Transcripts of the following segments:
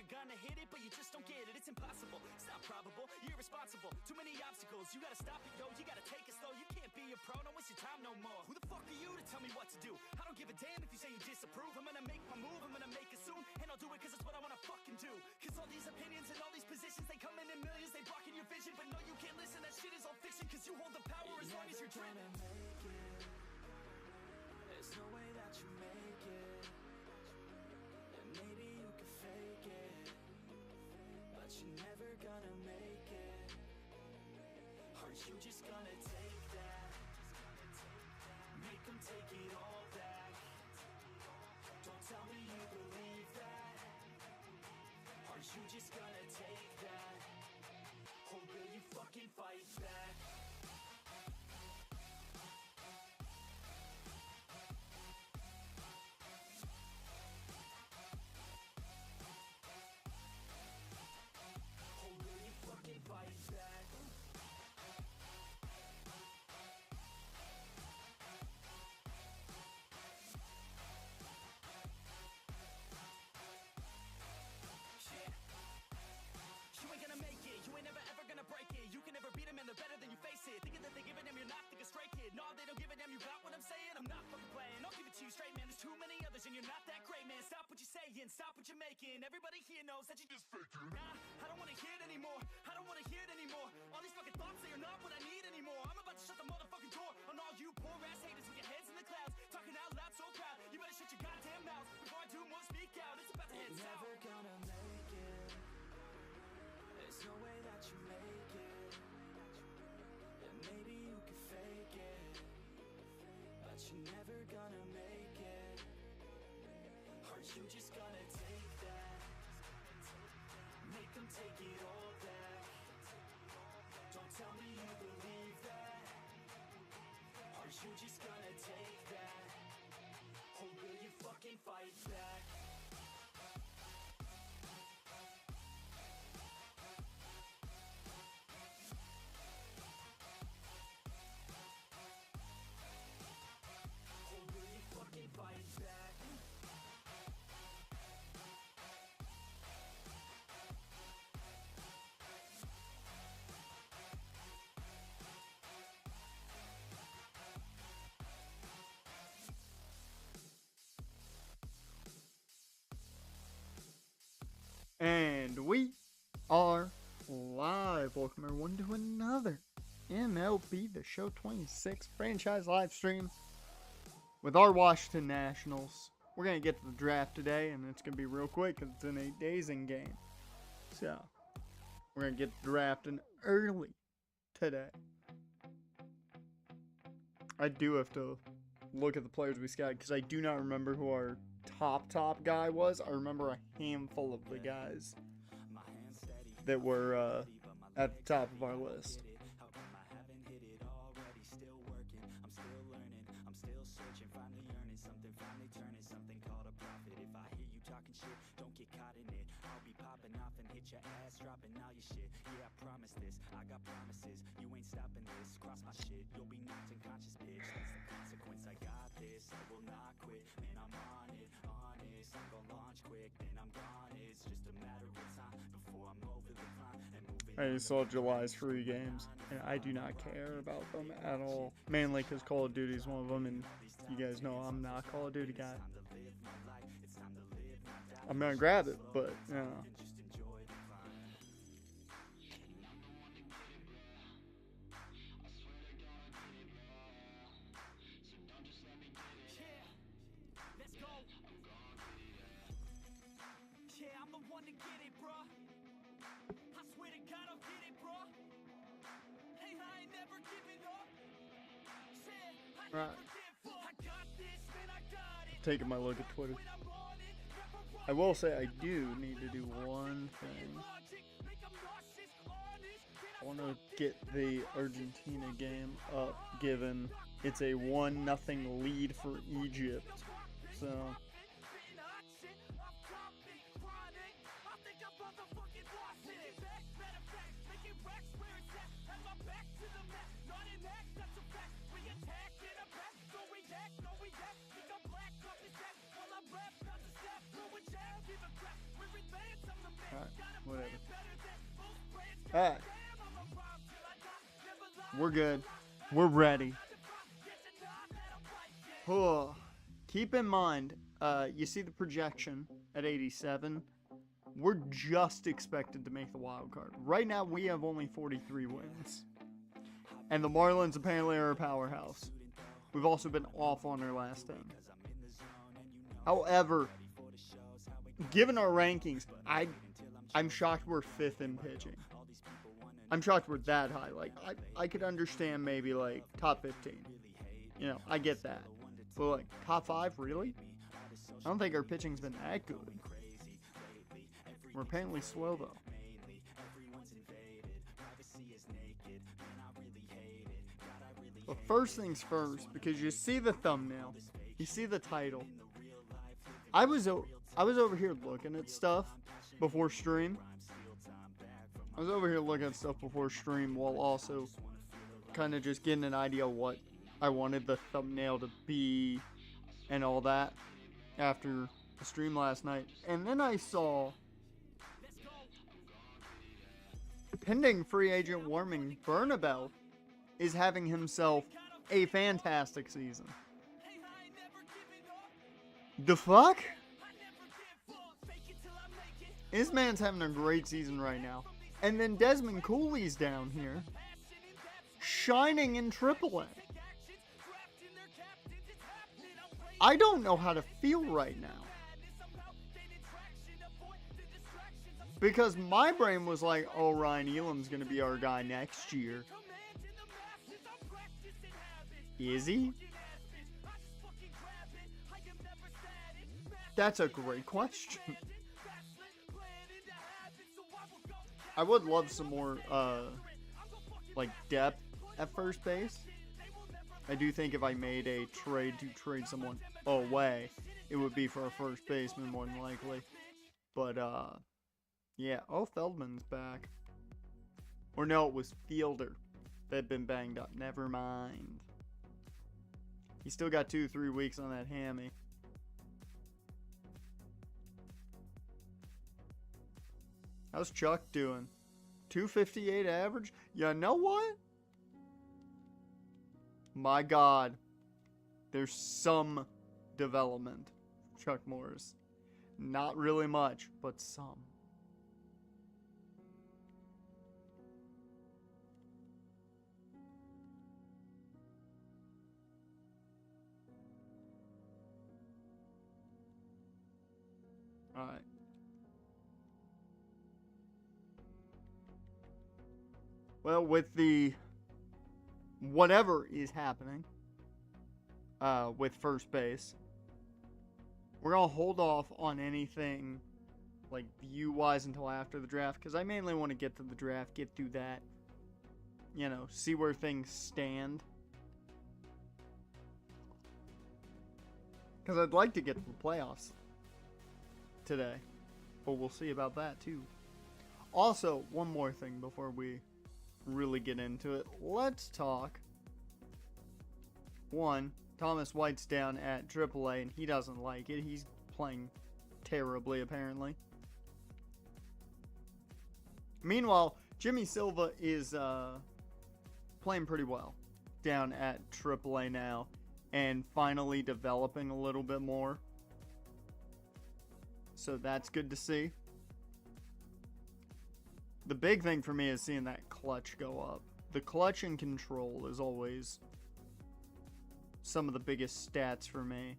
gonna hit it, but you just don't get it. It's impossible, it's not probable, you're irresponsible. Too many obstacles, you gotta stop it, yo. You gotta take it slow, you can't be a pro, don't waste your time no more. Who the fuck are you to tell me what to do? I don't give a damn if you say you disapprove. I'm gonna make my move, I'm gonna make it soon, and I'll do it cause it's what I wanna fucking do. Cause all these opinions and all these positions, they come in millions, they blocking your vision. But no, you can't listen, that shit is all fiction. Cause you hold the power as long as you're dreaming. There's no way that you make it. And maybe you can fake it, but you're never gonna make it. Aren't you just gonna take that? Make them take it all back. Don't tell me you believe that. Aren't you just gonna take that? Or will you fucking fight back? Or will you fucking fight back? You ain't gonna make it, you ain't never ever gonna break it. You can never beat them and they're better than you face it. Thinking that they give a damn, you're not thinking straight, kid. No, they don't give a damn, you got what I'm saying? I'm not fucking playing, I'll give it to you straight, man. There's too many others and you're not that great, man. Stop what you're saying, stop what you're making. Everybody here knows that you just faking. Nah, I don't wanna hear it anymore, I don't wanna hear it anymore. All these fucking thoughts, they are not what I need anymore. I'm about to shut the motherfucking door on all you poor ass haters with your heads in the clouds, talking out loud so proud. You better shut your goddamn mouth before I do more, speak out. It's about to head south. You're never gonna make it. There's no way that you make it. And maybe you can fake it, but you're never gonna make it. Aren't you just gonna take that? Make them take it all back. Don't tell me you believe that. Aren't you just gonna take that? Or will you fucking fight back? Fight back. And we are live. Welcome everyone to another MLB The Show 26 franchise live stream with our Washington Nationals. We're going to get to the draft today, and it's going to be real quick because it's an 8 days in game. So, we're going to get drafting early today. I do have to look at the players we scouted because I do not remember who our top guy was. I remember a handful of the guys that were at the top of our list. Don't get caught in it. I'll be popping off and hit your ass, dropping all your shit. Yeah, I promise this. I got promises. You ain't stopping this. Cross my shit. You'll be knocked unconscious, bitch. That's the consequence. I got this. I will not quit. Man, I'm on it. Honest. I'm gonna launch quick. Then I'm gone. It's just a matter of time before I'm over the climb and moving. I saw July's free games, and I do not care about them at all. Mainly because Call of Duty is one of them, and you guys know I'm not a Call of Duty guy. I'm gonna grab it, but you know. Let's go. Yeah, I'm the one to get it, bro. I swear to God, I'll get it, bro. Hey, I ain't never giving up. Yeah, I Right. never give up. I got this, man, I got it. Taking my look at Twitter. I will say I do need to do one thing. I want to get the Argentina game up, given it's a 1-0 lead for Egypt. So. Whatever. Alright. We're good. We're ready. Oh. Keep in mind, you see the projection at 87. We're just expected to make the wild card. Right now, we have only 43 wins. And the Marlins apparently are a powerhouse. We've also been off on our last thing. However, given our rankings, I'm shocked we're 5th in pitching. I'm shocked we're that high. Like, I could understand maybe, like, top 15. You know, I get that. But, like, top 5, really? I don't think our pitching's been that good. We're apparently slow, though. But first things first, because you see the thumbnail, you see the title. I was over here looking at stuff before stream. While also kind of just getting an idea of what I wanted the thumbnail to be and all that after the stream last night. And then I saw pending free agent warming, Bernabel is having himself a fantastic season. The fuck? This man's having a great season right now. And then Desmond Cooley's down here, shining in AAA. I don't know how to feel right now. Because my brain was like, oh, Ryan Elam's going to be our guy next year. Is he? That's a great question. I would love some more, like, depth at first base. I do think if I made a trade to trade someone away, it would be for a first baseman more than likely. But, yeah. Oh, Feldman's back. Or no, it was Fielder that had been banged up. Never mind. He still got 2-3 weeks on that hammy. How's Chuck doing? 258 average? You know what? My God. There's some development. Chuck Morris. Not really much, but some. Alright. Well, with the whatever is happening with first base, we're going to hold off on anything like view-wise until after the draft, because I mainly want to get to the draft, get through that, you know, see where things stand. Because I'd like to get to the playoffs today, but we'll see about that too. Also, one more thing before we really get into it. Let's talk. One, Thomas White's down at AAA and he doesn't like it. He's playing terribly, apparently. Meanwhile, Jimmy Silva is playing pretty well down at AAA now and finally developing a little bit more. So that's good to see. The big thing for me is seeing that clutch go up. The clutch and control is always some of the biggest stats for me.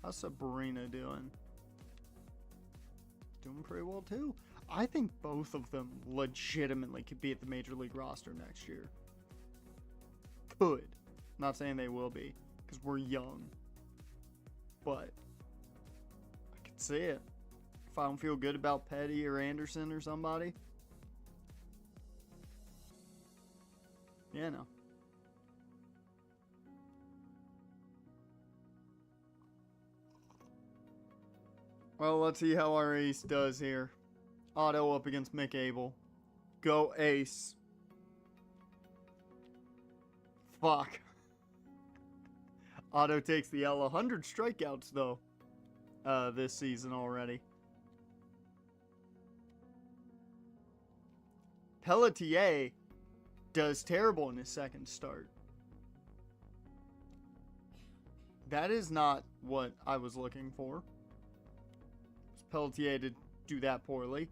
How's Sabrina doing? Doing pretty well too. I think both of them legitimately could be at the major league roster next year. Could. Not saying they will be, because we're young. But I could see it. If I don't feel good about Petty or Anderson or somebody. Yeah, no. Well, let's see how our ace does here. Otto up against Mick Abel. Go ace. Fuck. Otto takes the L. 100 strikeouts, though, this season already. Pelletier does terrible in his second start. That is not what I was looking for. Pelletier to do that poorly.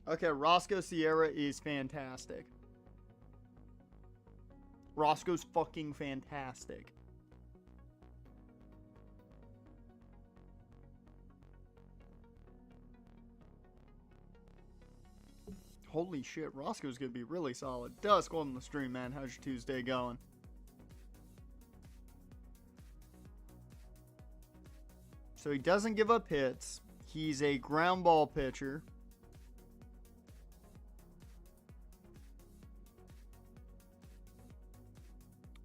Okay, Roscoe Sierra is fantastic. Roscoe's fucking fantastic. Holy shit, Roscoe's gonna be really solid. Dusk, welcome to the stream, man. How's your Tuesday going? So he doesn't give up hits. He's a ground ball pitcher.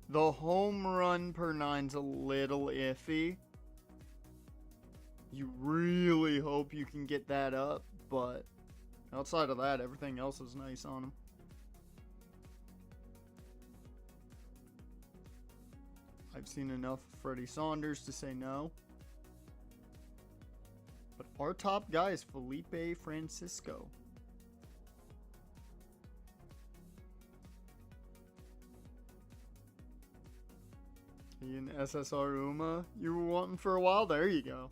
The home run per nine's a little iffy. You really hope you can get that up, but outside of that, everything else is nice on him. I've seen enough of Freddie Saunders to say no. But our top guy is Felipe Francisco. Ian SSR Uma, you were wanting for a while. There you go.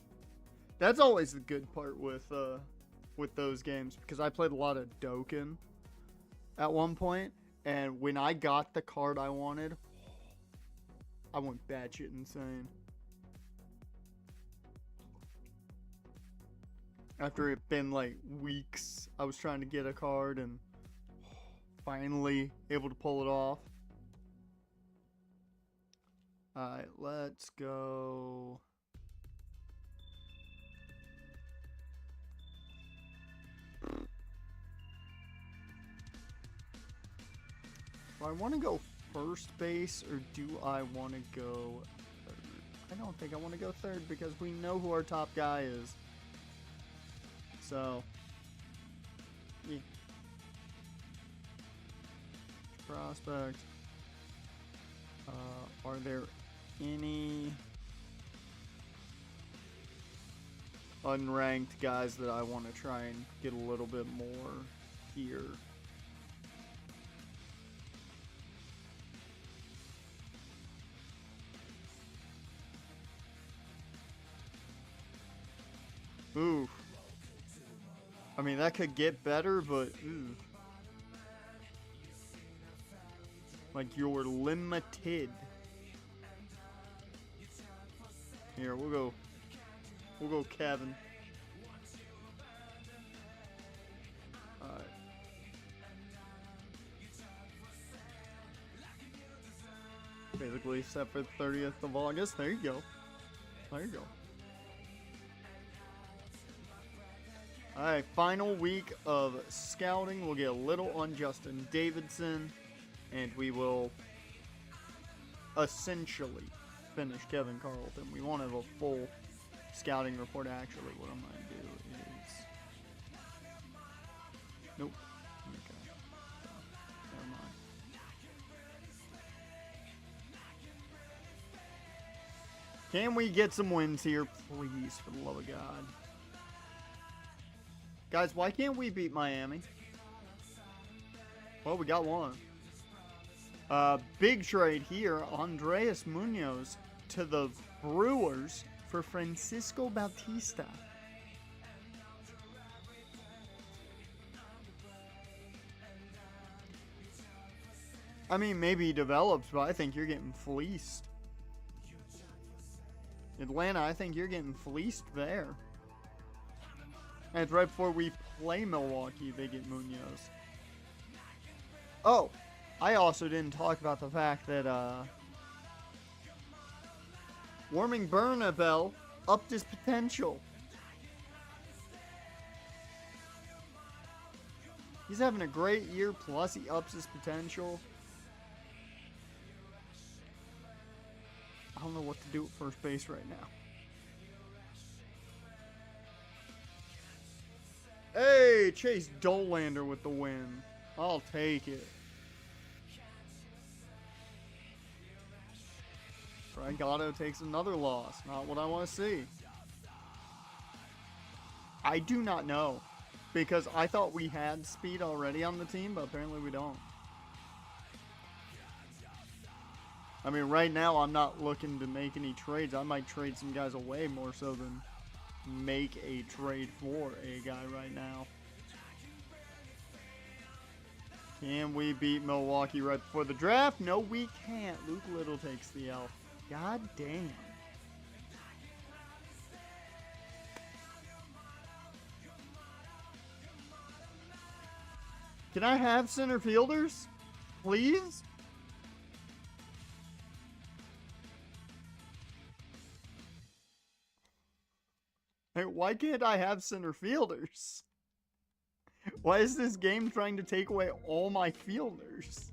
That's always the good part with those games, because I played a lot of Dokkan at one point, and when I got the card I wanted, I went batshit insane. After it been like weeks, I was trying to get a card and finally able to pull it off. Alright, let's go. Do I want to go first base or do I want to go third? I don't think I want to go third because we know who our top guy is. So, yeah. Prospect. Are there any unranked guys that I want to try and get a little bit more here? Ooh. I mean, that could get better, but ooh. Like, you're limited. Here, we'll go Kevin. Alright. Basically set for the 30th of August. There you go. There you go. Alright, final week of scouting. We'll get a little on Justin Davidson, and we will essentially finish Kevin Carlton. We won't have a full scouting report. Actually, what I'm going to do is... Nope. Okay. Never mind. Can we get some wins here, please, for the love of God? Guys, why can't we beat Miami? Well, we got one. Big trade here. Andres Munoz to the Brewers for Francisco Bautista. I mean, maybe he develops, but I think you're getting fleeced. Atlanta, I think you're getting fleeced there. And it's right before we play Milwaukee, they get Munoz. Oh, I also didn't talk about the fact that Warming Bernabel upped his potential. He's having a great year, plus he ups his potential. I don't know what to do at first base right now. Hey, Chase Dolander with the win. I'll take it. Bragado takes another loss. Not what I want to see. I do not know because I thought we had speed already on the team, but apparently we don't. I mean, right now I'm not looking to make any trades. I might trade some guys away more so than make a trade for a guy right now. Can we beat Milwaukee right before the draft? No, we can't. Luke Little takes the L. God damn. Can I have center fielders? Please? Hey, why can't I have center fielders? Why is this game trying to take away all my fielders?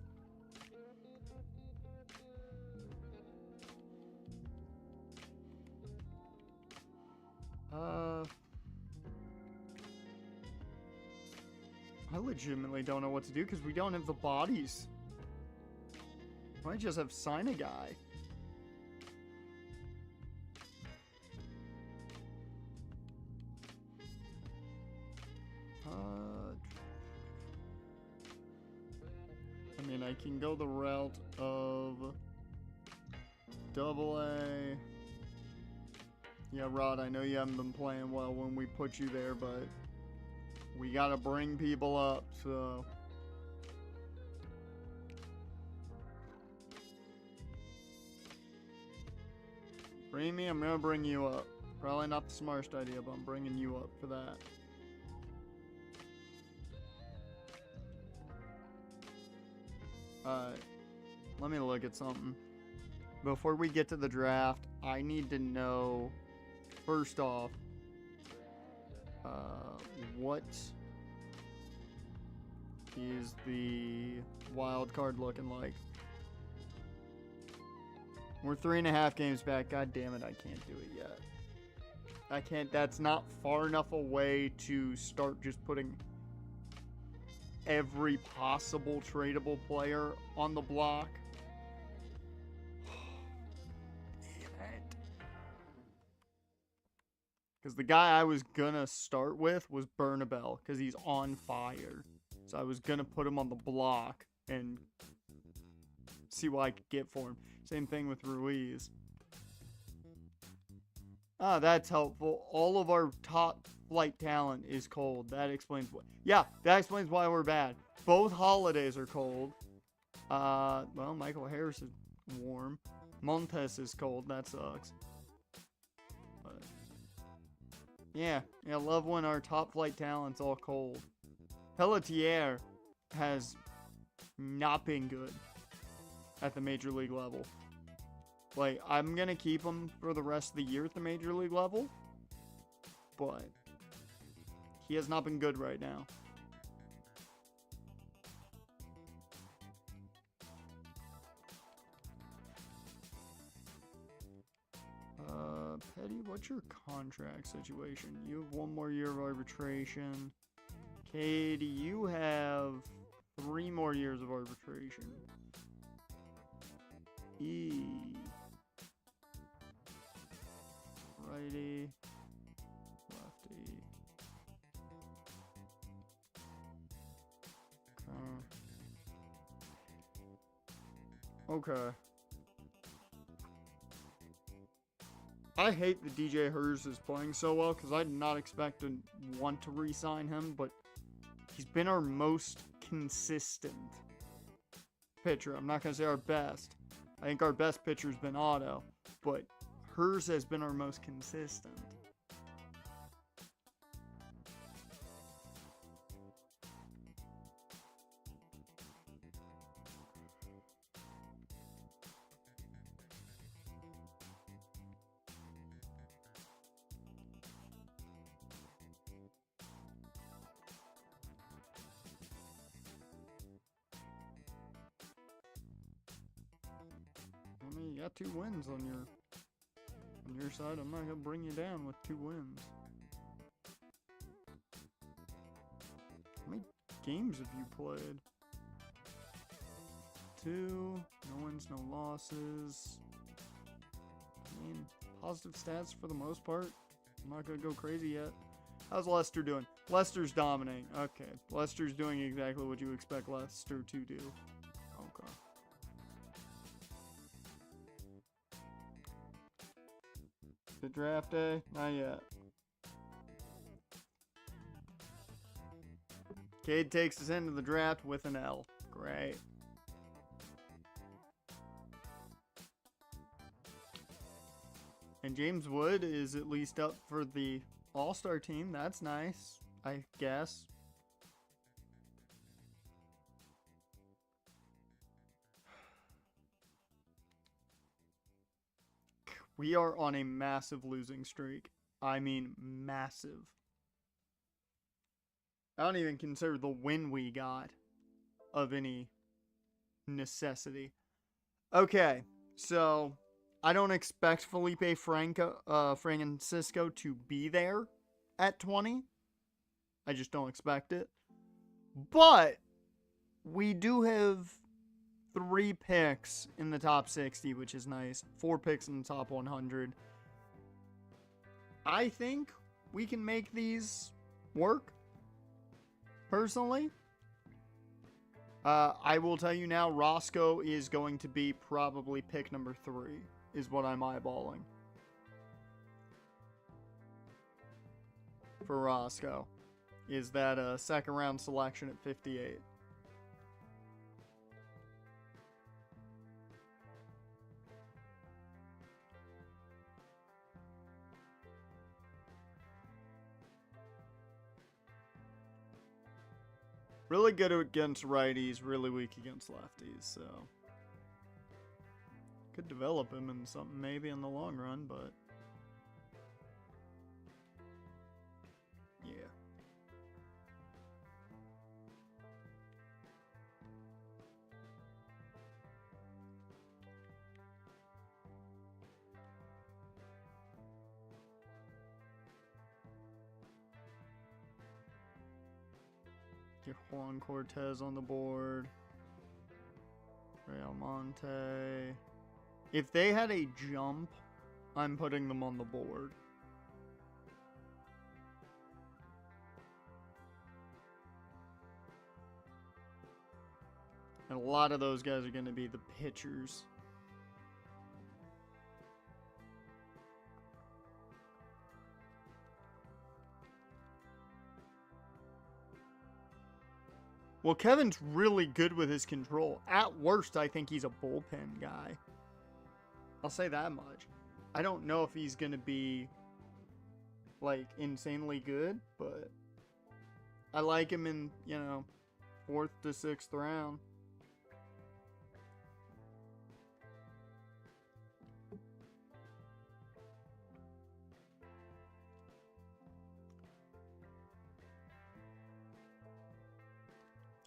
I legitimately don't know what to do because we don't have the bodies. I just have sign a guy. I mean, I can go the route of AA. Yeah, Rod, I know you haven't been playing well when we put you there, but we gotta bring people up, so. Bring me, I'm gonna bring you up. Probably not the smartest idea, but I'm bringing you up for that. Alright, let me look at something. Before we get to the draft, I need to know, first off, what is the wild card looking like? We're 3.5 games back. God damn it, I can't do it yet. I can't, that's not far enough away to start just putting every possible tradable player on the block. Damn it. Because the guy I was gonna start with was Bernabel, because he's on fire. So I was gonna put him on the block and see what I could get for him. Same thing with Ruiz. Ah, that's helpful. All of our top flight talent is cold. That explains what. Yeah, that explains why we're bad. Both holidays are cold. Well, Michael Harris is warm. Montes is cold. That sucks. But yeah, I love when our top flight talent's all cold. Pelletier has not been good at the major league level. Like, I'm gonna keep him for the rest of the year at the major league level, but he has not been good right now. Petty, what's your contract situation? You have 1 more year of arbitration. Katie, you have 3 more years of arbitration. E. Righty. Lefty. Okay. I hate that DJ Hers is playing so well because I did not expect to want to re-sign him, but he's been our most consistent pitcher. I'm not going to say our best. I think our best pitcher's been Otto, but Hers has been our most consistent. I mean, you got 2 wins on your side. I'm not gonna bring you down with 2 wins. How many games have you played? 2. No wins, no losses. I mean, positive stats for the most part. I'm not gonna go crazy yet. How's Lester doing? Lester's dominating. Okay. Lester's doing exactly what you expect Lester to do. Okay. The draft day? Not yet. Cade takes us into the draft with an L. Great. And James Wood is at least up for the All-Star team. That's nice, I guess. We are on a massive losing streak. I mean, massive. I don't even consider the win we got of any necessity. Okay, so I don't expect Felipe Francisco to be there at 20. I just don't expect it. But we do have 3 picks in the top 60, which is nice. 4 picks in the top 100. I think we can make these work, personally. I will tell you now, Roscoe is going to be probably pick number 3, is what I'm eyeballing. For Roscoe. Is that a second round selection at 58. Really good against righties, really weak against lefties, so could develop him in something maybe in the long run, but yeah. Get Juan Cortez on the board. Real Monte. If they had a jump, I'm putting them on the board. And a lot of those guys are going to be the pitchers. Well, Kevin's really good with his control. At worst, I think he's a bullpen guy. I'll say that much. I don't know if he's going to be, like, insanely good, but I like him in, 4th to 6th round.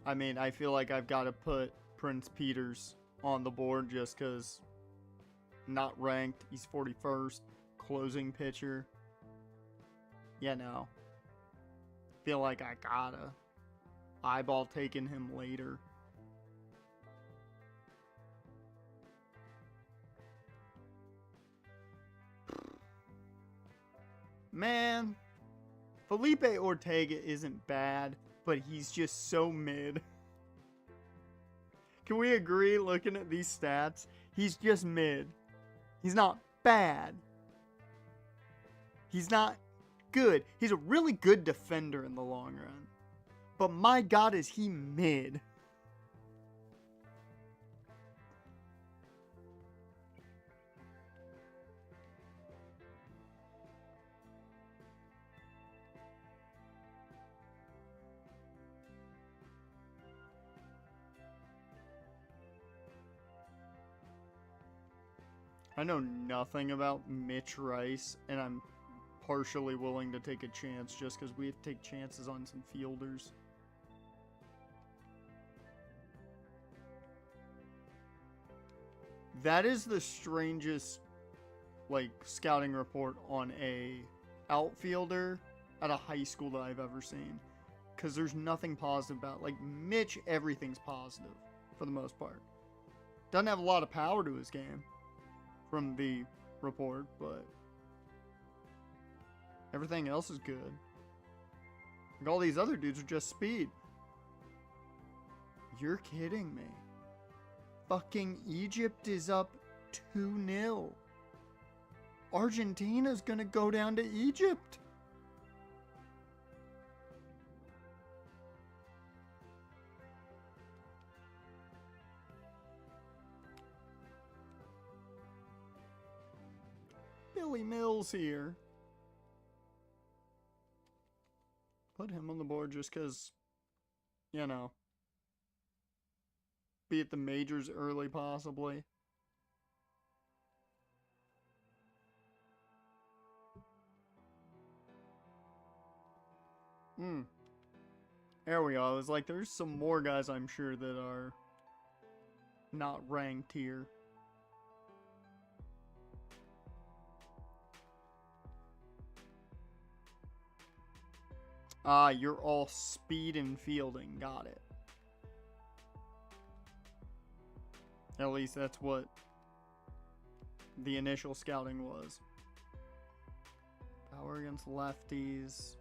I mean, I feel like I've got to put Prince Peters on the board just because not ranked. He's 41st. Closing pitcher. Yeah, no. Feel like I gotta eyeball taking him later. Man, Felipe Ortega isn't bad, but he's just so mid. Can we agree, looking at these stats? He's just mid. He's not bad. He's not good. He's a really good defender in the long run. But my God, is he mid. I know nothing about Mitch Rice, and I'm partially willing to take a chance just because we have to take chances on some fielders. That is the strangest, scouting report on a outfielder at a high school that I've ever seen. Because there's nothing positive about it. Mitch, everything's positive, for the most part. Doesn't have a lot of power to his game from the report, but everything else is good. Like, all these other dudes are just speed. You're kidding me. Fucking Egypt is up 2-0. Argentina's gonna go down to Egypt. Billy Mills here. Put him on the board just because, you know, be at the majors early possibly. There we go. I was like, there's some more guys I'm sure that are not ranked here. Ah, you're all speed and fielding. Got it. At least that's what the initial scouting was. Power against lefties.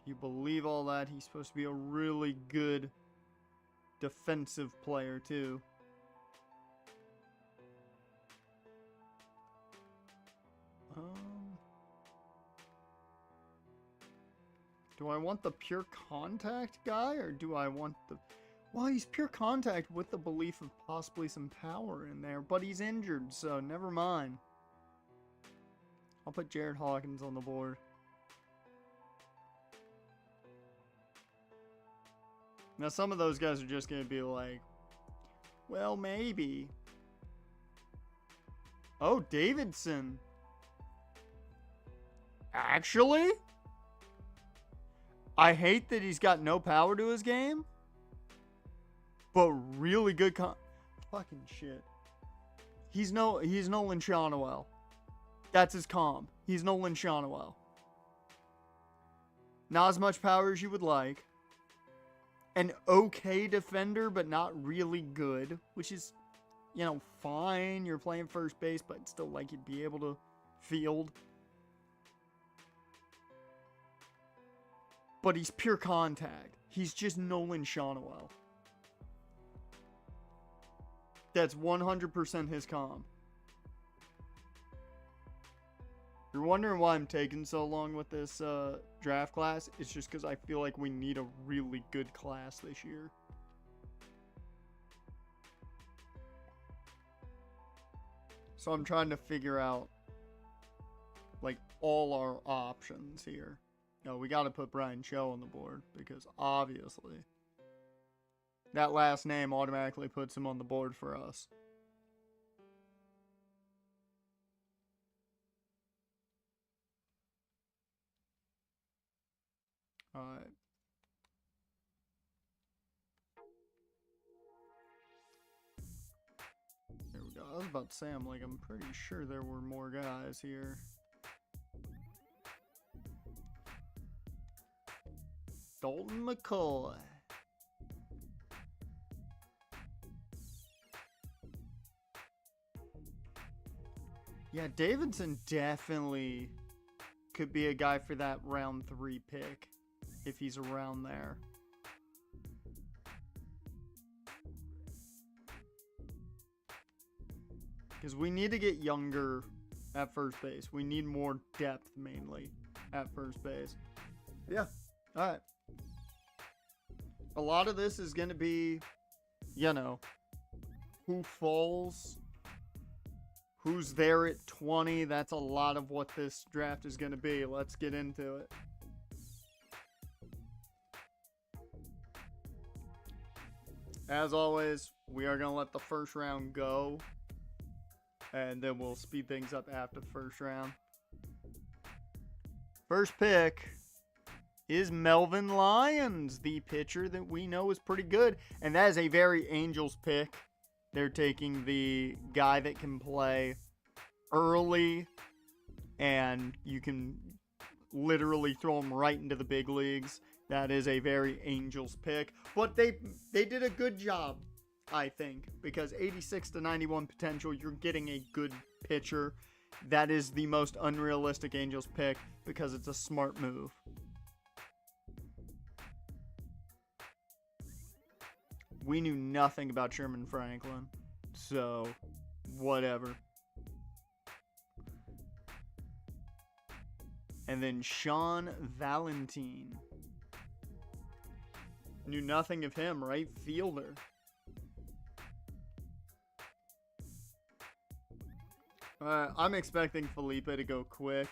You believe all that, he's supposed to be a really good defensive player too. Do I want the pure contact guy, or do I want the... Well, he's pure contact with the belief of possibly some power in there, but he's injured, so never mind. I'll put Jared Hawkins on the board. Now, some of those guys are just going to be like, well, maybe. Oh, Davidson. Actually? I hate that he's got no power to his game. But really good fucking shit. He's Nolan Shonowell. That's his comp. He's Nolan Shonowell. Not as much power as you would like. An okay defender, but not really good. Which is, you know, fine. You're playing first base, but still like you'd be able to field. But he's pure contact. He's just Nolan Shonowell. That's 100% his comp. You're wondering why I'm taking so long with this draft class? It's just because I feel like we need a really good class this year. So I'm trying to figure out, like, all our options here. No, we got to put Brian Cho on the board because obviously that last name automatically puts him on the board for us. Alright. There we go. I was about to say, I'm pretty sure there were more guys here. Dalton McCoy. Yeah, Davidson definitely could be a guy for that round 3 pick if he's around there. Because we need to get younger at first base. We need more depth mainly at first base. Yeah, alright. A lot of this is going to be, you know, who falls, who's there at 20. That's a lot of what this draft is going to be. Let's get into it. As always, we are going to let the first round go, and then we'll speed things up after the first round. First pick is Melvin Lyons, the pitcher that we know is pretty good. And that is a very Angels pick. They're taking the guy that can play early, and you can literally throw him right into the big leagues. That is a very Angels pick. But they did a good job, I think, because 86 to 91 potential, you're getting a good pitcher. that is the most unrealistic Angels pick because it's a smart move. We knew nothing about Sherman Franklin, so whatever. And then Sean Valentine. Knew nothing of him, right fielder. I'm expecting Felipe to go quick.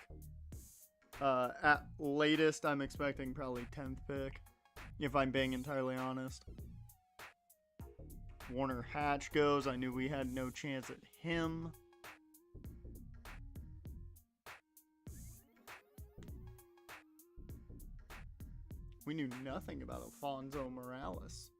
At latest, I'm expecting probably 10th pick, if I'm being entirely honest. Warner Hatch goes. I knew we had no chance at him. We knew nothing about Alfonso Morales.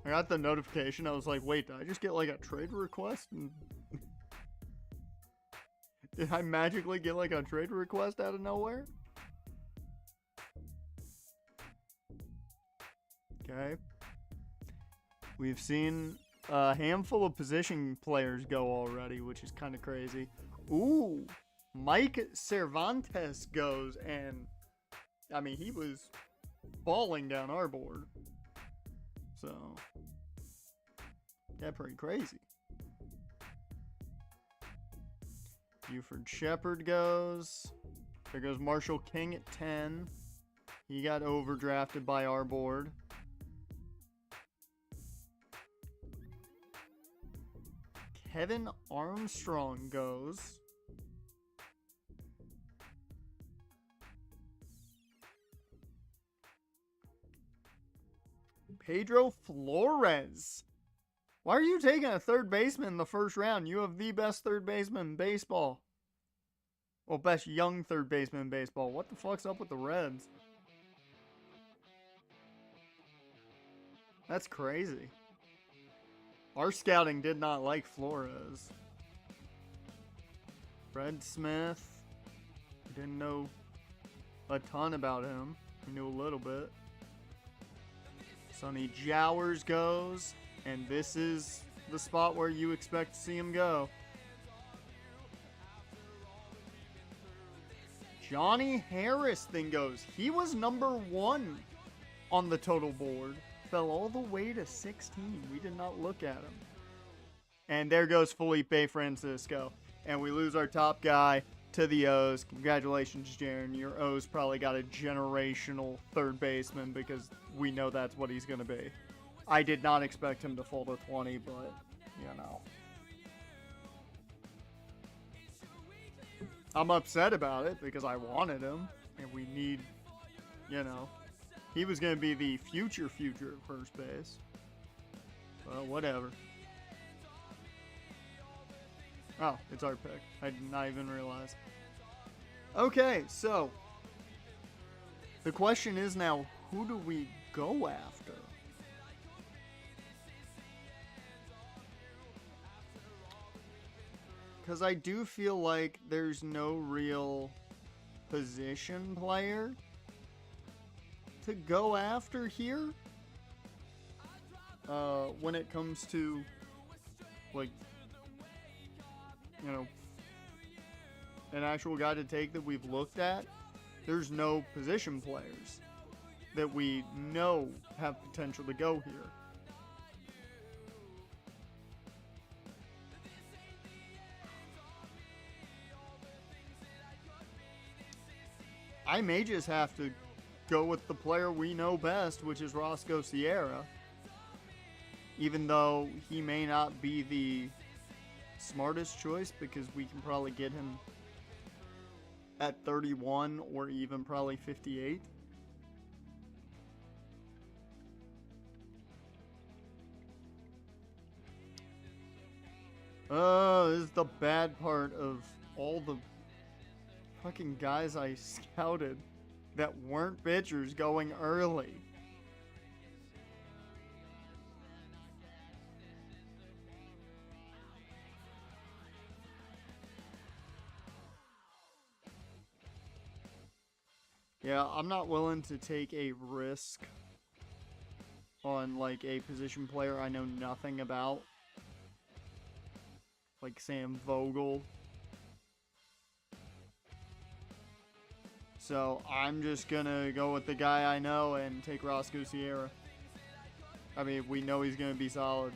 I got the notification. I was like, wait, did I just get like a trade request? Did I magically get like a trade request out of nowhere? Okay. We've seen a handful of position players go already, which is kind of crazy. Ooh, Mike Cervantes goes, and I mean, he was balling down our board. So, yeah, pretty crazy. Buford Shepard goes. There goes Marshall King at 10. He got overdrafted by our board. Kevin Armstrong goes. Pedro Flores. Why are you taking a third baseman in the first round? You have the best third baseman in baseball. Well, best young third baseman in baseball. What the fuck's up with the Reds? That's crazy. Our scouting did not like Flores. Fred Smith. We didn't know a ton about him. We knew a little bit. Sonny Jowers goes. And this is the spot where you expect to see him go. Johnny Harris then goes. He was number 1 on the total board. Fell all the way to 16. We did not look at him. And there goes Felipe Francisco. And we lose our top guy to the O's. Congratulations, Jaron. Your O's probably got a generational third baseman because we know that's what he's going to be. I did not expect him to fall to 20, but, you know. I'm upset about it because I wanted him. And we need, you know. He was going to be the future at first base. Well, whatever. Oh, it's our pick. I did not even realize. Okay, so. The question is now, who do we go after? Because I do feel like there's no real position player to go after here when it comes to, like, you know, an actual guy to take that we've looked at. There's no position players that we know have potential to go here. I may just have to go with the player we know best, which is Roscoe Sierra. Even though he may not be the smartest choice because we can probably get him at 31 or even probably 58. This is the bad part of all the fucking guys I scouted that weren't pitchers going early. Yeah, I'm not willing to take a risk on like a position player I know nothing about, like Sam Vogel. So I'm just gonna go with the guy I know and take Roscoe Sierra. I mean, we know he's gonna be solid.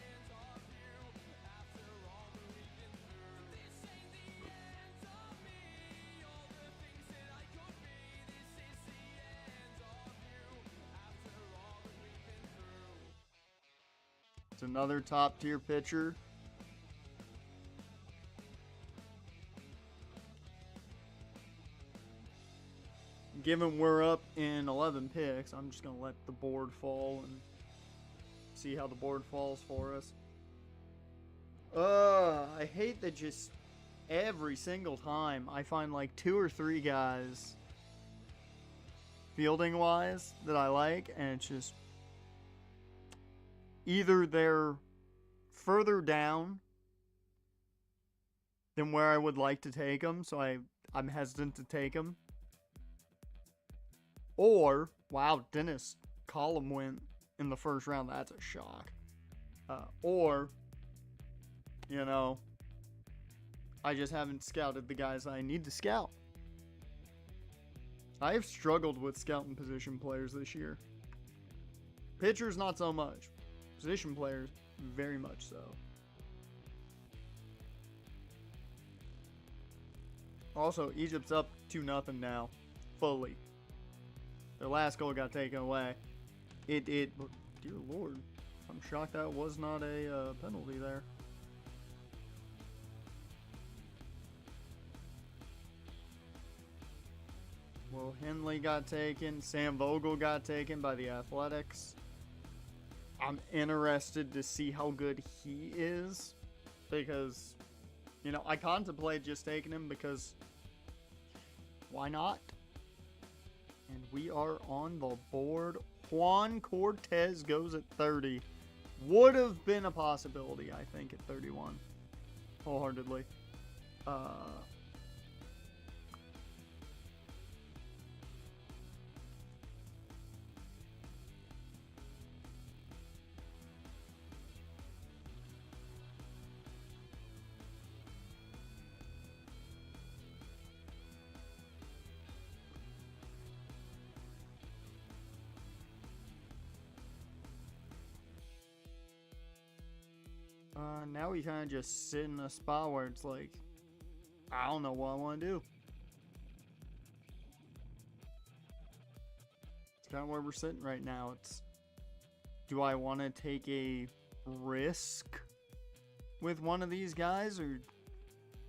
It's another top tier pitcher. Given we're up in 11 picks, I'm just going to let the board fall and see how the board falls for us. I hate that just every single time I find like 2 or 3 guys fielding wise that I like, and it's just either they're further down than where I would like to take them, so I'm hesitant to take them. Or, wow, Dennis Collum went in the first round. That's a shock. Or, you know, I just haven't scouted the guys I need to scout. I have struggled with scouting position players this year. Pitchers, not so much. Position players, very much so. Also, Egypt's up 2-0 now, fully. Their last goal got taken away. Dear Lord, I'm shocked that was not a penalty there. Well, Henley got taken. Sam Vogel got taken by the Athletics. I'm interested to see how good he is, because, you know, I contemplate just taking him because why not? And we are on the board. Juan Cortez goes at 30. Would have been a possibility, I think, at 31. Wholeheartedly. Now we kind of just sit in a spot where it's like, I don't know what I want to do. It's kind of where we're sitting right now. It's, do I want to take a risk with one of these guys, or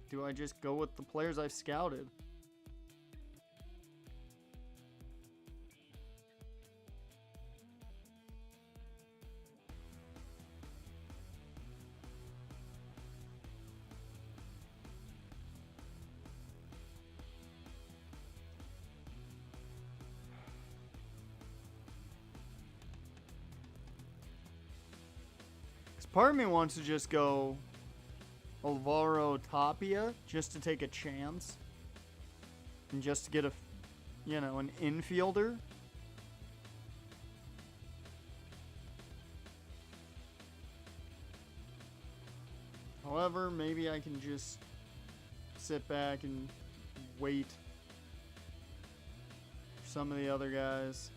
do I just go with the players I've scouted? Part of me wants to just go Alvaro Tapia just to take a chance and just to get a, you know, an infielder. However, maybe I can just sit back and wait for some of the other guys.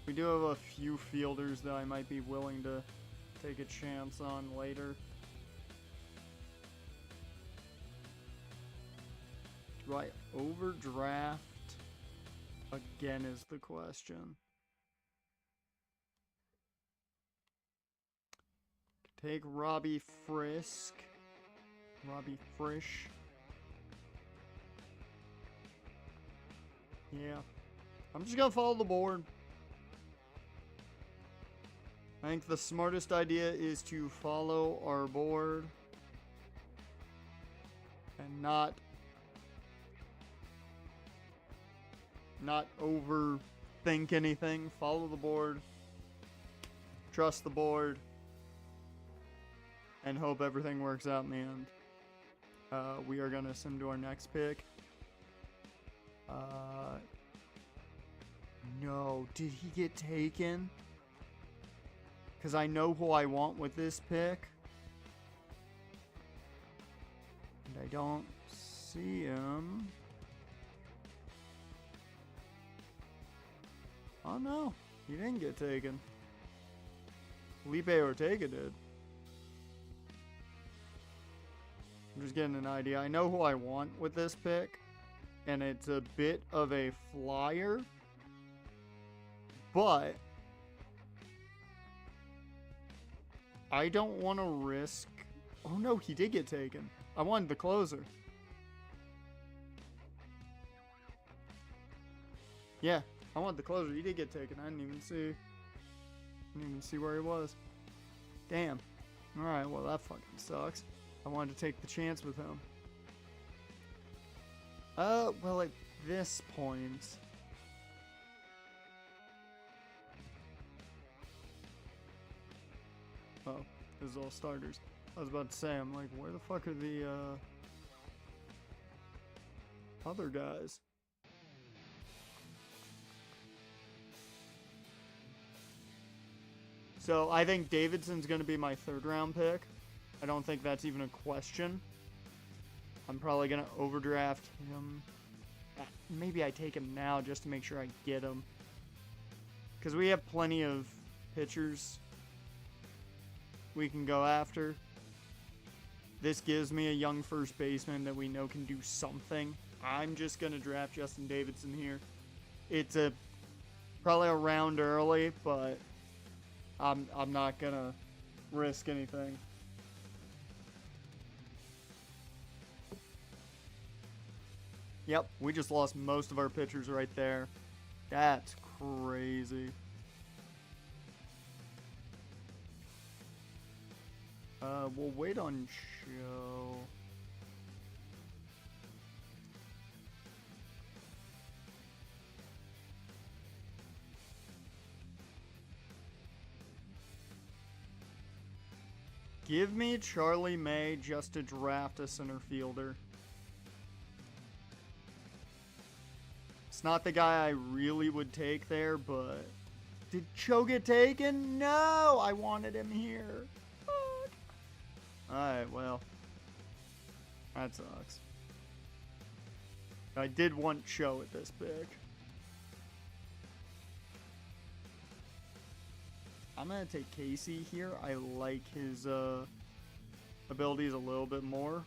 We do have a few fielders that I might be willing to take a chance on later. Do I overdraft again is the question. Take Robbie Frisk. Robbie Frisch. Yeah. I'm just gonna follow the board. I think the smartest idea is to follow our board and not overthink anything. Follow the board, trust the board, and hope everything works out in the end. We are going to send to our next pick. No, did he get taken? Because I know who I want with this pick. And I don't see him. Oh no, he didn't get taken. Felipe Ortega did. I'm just getting an idea. I know who I want with this pick. And it's a bit of a flyer. But I don't want to risk... Oh no, he did get taken. I wanted the closer. Yeah, I wanted the closer. He did get taken. I didn't even see where he was. Damn. Alright, well that fucking sucks. I wanted to take the chance with him. Well at this point... Oh, this is all starters. I was about to say, I'm like, where the fuck are the, other guys? So, I think Davidson's gonna be my 3rd round pick. I don't think that's even a question. I'm probably gonna overdraft him. Maybe I take him now just to make sure I get him. Because we have plenty of pitchers we can go after. This gives me a young first baseman that we know can do something. I'm just gonna draft Justin Davidson here. It's probably a round early, but I'm not gonna risk anything. Yep, we just lost most of our pitchers right there. That's crazy. We'll wait on show. Give me Charlie May just to draft a center fielder. It's not the guy I really would take there, but... Did Cho get taken? No! I wanted him here. Alright, well. That sucks. I did want Cho at this pick. I'm going to take Casey here. I like his abilities a little bit more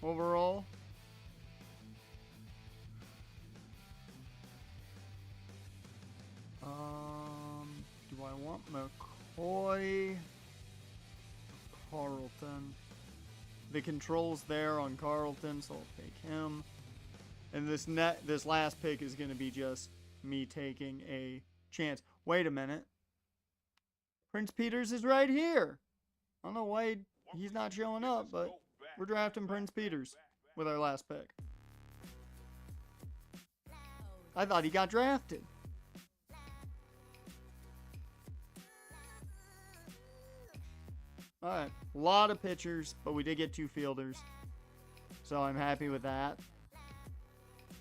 overall. Do I want McCoy? Carlton. The controls there on Carlton, so I'll take him. And this last pick is going to be just me taking a chance. Wait a minute. Prince Peters is right here. I don't know why he's not showing up, but we're drafting Prince Peters with our last pick. I thought he got drafted. Alright, a lot of pitchers, but we did get 2 fielders. So I'm happy with that.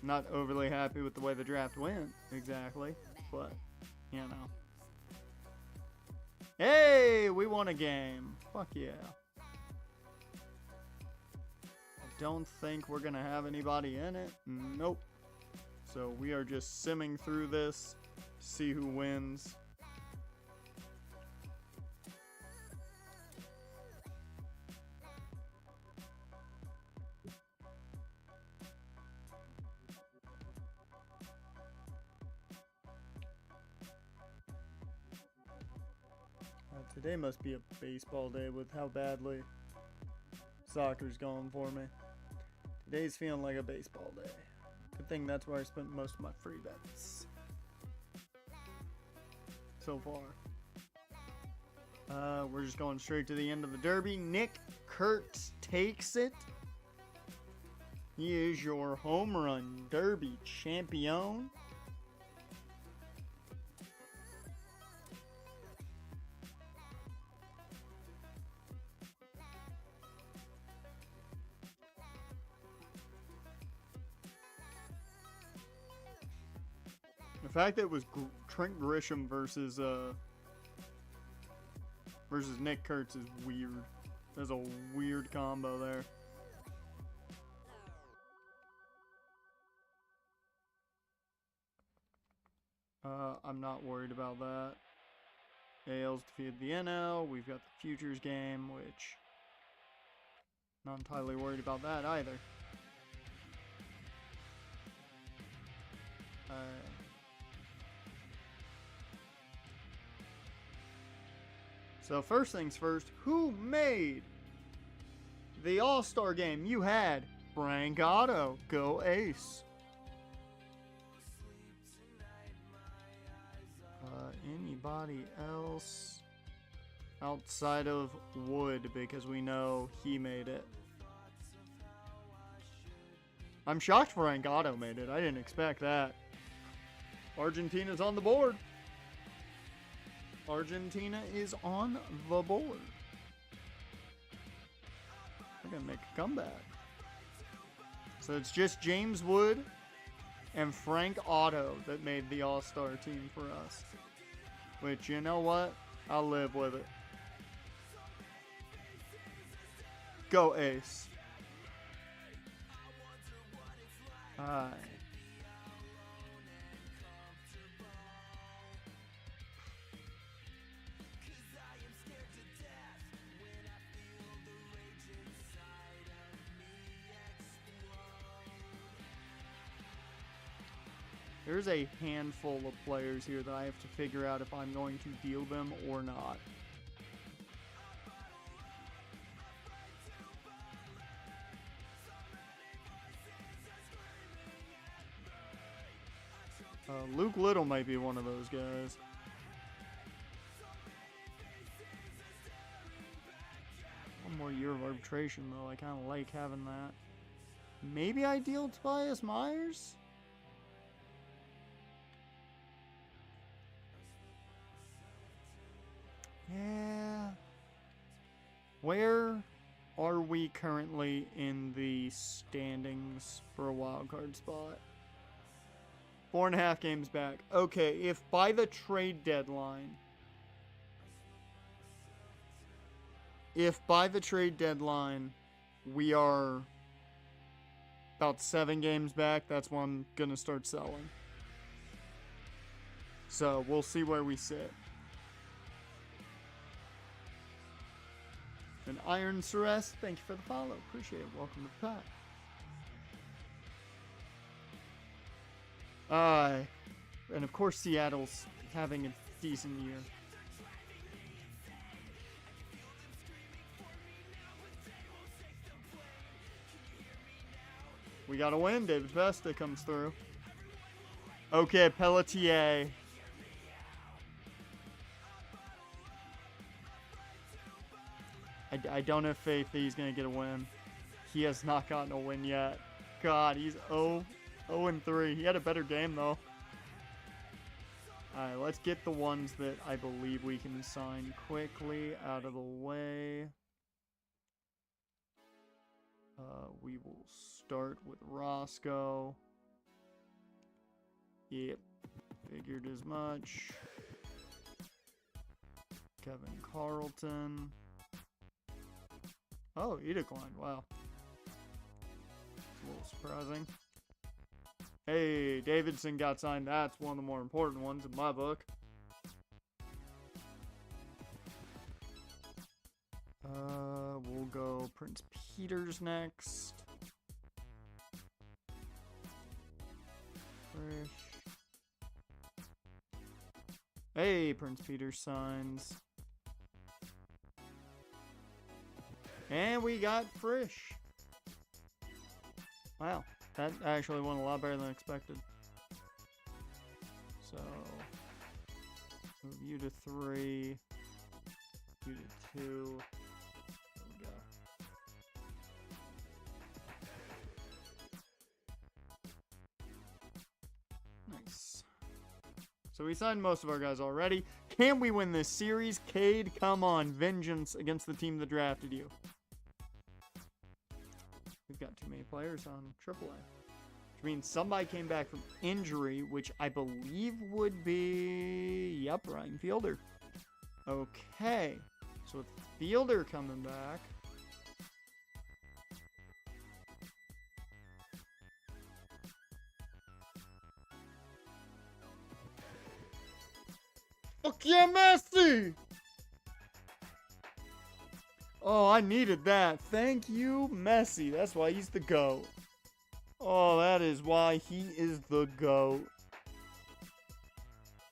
Not overly happy with the way the draft went, exactly. But, you know. Hey, we won a game. Fuck yeah. I don't think we're going to have anybody in it. Nope. So we are just simming through this, see who wins. Today must be a baseball day with how badly soccer's going for me. Today's feeling like a baseball day. Good thing that's where I spent most of my free bets so far. We're just going straight to the end of the derby. Nick Kurtz takes it. He is your home run derby champion. fact that it was Trent Grisham versus Nick Kurtz is weird. There's a weird combo there. I'm not worried about that. AL's defeated the NL. We've got the Futures game, which not entirely worried about that either. So first things first, who made the All-Star game? You had Frank Otto. Go Ace. Anybody else outside of Wood, because we know he made it. I'm shocked Frank Otto made it. I didn't expect that. Argentina's on the board. Argentina is on the board. They're going to make a comeback. So it's just James Wood and Frank Otto that made the All-Star team for us. Which, you know what? I'll live with it. Go Ace. Alright. There's a handful of players here that I have to figure out if I'm going to deal them or not. Luke Little might be one of those guys. One more year of arbitration, though. I kind of like having that. Maybe I deal Tobias Myers? Yeah. Where are we currently in the standings for a wild card spot? 4.5 games back. Okay, if by the trade deadline... we are about 7 games back, that's when I'm going to start selling. So, we'll see where we sit. And Iron Ceres, thank you for the follow. Appreciate it. Welcome to the pack. And of course Seattle's having a decent year. We gotta win. David Vesta comes through. Okay, Pelletier. I don't have faith that he's going to get a win. He has not gotten a win yet. God, he's 0-3. He had a better game, though. Alright, let's get the ones that I believe we can sign quickly out of the way. We will start with Roscoe. Yep, figured as much. Kevin Carlton. Oh, he declined. Wow. It's a little surprising. Hey, Davidson got signed. That's one of the more important ones in my book. We'll go Prince Peters next. Frisch. Hey, Prince Peters signs. And we got Frisch. Wow, that actually went a lot better than expected. So, move you to 3, you to 2. There we go. Nice. So we signed most of our guys already. Can we win this series? Cade, come on. Vengeance against the team that drafted you. We've got too many players on AAA. which means somebody came back from injury, which I believe would be, yep, right fielder. Okay, so with fielder coming back, fuck yeah, Messi! Oh, I needed that. Thank you, Messi. That's why he's the GOAT. Oh, that is why he is the GOAT.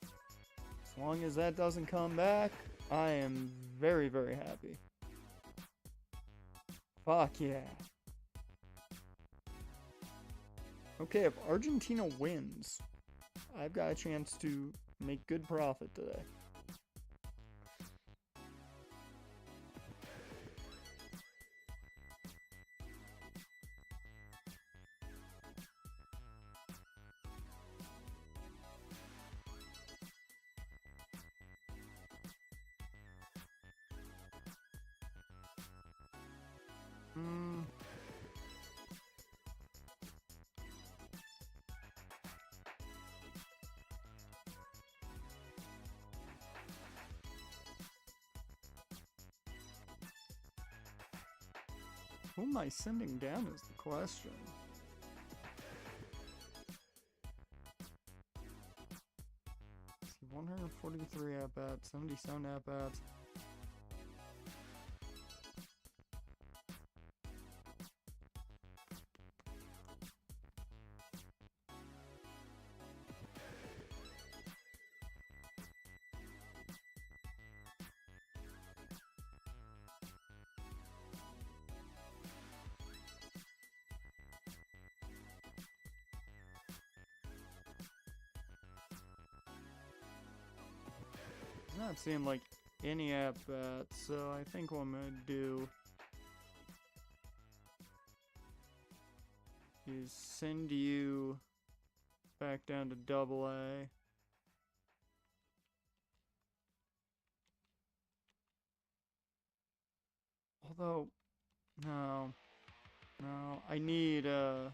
As long as that doesn't come back, I am very, very happy. Fuck yeah. Okay, if Argentina wins, I've got a chance to make good profit today. Who am I sending down is the question. 143 at-bats, 77 at-bats. Does not seem like any at-bats, so I think what I'm going to do is send you back down to AA. Although, no, I need a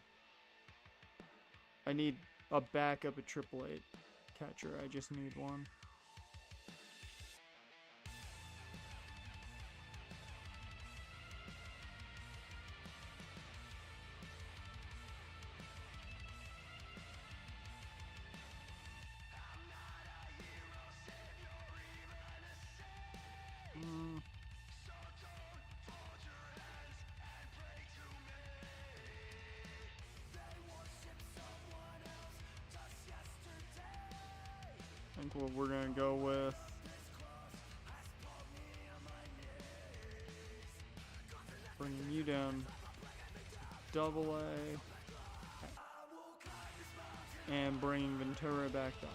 backup at AAA catcher. I just need one. I think what we're gonna go with bringing you down AA and bringing Ventura back to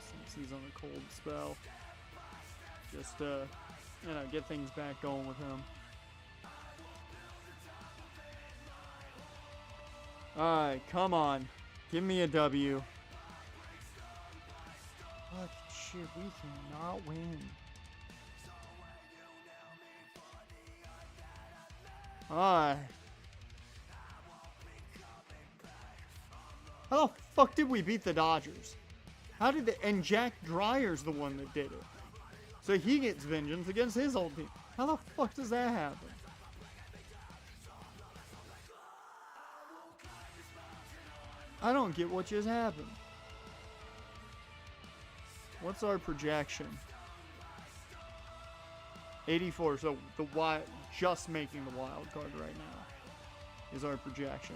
since he's on a cold spell. Just get things back going with him. Alright, come on. Give me a W. Fuck shit, we cannot win. Alright. How the fuck did we beat the Dodgers? How did and Jack Dreyer's the one that did it. So he gets vengeance against his old team. How the fuck does that happen? I don't get what just happened. What's our projection? 84. So the wild, just making the wild card right now is our projection.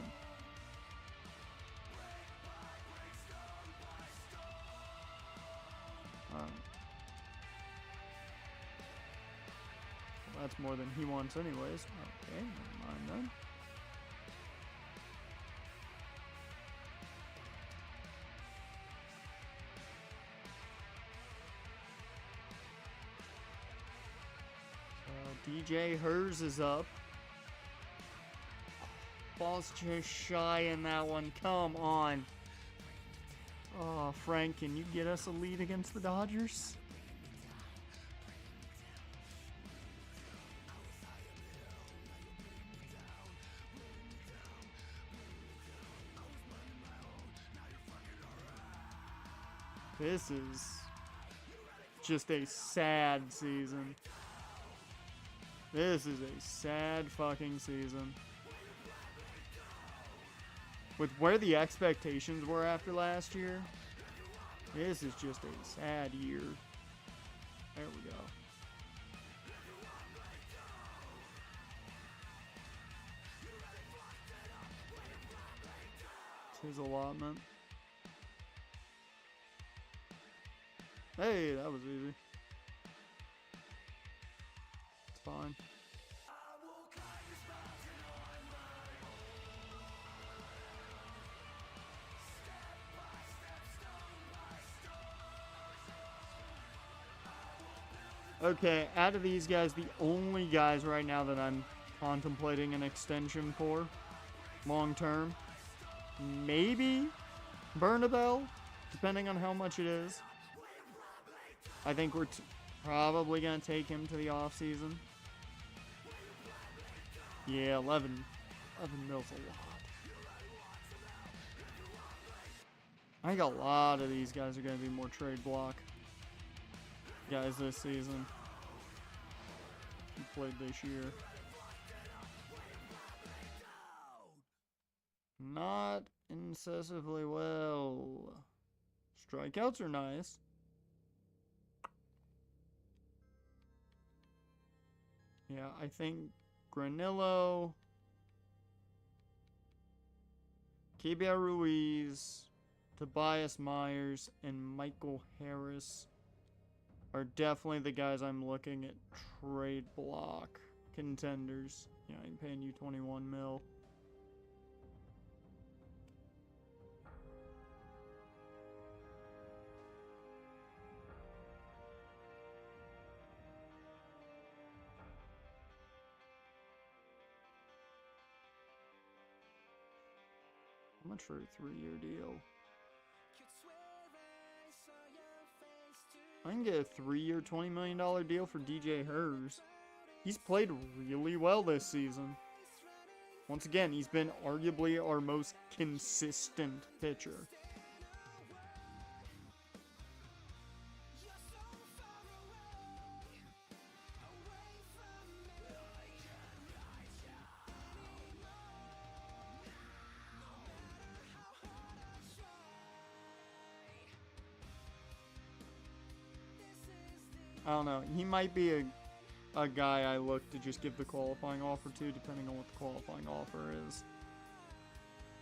Well, that's more than he wants anyways. Okay, never mind then. DJ Hers is up. Ball's just shy in that one. Come on. Oh, Frank, can you get us a lead against the Dodgers? This is just a sad season. This is a sad fucking season. With where the expectations were after last year, this is just a sad year. There we go. It's his allotment. Hey, that was easy. It's fine. Okay, out of these guys, the only guys right now that I'm contemplating an extension for, long term, maybe Bernabel, depending on how much it is. I think we're probably going to take him to the offseason. Yeah, 11 mil's a lot. I think a lot of these guys are going to be more trade block guys this season. He played this year. Not excessively well. Strikeouts are nice. Yeah, I think Granillo, Keibert Ruiz, Tobias Myers, and Michael Harris are definitely the guys I'm looking at trade block contenders. Yeah, I'm paying you 21 mil. How much for a 3-year deal? I can get a 3-year, $20 million deal for DJ Hers. He's played really well this season. Once again, he's been arguably our most consistent pitcher. I don't know. He might be a guy I look to just give the qualifying offer to, depending on what the qualifying offer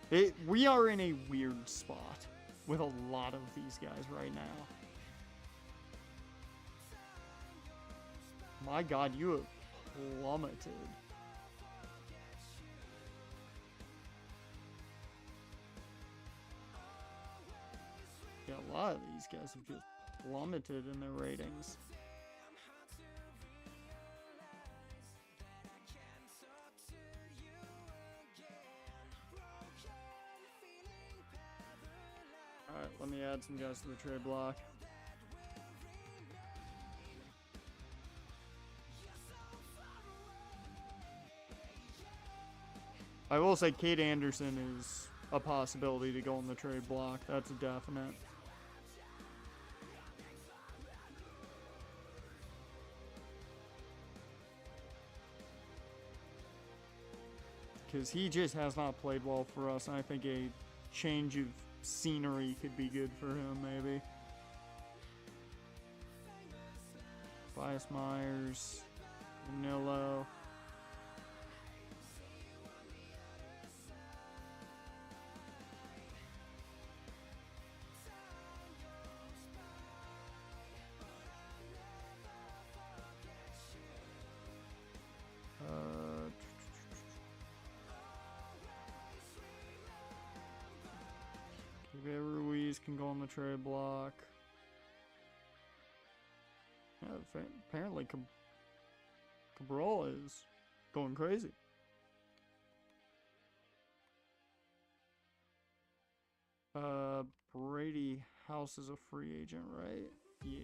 is. We are in a weird spot with a lot of these guys right now. My God, you have plummeted. Yeah, a lot of these guys have just plummeted in their ratings. Alright, let me add some guys to the trade block. I will say Kate Anderson is a possibility to go on the trade block. That's a definite. Because he just has not played well for us, and I think a change of scenery could be good for him, maybe. Tobias Myers, Danilo. Ruiz can go on the trade block. Yeah, apparently Cabral is going crazy. Brady House is a free agent, right? Yeah.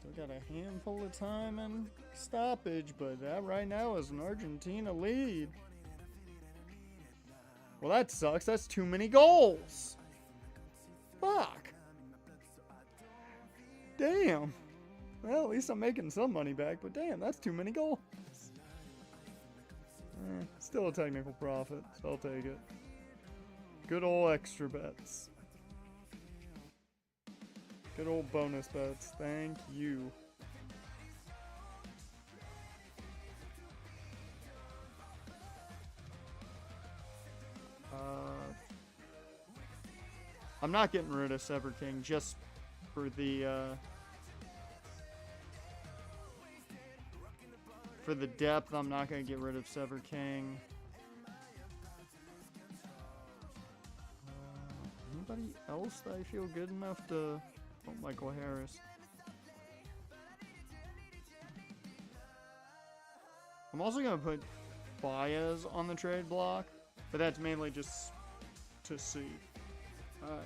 Still got a handful of time and stoppage, but that right now is an Argentina lead. Well, that sucks. That's too many goals. Fuck. Damn. Well, at least I'm making some money back, but damn, that's too many goals. Still a technical profit, so I'll take it. Good old extra bets. Good old bonus bets. Thank you. I'm not getting rid of Sever King just for the depth. I'm not going to get rid of Sever King. Anybody else that I feel good enough to... Oh, Michael Harris. I'm also going to put Baez on the trade block, but that's mainly just to see. Alright.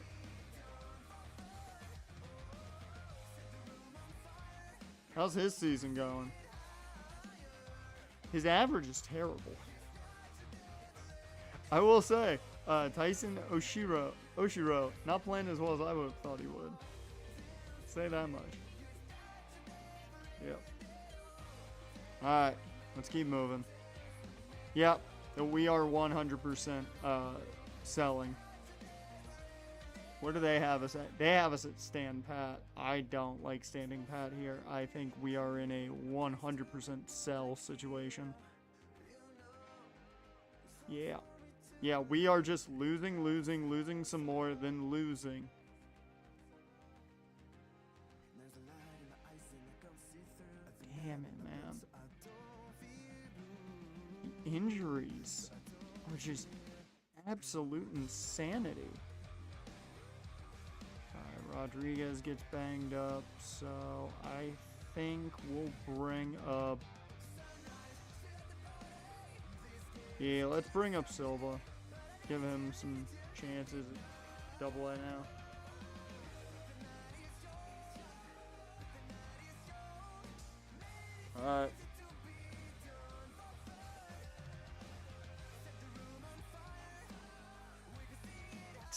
How's his season going? His average is terrible. I will say, Tyson Oshiro, not playing as well as I would have thought he would. Say that much. Yep. Alright, let's keep moving. Yep, we are 100% selling. Where do they have us at? They have us at stand pat. I don't like standing pat here. I think we are in a 100% sell situation. Yeah. Yeah, we are just losing some more than losing. Damn it, man. The injuries are just absolute insanity. Rodriguez gets banged up, so I think we'll bring up... Yeah, let's bring up Silva. Give him some chances at double A now. Alright.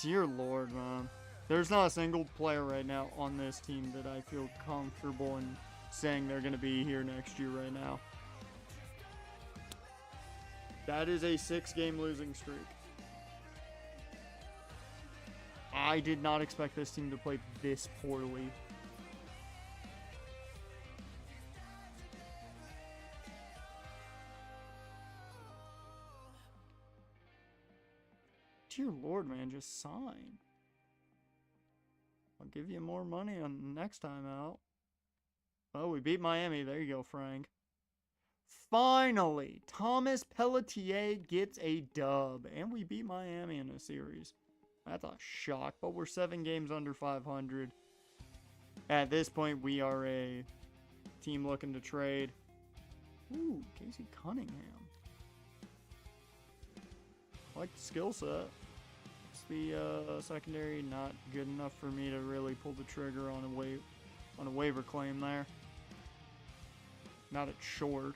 Dear Lord, man. There's not a single player right now on this team that I feel comfortable in saying they're going to be here next year right now. That is a 6-game losing streak. I did not expect this team to play this poorly. Dear Lord, man, just sign. I'll give you more money on next time out. Oh, we beat Miami. There you go, Frank. Finally, Thomas Pelletier gets a dub. And we beat Miami in a series. That's a shock, but we're 7 games under 500. At this point, we are a team looking to trade. Ooh, Casey Cunningham. I like the skill set. The secondary not good enough for me to really pull the trigger on a waiver claim there. Not at short.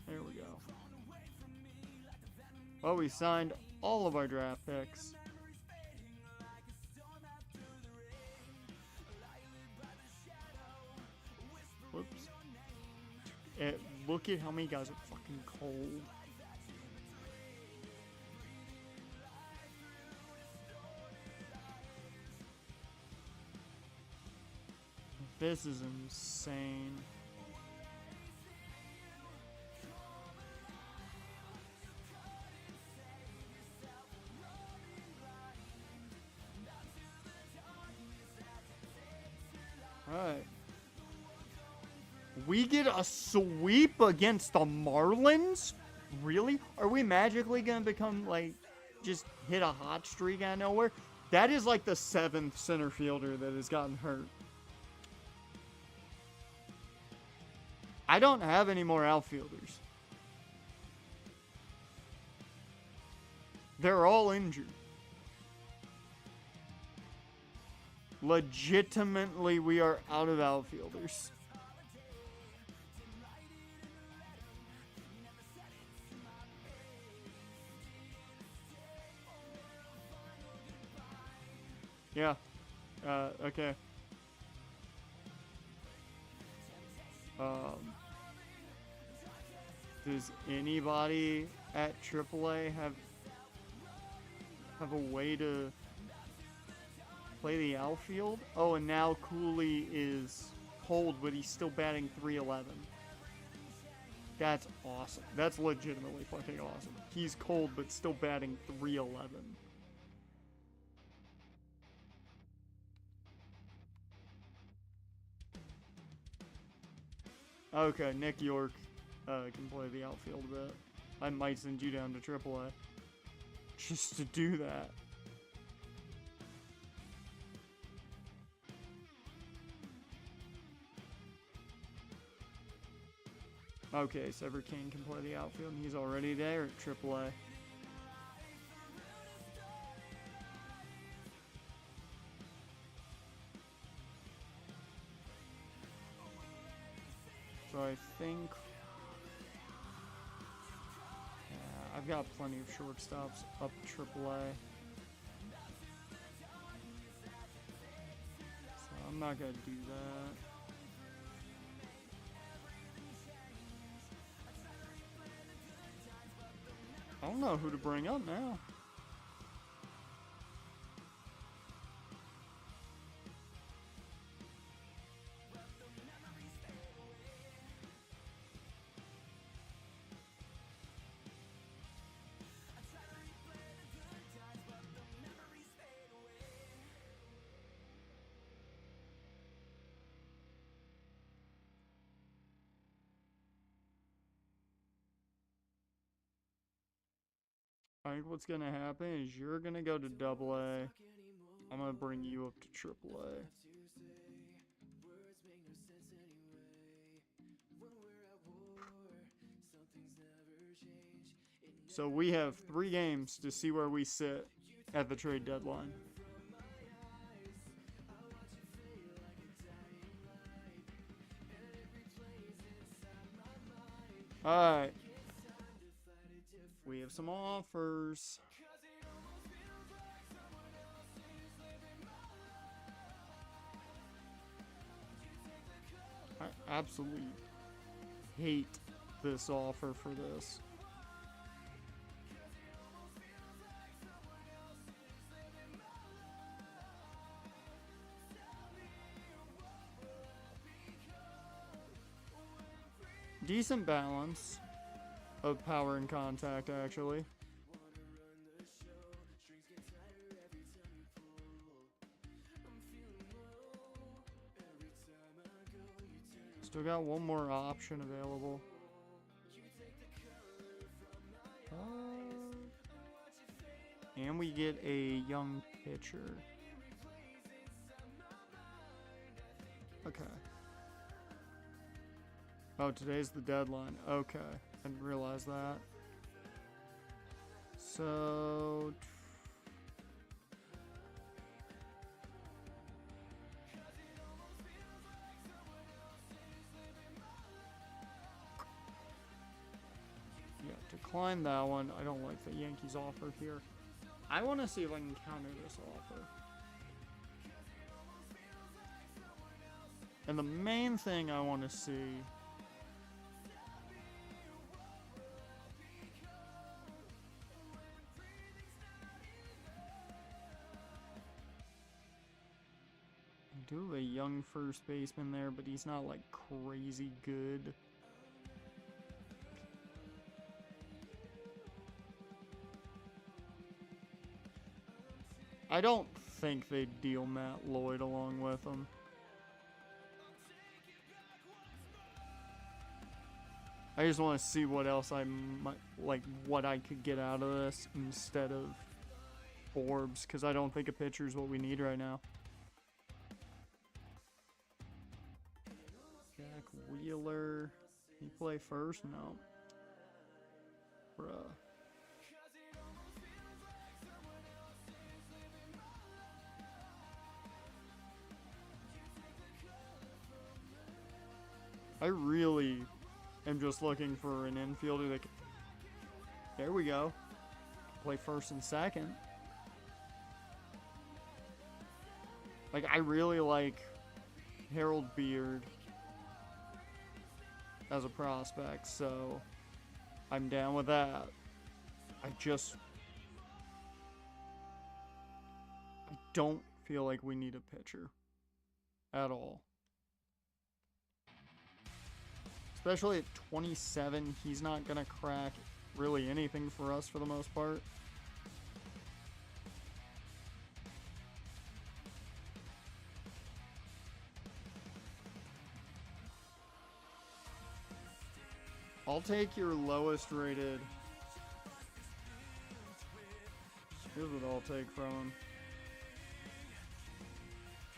There we go. Well, we signed all of our draft picks. Whoops. Look at how many guys are fucking cold. This is insane. Alright. We get a sweep against the Marlins? Really? Are we magically going to become, like, just hit a hot streak out of nowhere? That is like the 7th center fielder that has gotten hurt. I don't have any more outfielders. They're all injured. Legitimately, we are out of outfielders. Yeah. Okay. Does anybody at AAA have a way to play the outfield? Oh, and now Cooley is cold, but he's still batting .311. That's awesome. That's legitimately fucking awesome. He's cold, but still batting .311. Okay, Nick York can play the outfield a bit. I might send you down to AAA just to do that. Okay, Sever King can play the outfield, and he's already there at AAA. So I think... yeah, I've got plenty of shortstops up AAA. So I'm not going to do that. I don't know who to bring up now. I think what's gonna happen is you're gonna go to AA. I'm gonna bring you up to AAA. So we have 3 games to see where we sit at the trade deadline. Alright. We have some offers. I absolutely hate this offer for this. Decent balance of power and contact, actually. Still got one more option available. And we get a young pitcher. Okay. Oh, today's the deadline. Okay. I didn't realize that. So... yeah, decline that one. I don't like the Yankees offer here. I want to see if I can counter this offer. And the main thing I want to see... I do have a young first baseman there, but he's not like crazy good. I don't think they'd deal Matt Lloyd along with him. I just want to see what else I might, like, what I could get out of this instead of Forbes, because I don't think a pitcher is what we need right now. Jack Wheeler. He play first? No. Bruh. I really am just looking for an infielder that can... There we go. Play first and second. Like, I really like Harold Beard as a prospect, so I'm down with that. I don't feel like we need a pitcher at all. Especially at 27, he's not going to crack really anything for us for the most part. I'll take your lowest rated. Here's what I'll take from him.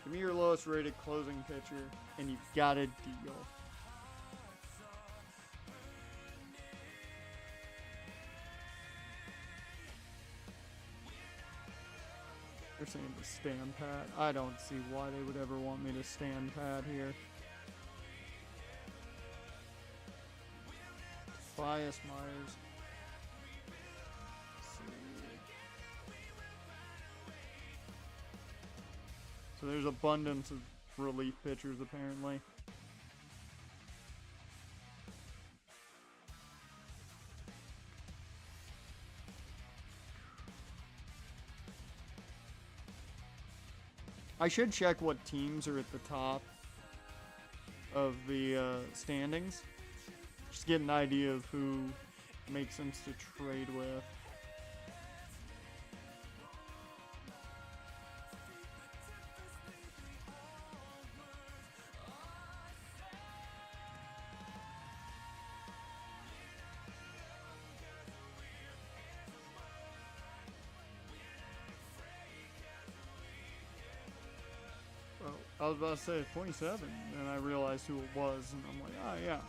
Give me your lowest rated closing pitcher, and you've got a deal. They're saying to stand pat. I don't see why they would ever want me to stand pat here. Tobias Myers. So there's abundance of relief pitchers apparently. I should check what teams are at the top of the standings. Just get an idea of who makes sense to trade with. I was about to say 27, and I realized who it was, and I'm like, oh yeah,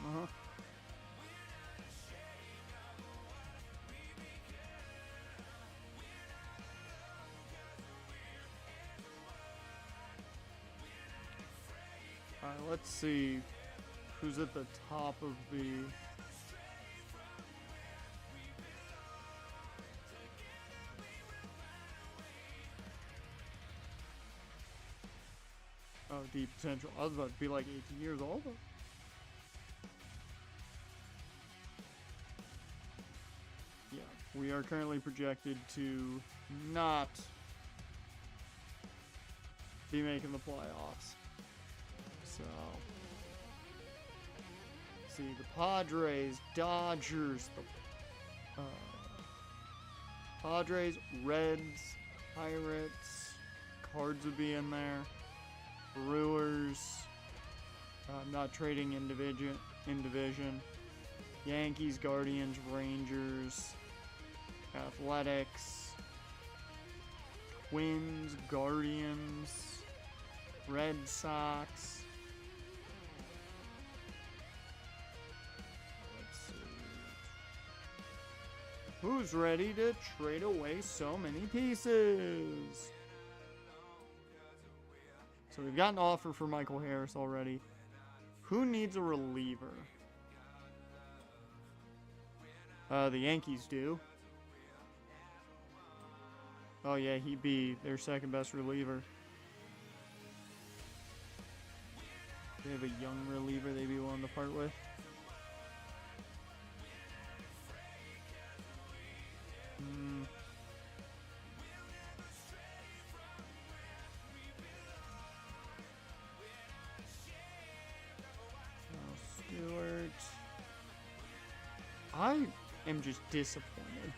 Alright, let's see who's at the top of the... Oh, deep potential. I was about to be like 18 years old. Yeah, we are currently projected to not be making the playoffs. So, see, the Padres, Dodgers, the Padres, Reds, Pirates, Cards would be in there. Brewers, not trading in division. Yankees, Guardians, Rangers, Athletics, Twins, Guardians, Red Sox. Let's see. Who's ready to trade away so many pieces? So we've got an offer for Michael Harris already. Who needs a reliever? The Yankees do. Oh yeah, he'd be their second best reliever. They have a young reliever they'd be willing to part with. I am just disappointed.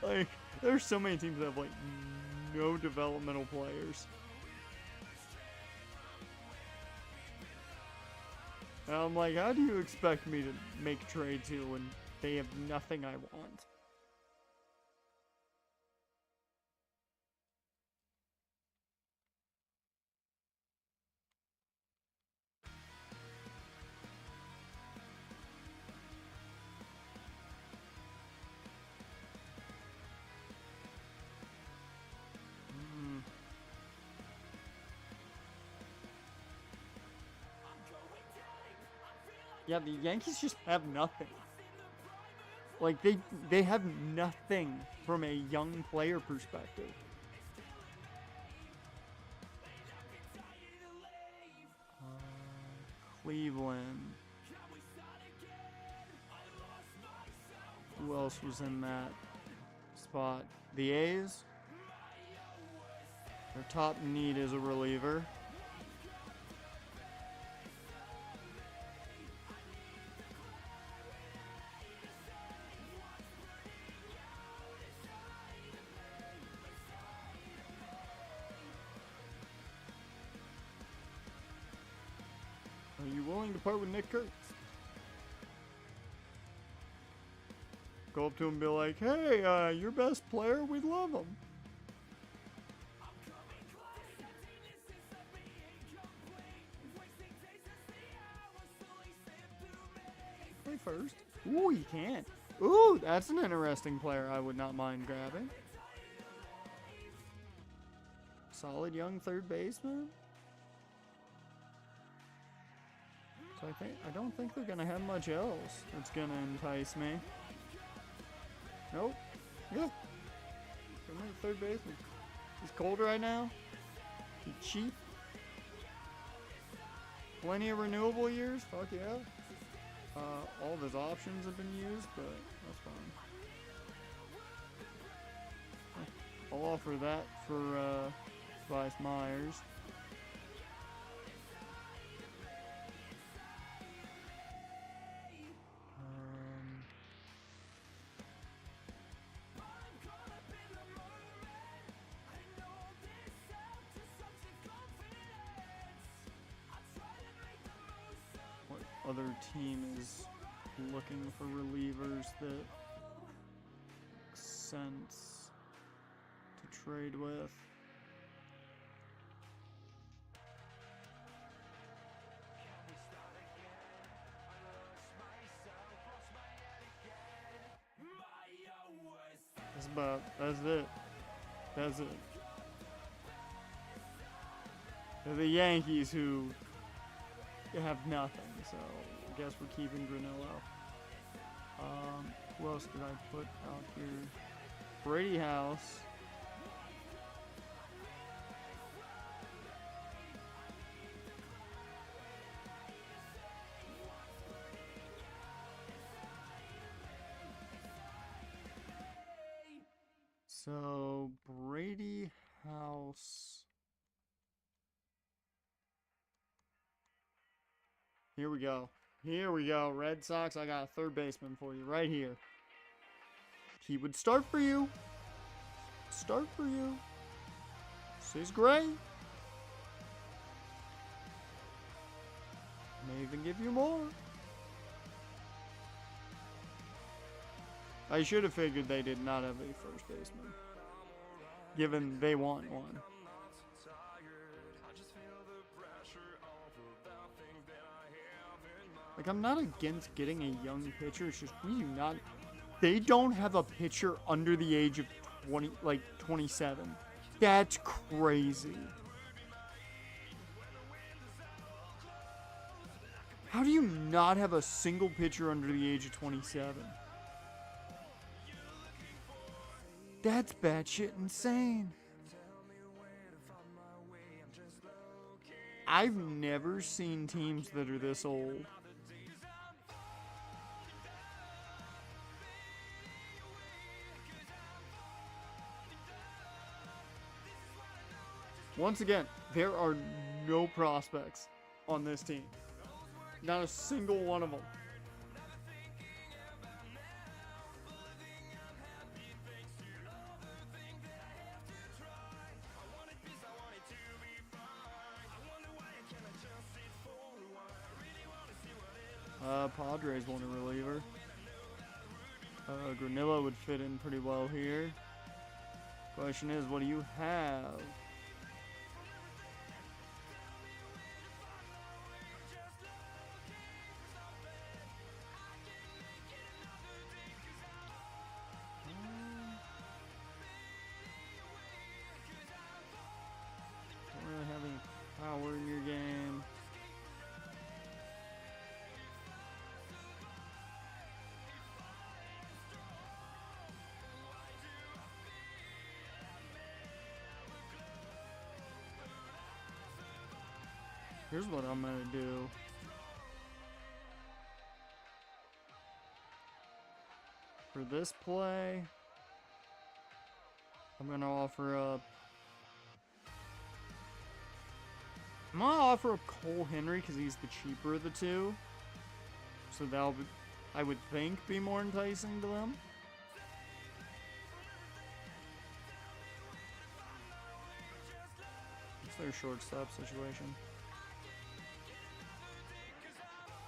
Like, there's so many teams that have, like, no developmental players. And I'm like, how do you expect me to make trades here when they have nothing I want? Yeah, the Yankees just have nothing. Like, they have nothing from a young player perspective. Cleveland. Who else was in that spot? The A's. Their top need is a reliever. Are you willing to part with Nick Kurtz? Go up to him and be like, hey, your best player, we love him. Play first. Ooh, he can't. Ooh, that's an interesting player I would not mind grabbing. Solid young third baseman. So I don't think they're gonna have much else that's gonna entice me. Nope. Yeah. Come on, third baseman. He's cold right now. He's cheap. Plenty of renewable years. Fuck yeah. All of his options have been used, but that's fine. I'll offer that for Vice Myers. What other team is looking for relievers that make sense to trade with? That's it. That's it. They're the Yankees who have nothing, so I guess we're keeping Granillo. Who else did I put out here? Brady House. So, Brady House. Here we go. Here we go. Red Sox, I got a third baseman for you right here. He would start for you. Start for you. Says Gray. May even give you more. I should have figured they did not have a first baseman, given they want one. Like, I'm not against getting a young pitcher. It's just they don't have a pitcher under the age of 27. That's crazy. How do you not have a single pitcher under the age of 27? That's batshit insane. I've never seen teams that are this old. Once again, there are no prospects on this team. Not a single one of them. Padres want a reliever. Granillo would fit in pretty well here. Question is, what do you have? Don't really have any power in your game. Here's what I'm gonna do. For this play, I'm gonna offer up. I'm gonna offer up Cole Henry because he's the cheaper of the two. So that'll be, I would think, be more enticing to them. It's their shortstop situation.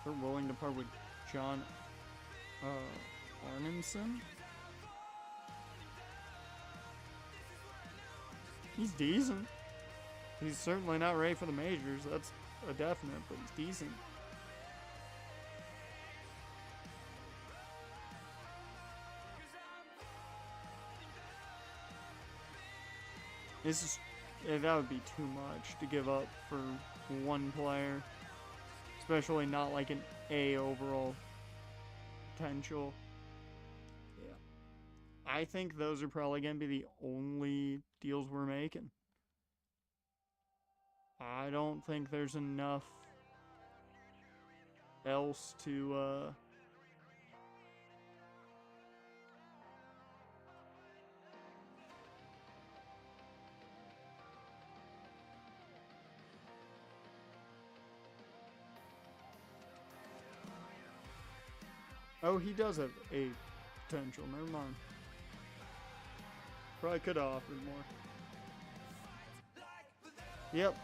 They're willing to part with John Arneson. He's decent. He's certainly not ready for the majors. That's a definite, but he's decent. This is, that would be too much to give up for one player, especially not like an A overall potential. Yeah, I think those are probably gonna be the only deals we're making. I don't think there's enough else to Oh, he does have a potential. Never mind. Probably could have offered more. Yep.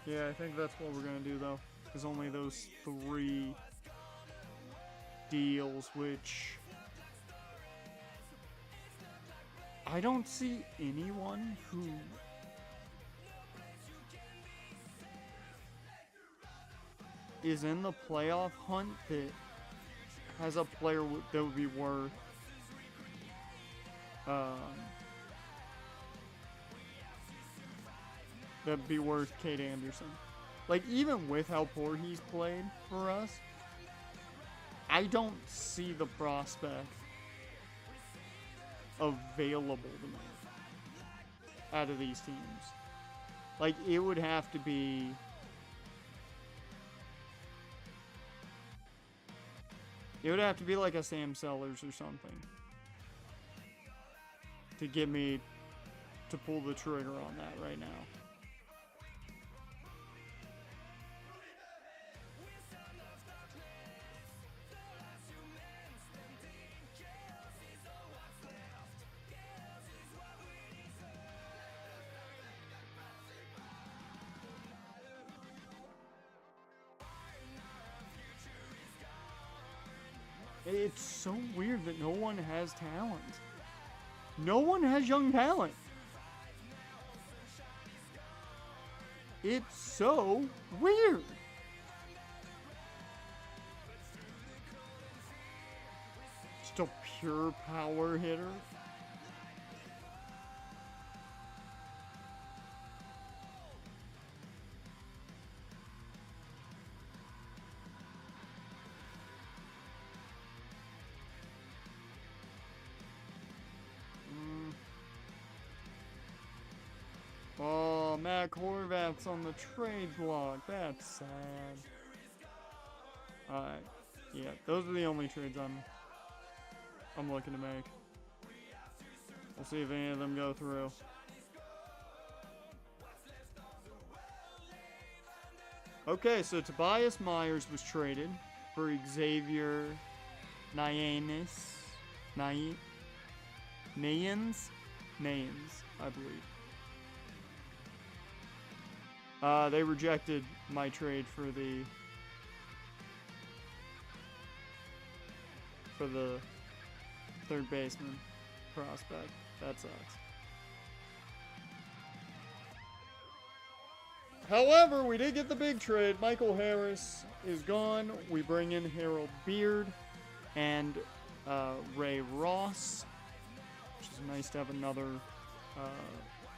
Yeah, I think that's what we're gonna do though. There's only those 3 deals, which I don't see anyone who is in the playoff hunt that has a player that would be worth that'd be worth Kate Anderson. Like, even with how poor he's played for us, I don't see the prospect available to me out of these teams. Like, it would have to be like a Sam Sellers or something to get me to pull the trigger on that right now. It's so weird that no one has talent. No one has young talent. It's so weird. Just a pure power hitter. Oh, Matt Horvat's on the trade block. That's sad. Alright. Yeah, those are the only trades I'm looking to make. We'll see if any of them go through. Okay, so Tobias Myers was traded for Xavier Nayens, I believe. They rejected my trade for the third baseman prospect. That sucks. However, we did get the big trade. Michael Harris is gone. We bring in Harold Beard and Ray Ross, which is nice to have another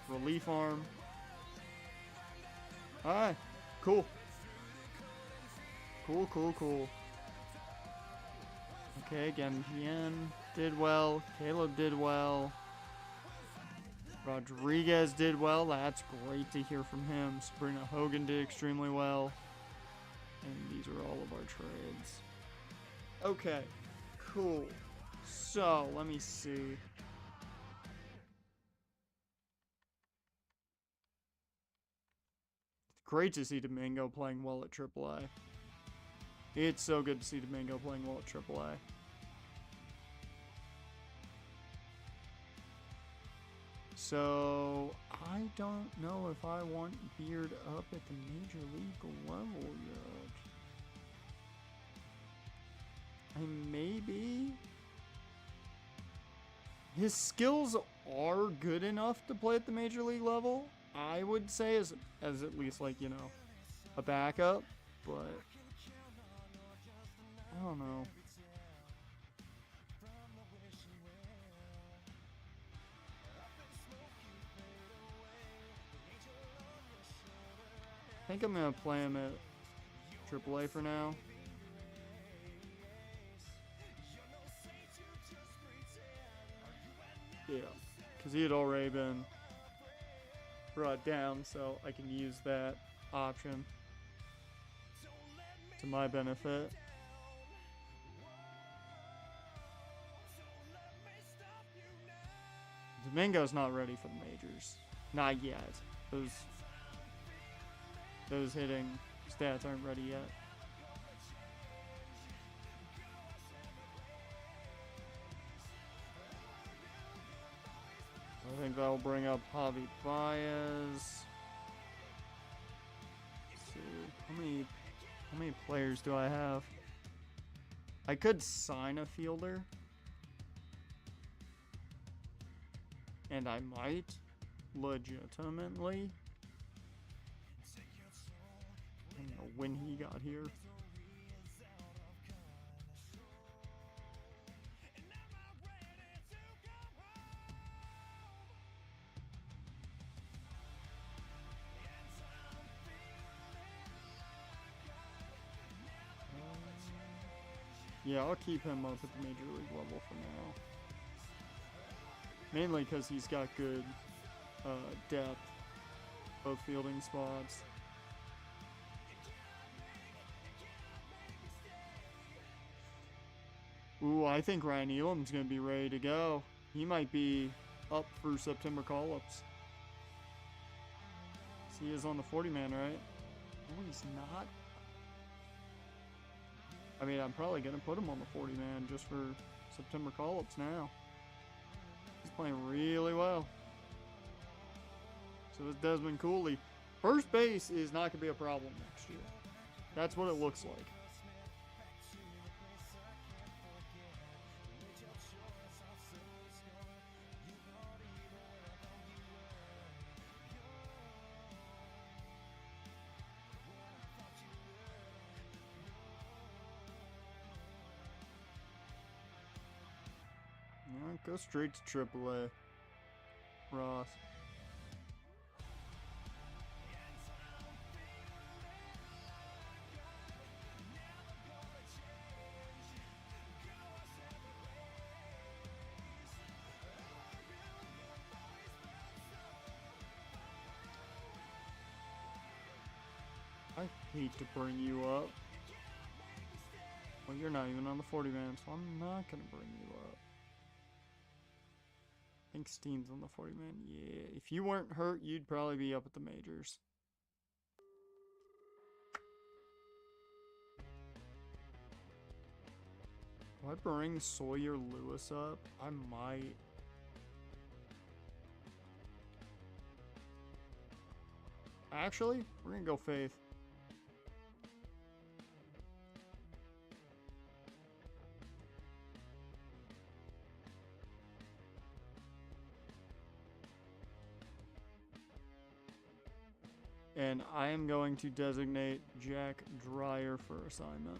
relief arm. Alright, cool. Cool. Okay, again, Hien did well. Caleb did well. Rodriguez did well. That's great to hear from him. Sabrina Hogan did extremely well. And these are all of our trades. Okay, cool. So, let me see. It's great to see Domingo playing well at AAA. It's so good to see Domingo playing well at AAA. So, I don't know if I want Beard up at the Major League level yet. Maybe. His skills are good enough to play at the Major League level, I would say, as at least, like, you know, a backup, but I don't know. I think I'm going to play him at AAA for now. Yeah, because he had already been brought down, so I can use that option to my benefit. Domingo's not ready for the majors. Not yet. Those hitting stats aren't ready yet. I think that'll bring up Javi Baez. Let's see. How many players do I have? I could sign a fielder. And I might legitimately. I don't know when he got here. Yeah, I'll keep him up at the Major League level for now. Mainly because he's got good depth of fielding spots. Ooh, I think Ryan Elam's going to be ready to go. He might be up for September call-ups. He is on the 40-man, right? Oh, he's not. I mean, I'm probably going to put him on the 40-man just for September call-ups now. He's playing really well. So is Desmond Cooley. First base is not going to be a problem next year. That's what it looks like. Go straight to AAA, Ross. I hate to bring you up. Well, you're not even on the 40-man, so I'm not going to bring you up. I think Steen's on the 40-man. Yeah, if you weren't hurt, you'd probably be up at the majors. Do I bring Sawyer Lewis up? I might. Actually, we're going to go Faith. And I am going to designate Jack Dreyer for assignment.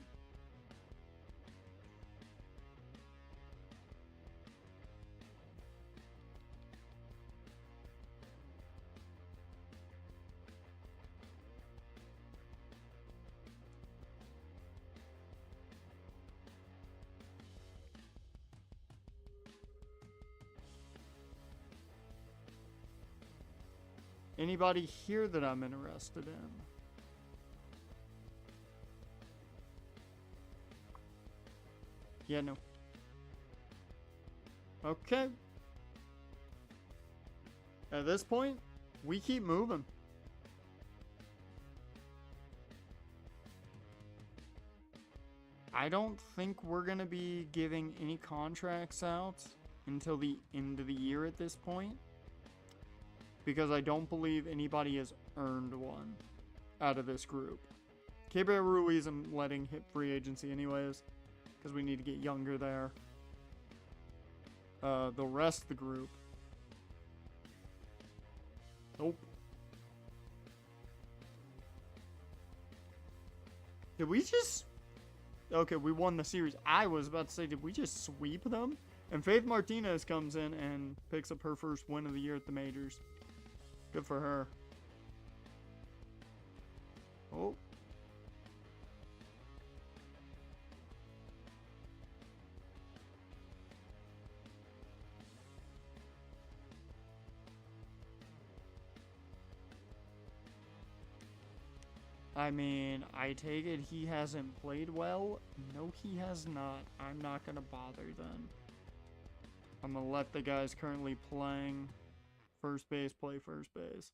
anybody here that I'm interested in? Yeah, no. Okay. At this point, we keep moving. I don't think we're going to be giving any contracts out until the end of the year at this point, because I don't believe anybody has earned one out of this group. Gabriel Ruiz I'm letting hit free agency anyways, because we need to get younger there. The rest of the group. Nope. Did we just... Okay, we won the series. I was about to say, did we just sweep them? And Faith Martinez comes in and picks up her first win of the year at the majors. Good for her. Oh. I mean, I take it he hasn't played well. No, he has not. I'm not going to bother then. I'm going to let the guys currently playing first base play first base.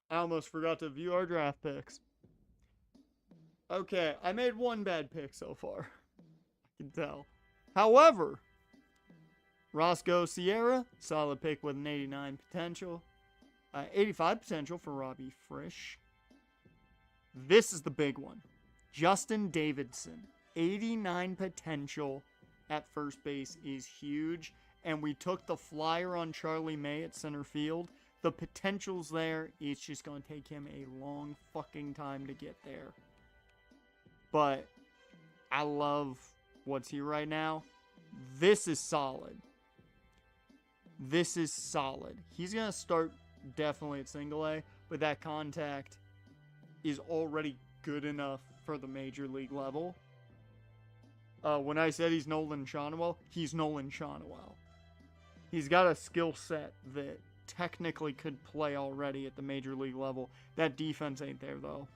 I almost forgot to view our draft picks. Okay, I made one bad pick so far. I can tell. However, Roscoe Sierra, solid pick with an 89 potential. 85 potential for Robbie Frisch. This is the big one. Justin Davidson, 89 potential at first base is huge. And we took the flyer on Charlie May at center field. The potential's there. It's just going to take him a long fucking time to get there. But I love what's here right now. This is solid. This is solid. He's going to start definitely at single A, but that contact is already good enough for the major league level. When I said he's Nolan Shonwell, he's Nolan Shonwell. He's got a skill set that technically could play already at the major league level. That defense ain't there, though.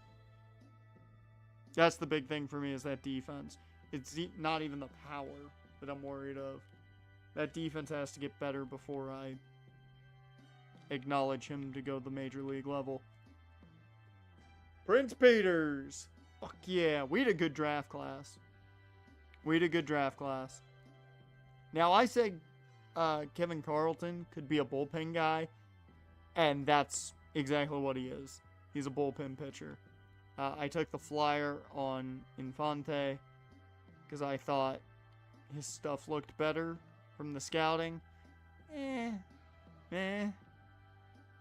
That's the big thing for me, is that defense. It's not even the power that I'm worried of. That defense has to get better before I acknowledge him to go to the major league level. Prince Peters. Fuck yeah. We had a good draft class. Now, I said Kevin Carlton could be a bullpen guy, and that's exactly what he is. He's a bullpen pitcher. I took the flyer on Infante because I thought his stuff looked better from the scouting.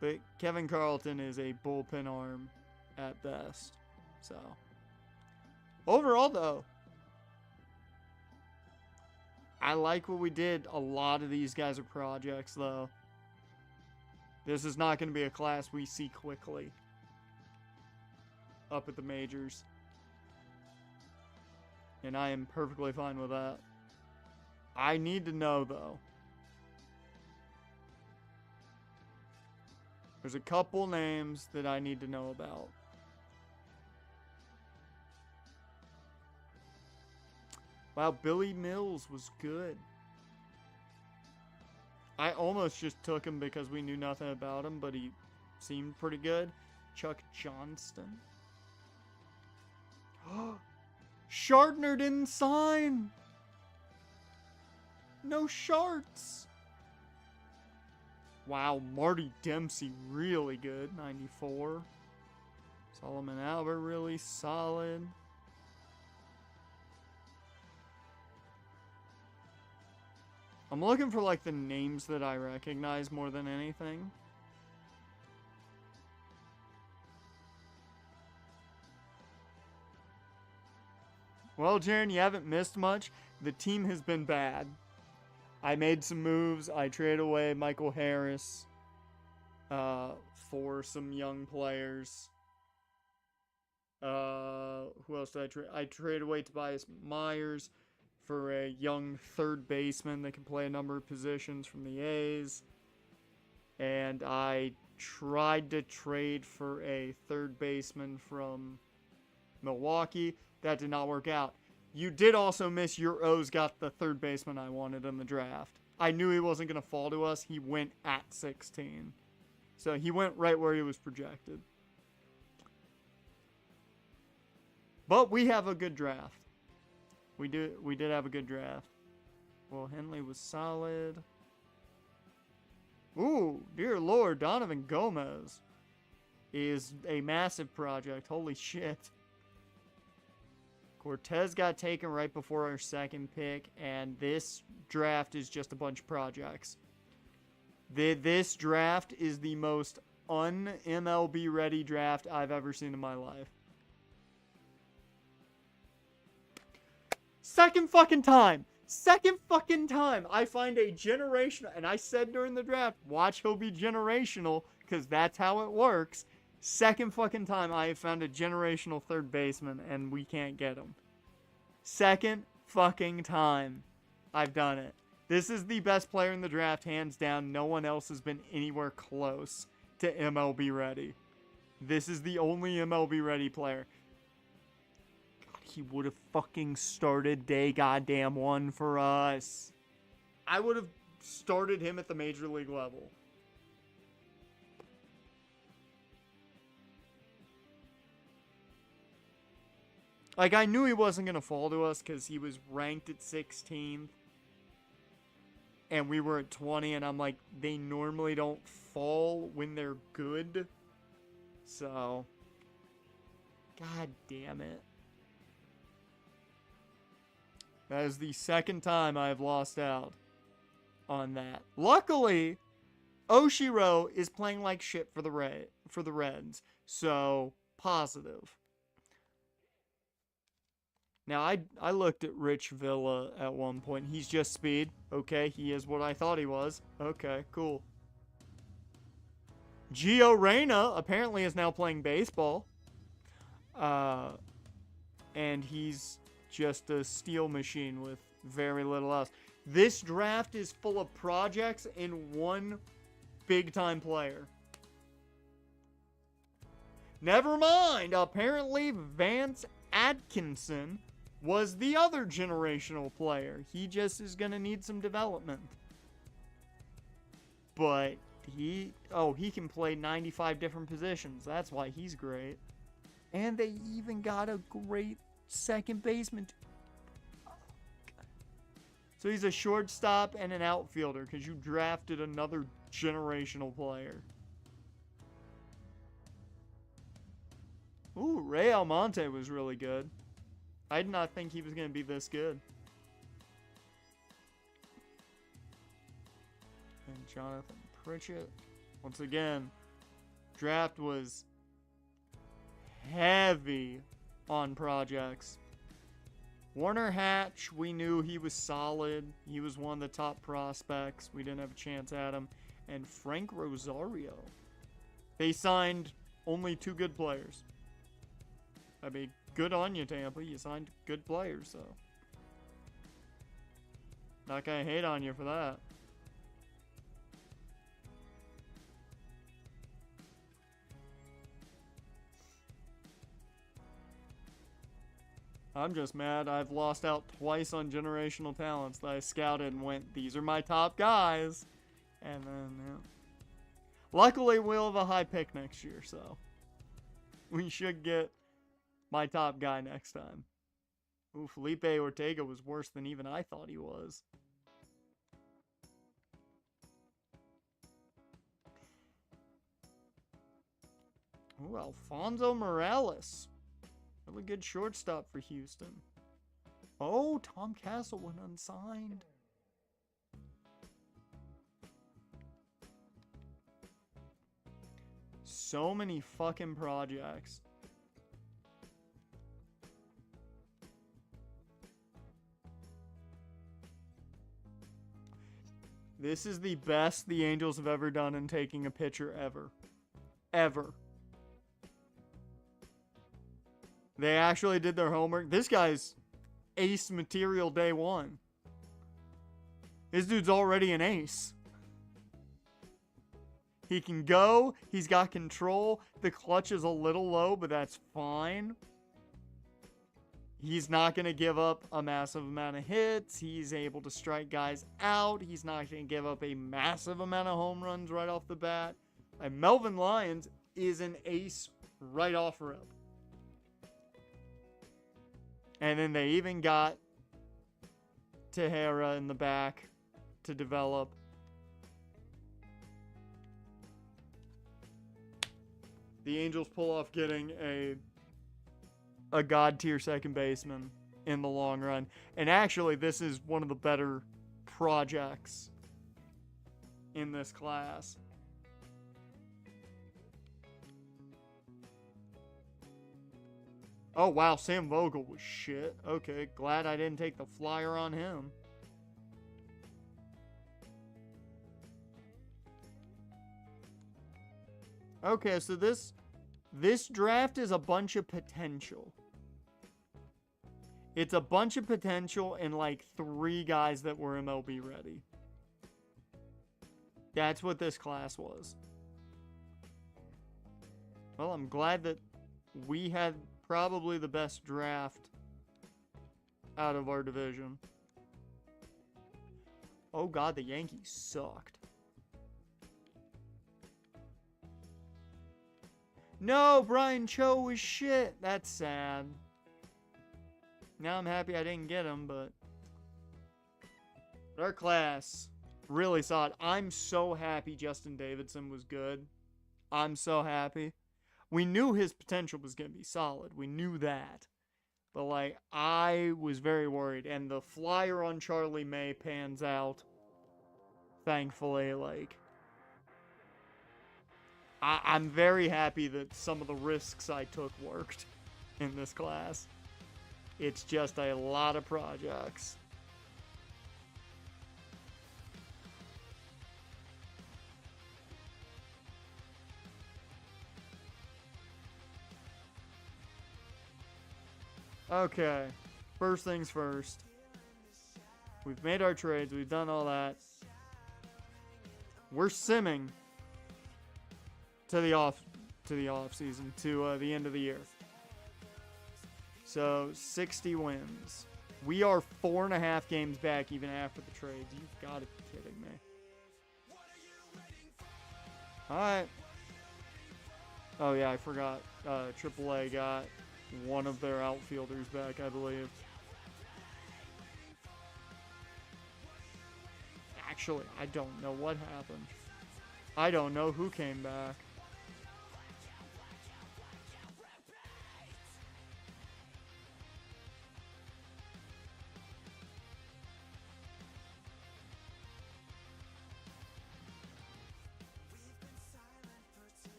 But Kevin Carlton is a bullpen arm at best. So, overall, though, I like what we did. A lot of these guys are projects, though. This is not going to be a class we see quickly up at the majors. And I am perfectly fine with that. I need to know, though. There's a couple names that I need to know about. Wow, Billy Mills was good. I almost just took him because we knew nothing about him, but he seemed pretty good. Chuck Johnston. Shartner didn't sign. No Sharts. Wow, Marty Dempsey really good, 94. Solomon Albert really solid. I'm looking for like the names that I recognize more than anything. Well, Jaren, you haven't missed much. The team has been bad. I made some moves. I traded away Michael Harris for some young players. Who else did I trade? I traded away Tobias Myers for a young third baseman that can play a number of positions from the A's. And I tried to trade for a third baseman from Milwaukee. That did not work out. You did also miss your O's got the third baseman I wanted in the draft. I knew he wasn't going to fall to us. He went at 16. So he went right where he was projected. But we have a good draft. We did have a good draft. Well, Henley was solid. Ooh, dear Lord, Donovan Gomez is a massive project. Holy shit. Cortez got taken right before our second pick, and this draft is just a bunch of projects. This draft is the most un-MLB ready draft I've ever seen in my life. Second fucking time I find a generational, and I said during the draft, watch, he'll be generational, because that's how it works. Second fucking time I have found a generational third baseman, and we can't get him. Second fucking time I've done it. This is the best player in the draft, hands down. No one else has been anywhere close to MLB ready. This is the only MLB ready player. God, he would have fucking started day goddamn one for us. I would have started him at the major league level. Like, I knew he wasn't going to fall to us because he was ranked at 16th. And we were at 20, and I'm like, they normally don't fall when they're good. So, god damn it. That is the second time I've lost out on that. Luckily, Oshiro is playing like shit for the Reds. So, positive. Now, I looked at Rich Villa at one point. He's just speed. Okay, he is what I thought he was. Okay, cool. Gio Reyna apparently is now playing baseball. And he's just a steel machine with very little else. This draft is full of projects and one big-time player. Never mind. Apparently, Vance Atkinson was the other generational player. He just is going to need some development. But he can play 95 different positions. That's why he's great. And they even got a great second baseman. So he's a shortstop and an outfielder because you drafted another generational player. Ooh, Ray Almonte was really good. I did not think he was going to be this good. And Jonathan Pritchett. Once again, draft was heavy on projects. Warner Hatch, we knew he was solid. He was one of the top prospects. We didn't have a chance at him. And Frank Rosario. They signed only 2 good players. I mean, good on you, Tampa. You signed good players, so. Not gonna hate on you for that. I'm just mad I've lost out twice on generational talents that I scouted and went, these are my top guys. And then, yeah. Luckily, we'll have a high pick next year, so. We should get my top guy next time. Ooh, Felipe Ortega was worse than even I thought he was. Ooh, Alfonso Morales. Really good shortstop for Houston. Oh, Tom Castle went unsigned. So many fucking projects. This is the best the Angels have ever done in taking a pitcher ever. Ever. They actually did their homework. This guy's ace material day one. This dude's already an ace. He can go. He's got control. The clutch is a little low, but that's fine. He's not going to give up a massive amount of hits. He's able to strike guys out. He's not going to give up a massive amount of home runs right off the bat. And Melvin Lyons is an ace right off rip. And then they even got Tejera in the back to develop. The Angels pull off getting a god tier second baseman in the long run. And actually, this is one of the better projects in this class. Oh, wow, Sam Vogel was shit. Okay, glad I didn't take the flyer on him. Okay, so this draft is a bunch of potential. It's a bunch of potential and like 3 guys that were MLB ready. That's what this class was. Well, I'm glad that we had probably the best draft out of our division. Oh god, the Yankees sucked. No, Brian Cho was shit. That's sad. Now I'm happy I didn't get him, but our class really saw it. I'm so happy Justin Davidson was good. I'm so happy. We knew his potential was going to be solid. We knew that. But, like, I was very worried. And the flyer on Charlie May pans out. Thankfully, like, I'm very happy that some of the risks I took worked in this class. It's just a lot of projects. Okay, first things first. We've made our trades. We've done all that. We're simming to the off season, to the end of the year. So 60 wins. We are 4.5 games back even after the trades. You've got to be kidding me. All right. Oh yeah, I forgot. AAA got one of their outfielders back, I believe. Actually, I don't know what happened. I don't know who came back.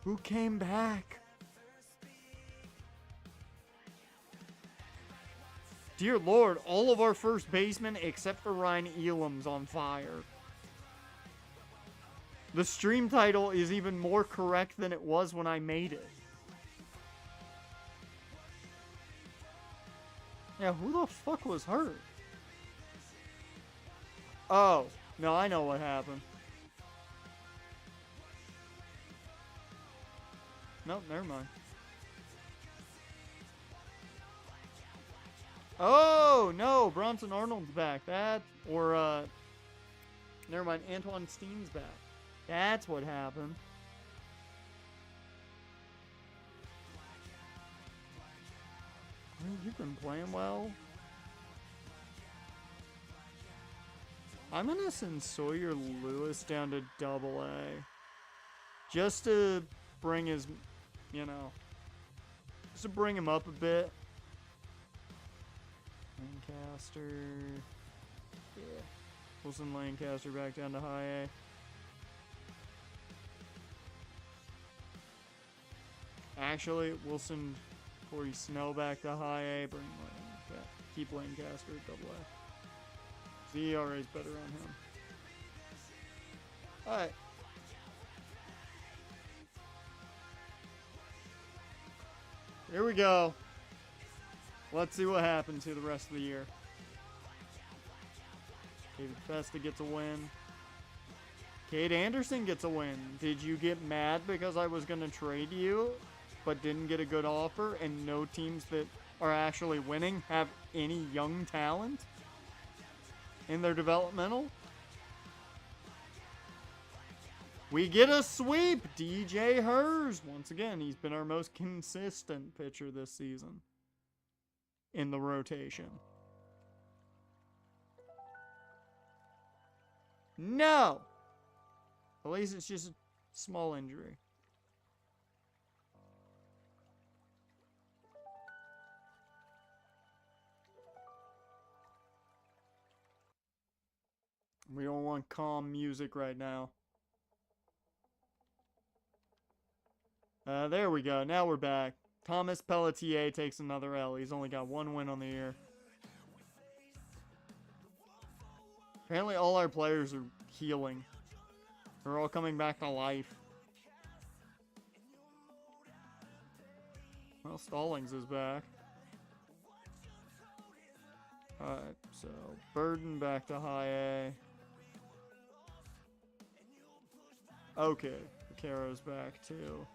Who came back? Dear Lord, all of our first basemen except for Ryan Elam's on fire. The stream title is even more correct than it was when I made it. Yeah, who the fuck was hurt? Oh, no, I know what happened. Nope, never mind. Oh, no, Bronson Arnold's back. Never mind, Antoine Steen's back. That's what happened. Well, you've been playing well. I'm going to send Sawyer Lewis down to AA. Just to bring his, just to bring him up a bit. Lancaster. Yeah. We'll send Lancaster back down to high A. Actually, we'll send Corey Snow back to high A. Keep Lancaster at double A. The ERA is better on him. Alright. Here we go. Let's see what happens here the rest of the year. David Festa gets a win. Kate Anderson gets a win. Did you get mad because I was going to trade you, but didn't get a good offer, and no teams that are actually winning have any young talent in their developmental? We get a sweep. DJ Hers. Once again, he's been our most consistent pitcher this season in the rotation. No! At least it's just a small injury. We don't want calm music right now. There we go. Now we're back. Thomas Pelletier takes another L. He's only got one win on the year. Apparently all our players are healing. They're all coming back to life. Well, Stallings is back. Alright, so Burden back to high A. Okay, Vaquero's back too.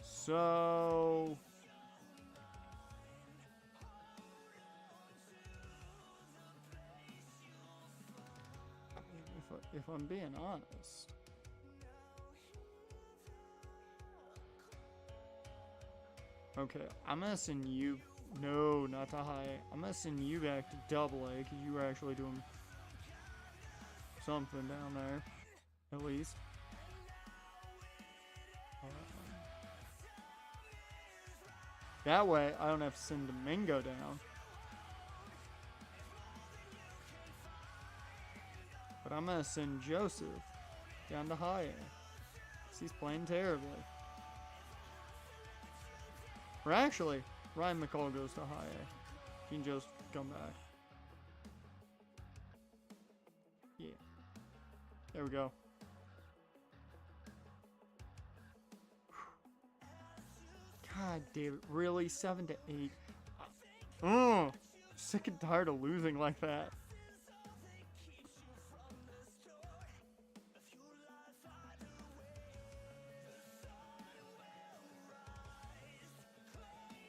So... if I'm being honest... Okay, I'm gonna send you... No, not to high A. I'm gonna send you back to double A, because you were actually doing something down there. At least. That way, I don't have to send Domingo down. But I'm gonna send Joseph down to high A. He's playing terribly. Or actually, Ryan McCall goes to high A. He can just come back. Yeah. There we go. God damn it, really? 7 to 8. Oh, sick and tired of losing like that.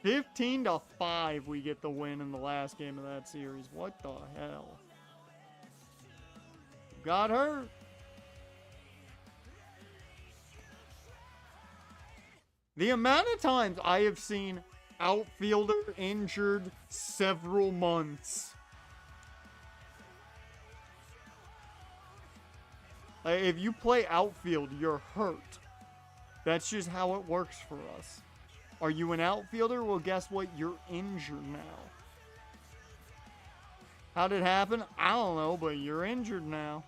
(15-5) we get the win in the last game of that series. What the hell? Got hurt. The amount of times I have seen outfielder injured several months. Like, if you play outfield, you're hurt. That's just how it works for us. Are you an outfielder? Well, guess what? You're injured now. How did it happen? I don't know, but you're injured now.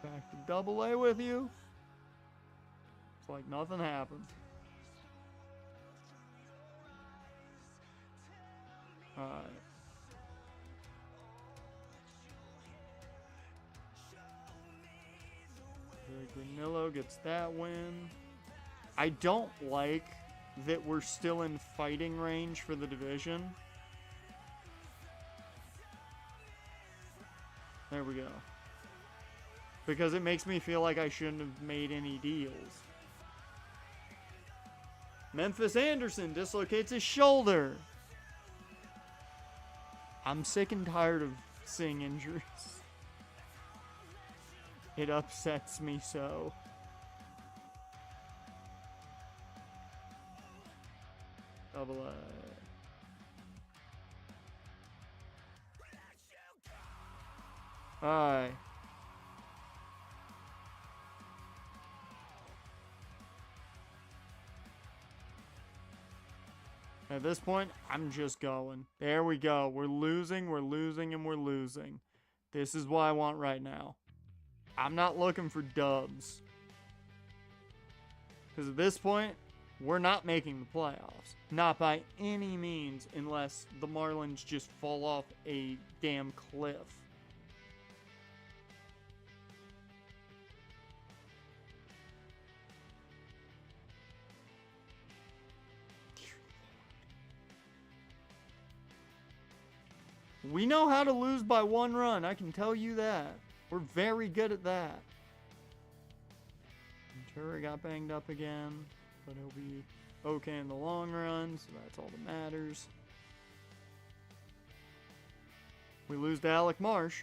Back to double A with you. It's like nothing happened. Alright. Granillo gets that win. I don't like that we're still in fighting range for the division. There we go. Because it makes me feel like I shouldn't have made any deals. Memphis Anderson dislocates his shoulder. I'm sick and tired of seeing injuries. It upsets me so. Double A. Alright. At this point, I'm just going. There we go. We're losing, and we're losing. This is what I want right now. I'm not looking for dubs. Because at this point, we're not making the playoffs. Not by any means, unless the Marlins just fall off a damn cliff. We know how to lose by 1 run, I can tell you that. We're very good at that. Ventura got banged up again, but he'll be okay in the long run, so that's all that matters. We lose to Alec Marsh.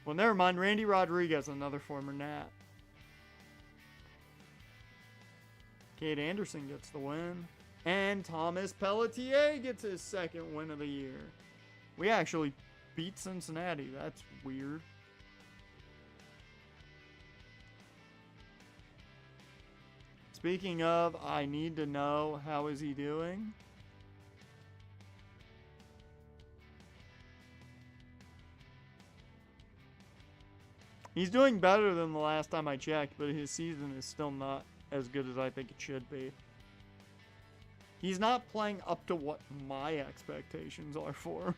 Well, never mind. Randy Rodriguez, another former Nat. Cade Anderson gets the win. And Thomas Pelletier gets his 2nd win of the year. We actually beat Cincinnati. That's weird. Speaking of, I need to know, how is he doing? He's doing better than the last time I checked, but his season is still not as good as I think it should be. He's not playing up to what my expectations are for him.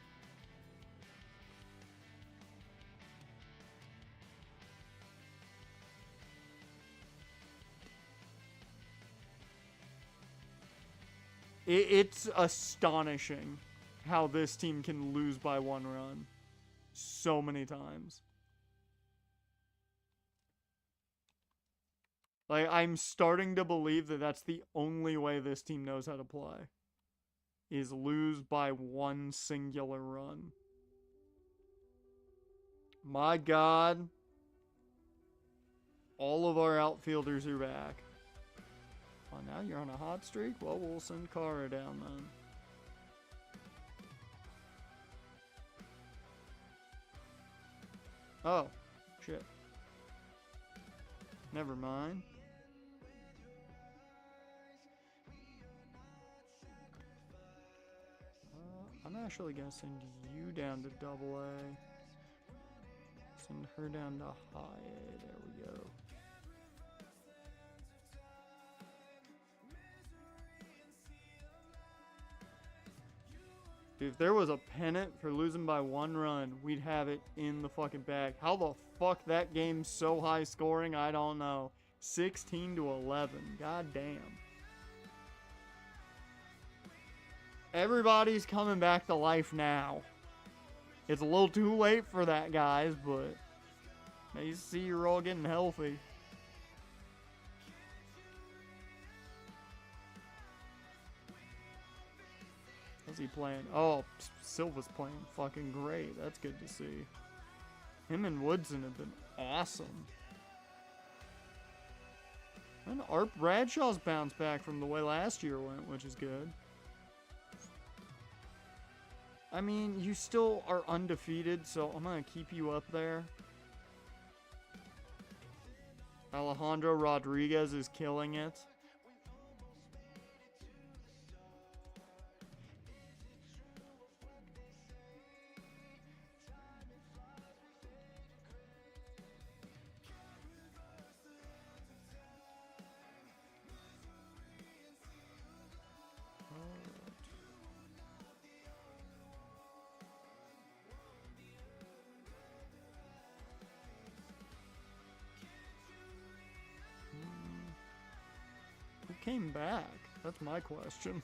It's astonishing how this team can lose by 1 run so many times. Like, I'm starting to believe that that's the only way this team knows how to play. Is lose by 1 singular run. My God. All of our outfielders are back. Oh, now you're on a hot streak? Well, we'll send Kara down then. Oh, shit. Never mind. I'm actually gonna send you down to AA. Send her down to high A. There we go. Dude, if there was a pennant for losing by 1 run, we'd have it in the fucking bag. How the fuck that game's so high scoring, I don't know. 16-11. God damn. Everybody's coming back to life now. It's a little too late for that, guys, but nice to see you're all getting healthy. How's he playing? Oh, Silva's playing fucking great. That's good to see. Him and Woodson have been awesome. And Art Bradshaw's bounced back from the way last year went, which is good. I mean, you still are undefeated, so I'm going to keep you up there. Alejandro Rodriguez is killing it. Came back? That's my question.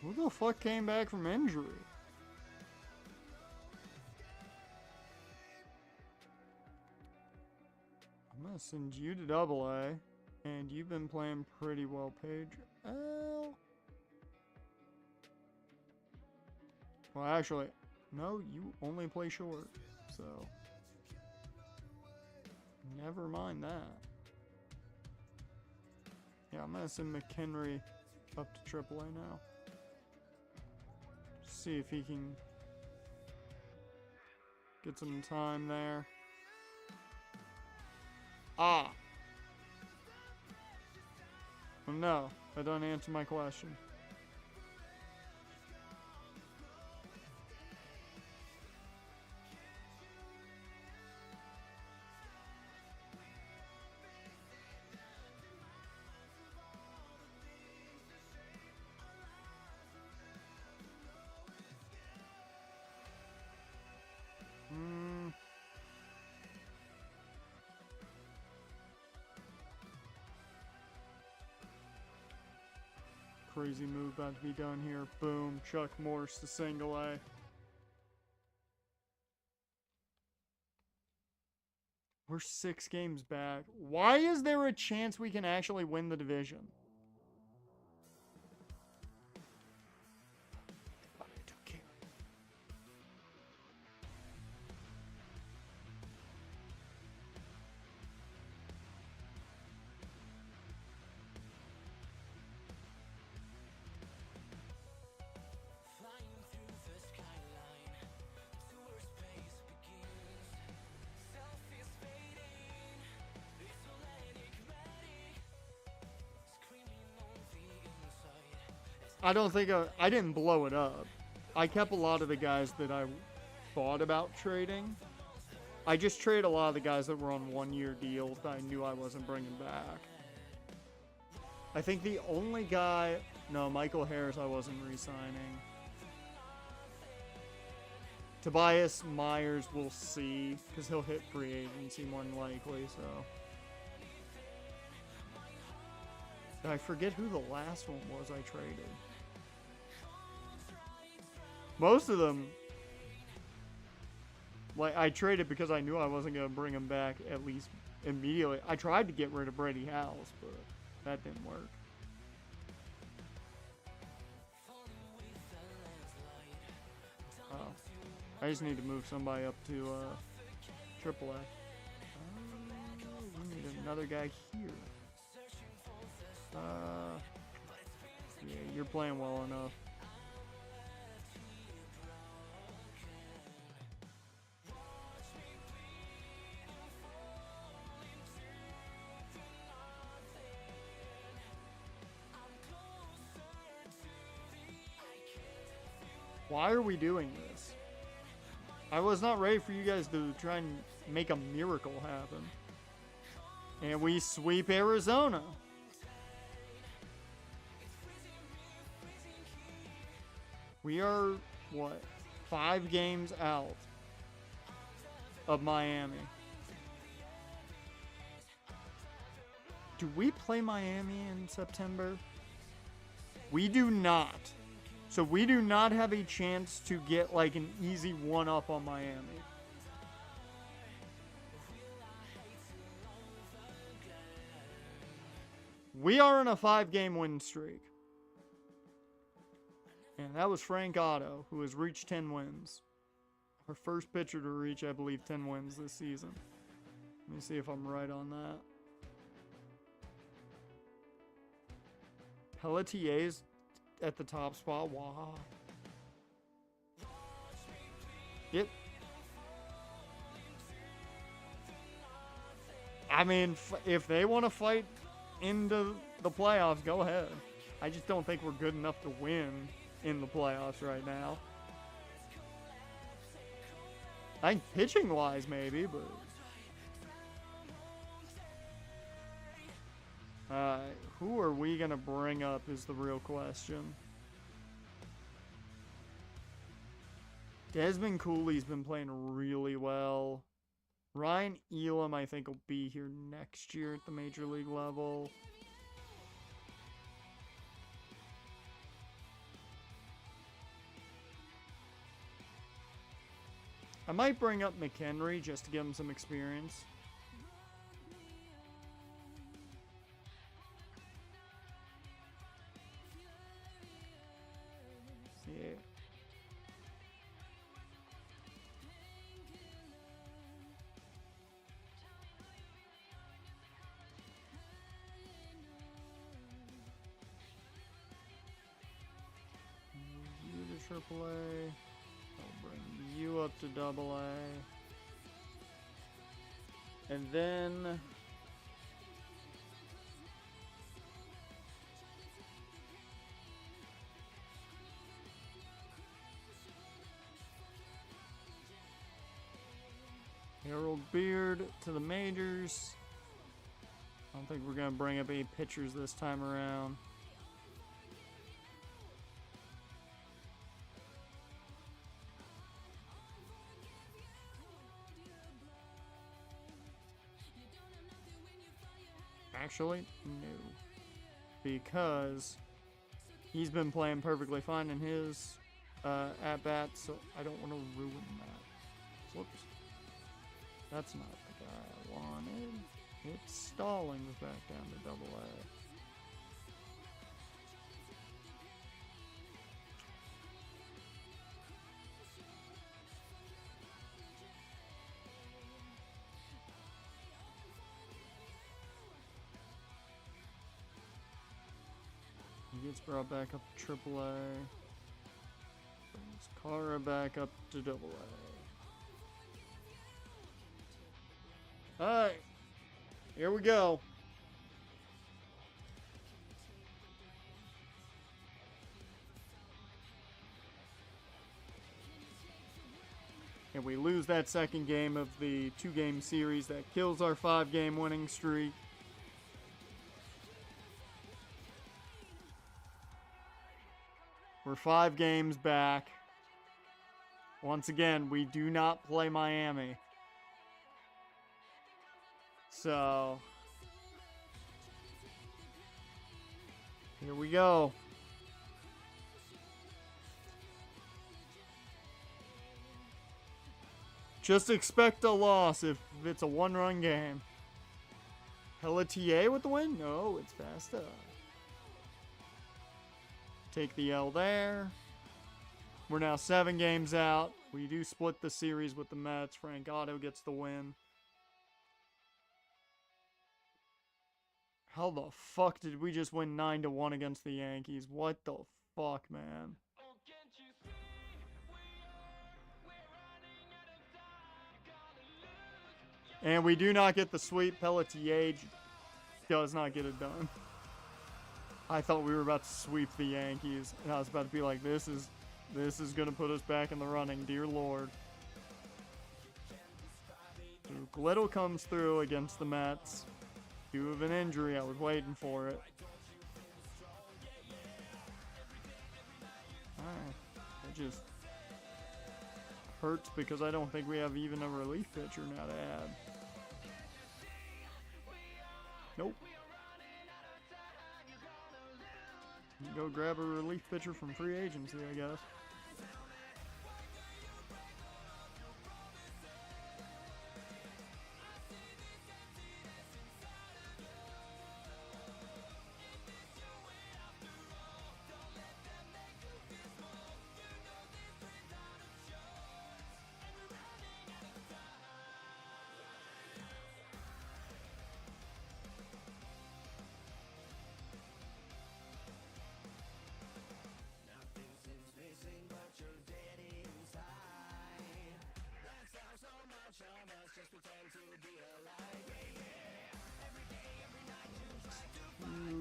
Who the fuck came back from injury? I'm gonna send you to AA. And you've been playing pretty well, Paige. Well, actually, no, you only play short, so never mind that. Yeah, I'm gonna send McHenry up to AAA now. See if he can get some time there. Ah! Well, no, that doesn't answer my question. crazy move about to be done here. Boom. Chuck Morse to single A. We're 6 games back. Why is there a chance we can actually win the division? I don't care. I don't think I didn't blow it up. I kept a lot of the guys that I thought about trading. I just traded a lot of the guys that were on one-year deals that I knew I wasn't bringing back. I think the only guy... No, Michael Harris I wasn't re-signing. Tobias Myers we'll see, because he'll hit free agency more than likely, so... I forget who the last one was I traded. Most of them, like, I traded because I knew I wasn't going to bring them back at least immediately. I tried to get rid of Brady Howes, but that didn't work. Oh. I just need to move somebody up to AAA. We need another guy here. Yeah, you're playing well enough. Why are we doing this? I was not ready for you guys to try and make a miracle happen. And we sweep Arizona. We are, what, 5 games out of Miami. Do we play Miami in September? We do not. So we do not have a chance to get like an easy 1-up on Miami. We are on a 5-game win streak. And that was Frank Otto, who has reached 10 wins. Our first pitcher to reach, I believe, 10 wins this season. Let me see if I'm right on that. Pelletier's at the top spot. Wow. Yep. I mean, if they want to fight into the playoffs, go ahead. I just don't think we're good enough to win in the playoffs right now. I think pitching wise maybe, but who are we gonna bring up is the real question. Desmond Cooley's been playing really well. Ryan Elam I think will be here next year at the major league level. I might bring up McHenry just to give him some experience. Yeah. You to AAA. I'll bring you up to AA. And then Harold Beard to the majors. I don't think we're going to bring up any pitchers this time around. Actually, no. Because He's been playing perfectly fine in his at-bat, so I don't want to ruin that. Whoops. That's not the guy I wanted. It's Stallings back down to Double-A. He gets brought back up to AAA. Brings Kara back up to AA. Alright. Here we go. And we lose that second game of the 2-game series. That kills our 5-game winning streak. We're 5 games back. Once again, we do not play Miami. So, here we go. Just expect a loss if it's a 1-run game. Pelletier with the win? No, it's Fasta. Take the L there. We're now 7 games out. We do split the series with the Mets. Frank Otto gets the win. How the fuck did we just win 9-1 against the Yankees? What the fuck, man? And we do not get the sweep. Pelletier does not get it done. I thought we were about to sweep the Yankees, and I was about to be like, this is going to put us back in the running, dear Lord. So Glittle comes through against the Mets. Due of an injury, I was waiting for it. Alright, it just hurts because I don't think we have even a relief pitcher now to add. Nope. Go grab a relief pitcher from free agency, I guess.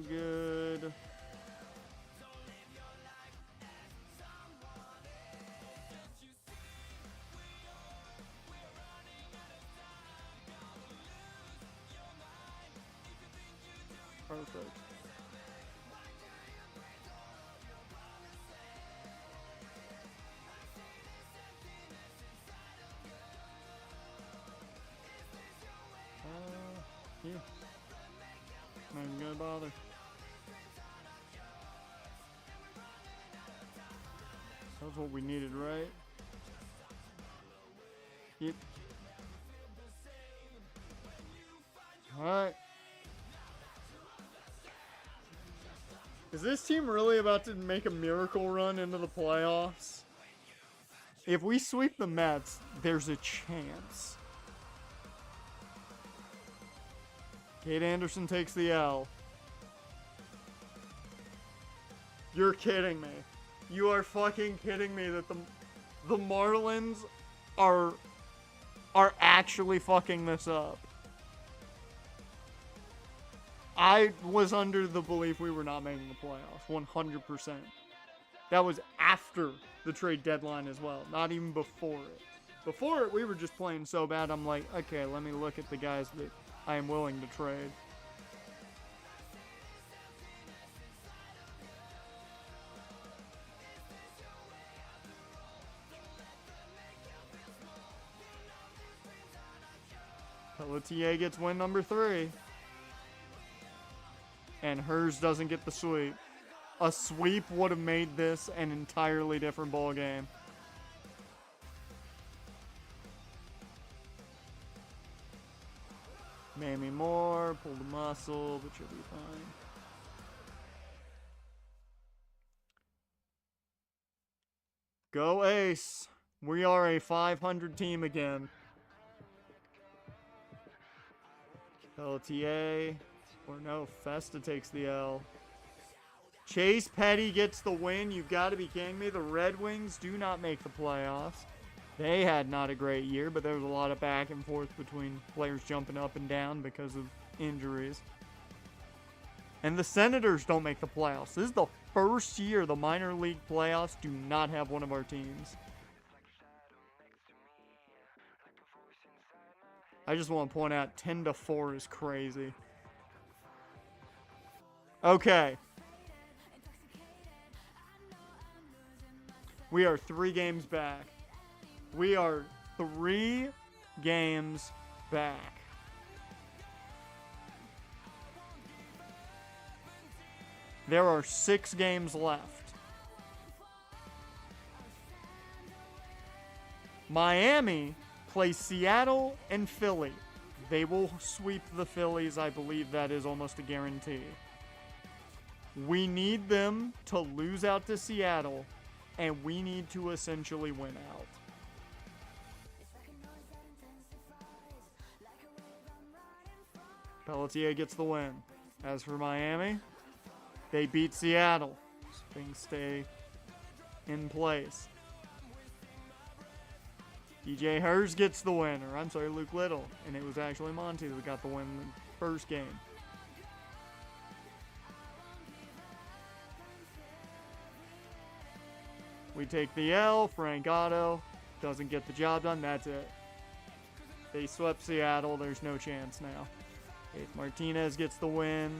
Good. Perfect. Yeah. Not even gonna bother. That's what we needed, right? Yep. Alright. Is this team really about to make a miracle run into the playoffs? If we sweep the Mets, there's a chance. Kate Anderson takes the L. You're kidding me. You are fucking kidding me that the Marlins are actually fucking this up. I was under the belief we were not making the playoffs, 100%. That was after the trade deadline as well, not even before it. Before it, we were just playing so bad, I'm like, okay, let me look at the guys that I am willing to trade. Pelletier gets win number 3. And hers doesn't get the sweep. A sweep would have made this an entirely different ball game. Mamie Moore, pulled a muscle, but you'll be fine. Go Ace. We are a 500 team again. Pelletier. Or no, Festa takes the L. Chase Petty gets the win. You've got to be kidding me. The Red Wings do not make the playoffs. They had not a great year, but there was a lot of back and forth between players jumping up and down because of injuries. And the Senators don't make the playoffs. This is the first year the minor league playoffs do not have one of our teams. I just want to point out 10-4 is crazy. Okay. We are 3 games back. We are 3 games back. There are 6 games left. Miami plays Seattle and Philly. They will sweep the Phillies. I believe that is almost a guarantee. We need them to lose out to Seattle, and we need to essentially win out. Pelletier gets the win. As for Miami, they beat Seattle. So things stay in place. DJ Hers gets the win. Or I'm sorry, Luke Little. And it was actually Monty that got the win in the first game. We take the L. Frank Otto doesn't get the job done. That's it. They swept Seattle. There's no chance now. Faith Martinez gets the win.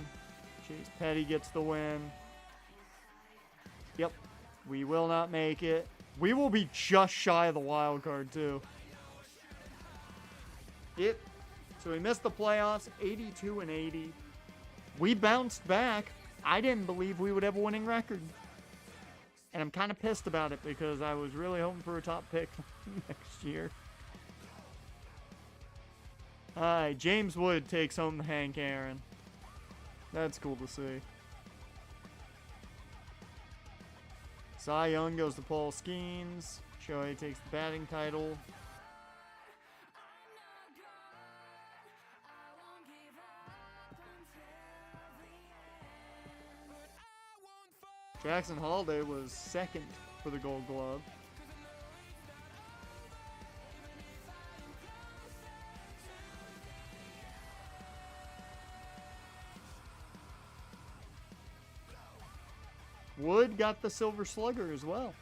Chase Petty gets the win. Yep. We will not make it. We will be just shy of the wild card, too. Yep. So we missed the playoffs, 82-80. We bounced back. I didn't believe we would have a winning record. And I'm kind of pissed about it because I was really hoping for a top pick next year. Alright, James Wood takes home the Hank Aaron. That's cool to see. Cy Young goes to Paul Skeens. Shohei takes the batting title. Jackson Holiday was second for the Gold Glove. Wood got the Silver Slugger as well.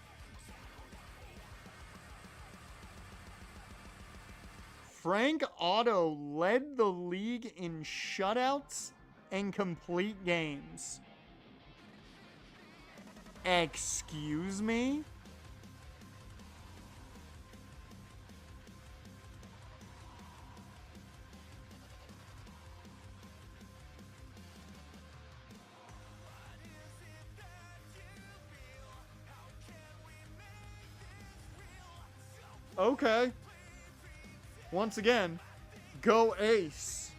Frank Otto led the league in shutouts and complete games. Excuse me? Okay. Once again, go Ace.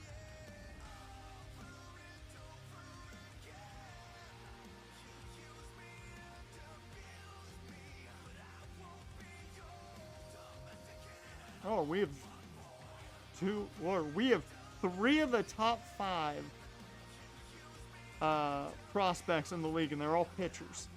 Oh, we have three of the top 5 prospects in the league, and they're all pitchers.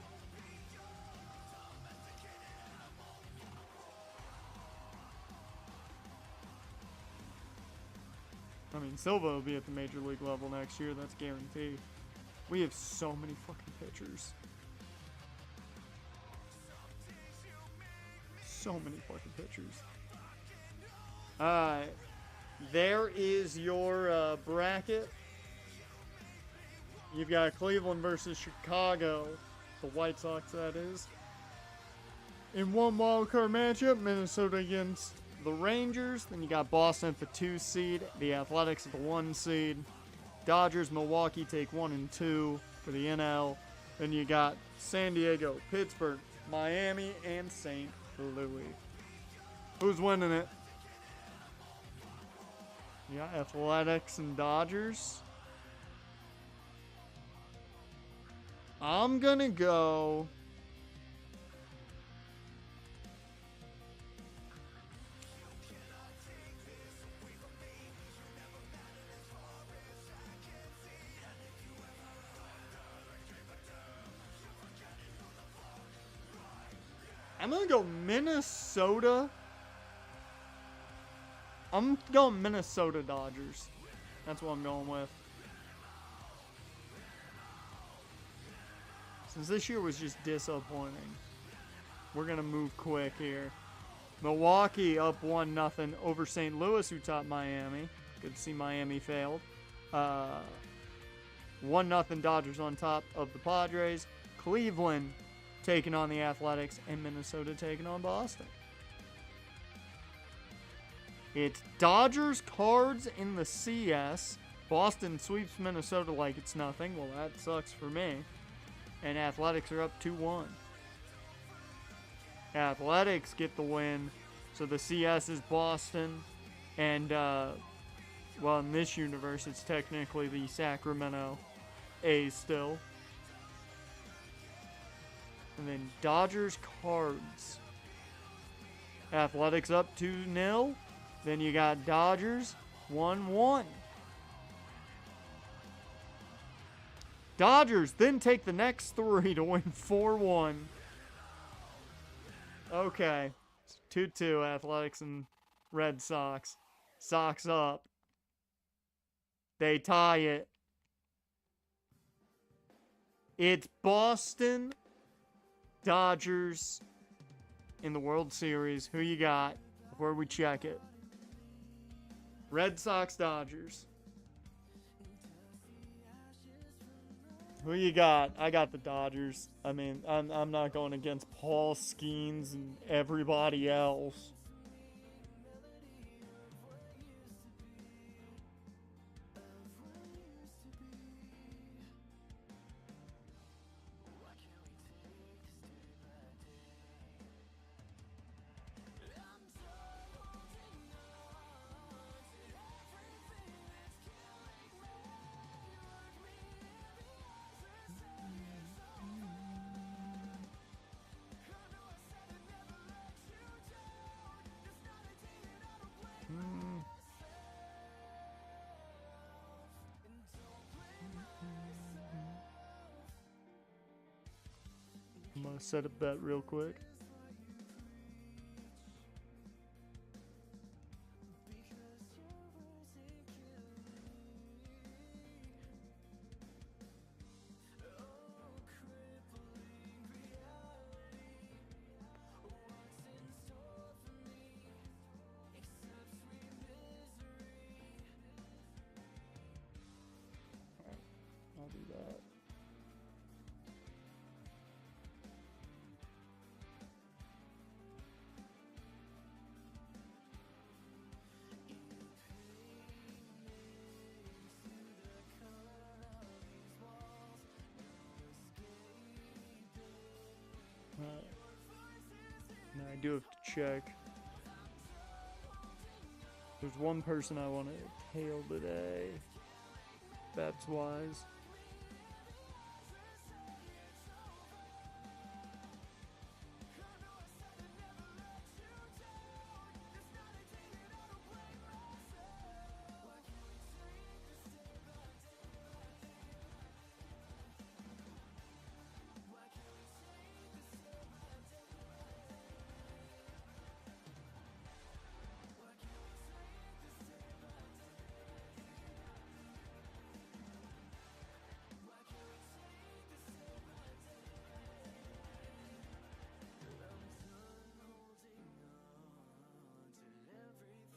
I mean, Silva will be at the major league level next year. That's guaranteed. We have so many fucking pitchers. So many fucking pitchers. Alright. There is your bracket. You've got Cleveland versus Chicago. The White Sox, that is. In one wildcard matchup, Minnesota against the Rangers. Then you got Boston at the 2 seed, the Athletics at the 1 seed. Dodgers, Milwaukee take 1 and 2 for the NL. Then you got San Diego, Pittsburgh, Miami, and St. Louis. Who's winning it? Yeah, Athletics and Dodgers. I'm gonna go. I'm gonna go Minnesota. I'm going Minnesota Dodgers. That's what I'm going with. Since this year was just disappointing, we're gonna move quick here. Milwaukee up 1-0 over St. Louis, who topped Miami. Good to see Miami failed. 1-0 Dodgers on top of the Padres. Cleveland taking on the Athletics, and Minnesota taking on Boston. It's Dodgers Cards in the CS. Boston sweeps Minnesota like it's nothing. Well, that sucks for me. And Athletics are up 2-1. Athletics get the win. So the CS is Boston. And, well, in this universe, it's technically the Sacramento A's still. And then Dodgers Cards. Athletics up 2-0. Then you got Dodgers 1-1. Dodgers then take the next 3 to win 4-1. Okay. 2-2 Athletics and Red Sox. Sox up. They tie it. It's Boston Dodgers in the World Series. Who you got before we check it? Red Sox Dodgers. Who you got? I got the Dodgers. I mean, I'm not going against Paul Skeens and everybody else. I'm gonna set a bet real quick. I'll do that. Now I do have to check. There's one person I want to hail today. Bets wise.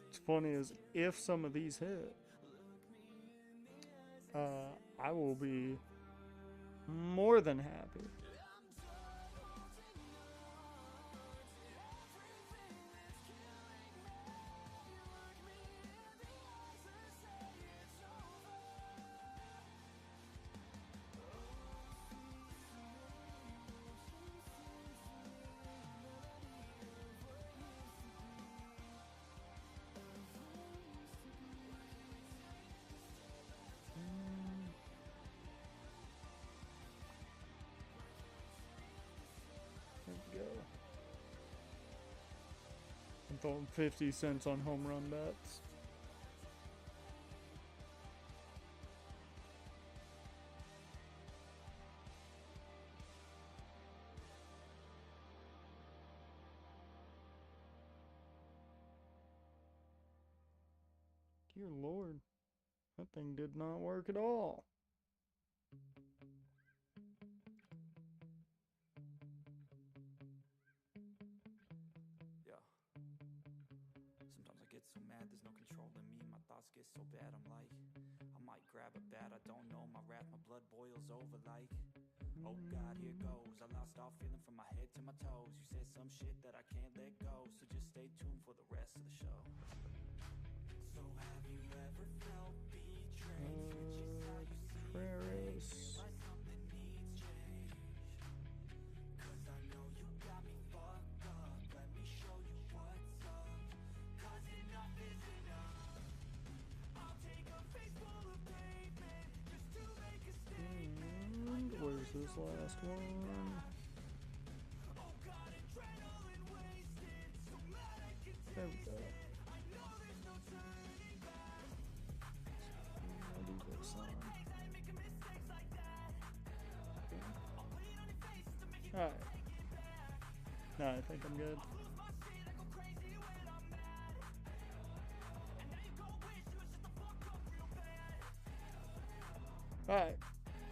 What's funny is if some of these hit, I will be more than happy. throwing 50 cents on home run bets. Dear Lord, that thing did not work at all. Yeah. Sometimes I get so mad, there's no controlling me. My thoughts get so bad, I'm like, I might grab a bat, I don't know. My wrath, my blood boils over like, oh God, here goes. I lost all feeling from my head to my toes. You said some shit that I can't let go, so just stay tuned for the rest of the show. So have you ever felt betrayed? Prairies. Like something needs change. 'Cause I know you got me fucked up. Let me show you what's up. 'Cause enough is enough. I'll take a face full of pavement just to make a statement. And where's this last one? Oh God, adrenaline wasted. So mad I can There we taste go. it. I know there's no turning back. I'll do this one. Days I ain't making mistakes like that. I'll bleed on your face to make you Alright. take it back. No, I think I'm good. I'll lose my shit, I go crazy when I'm mad. And now you go wish you was just a fuck up real bad. Alright.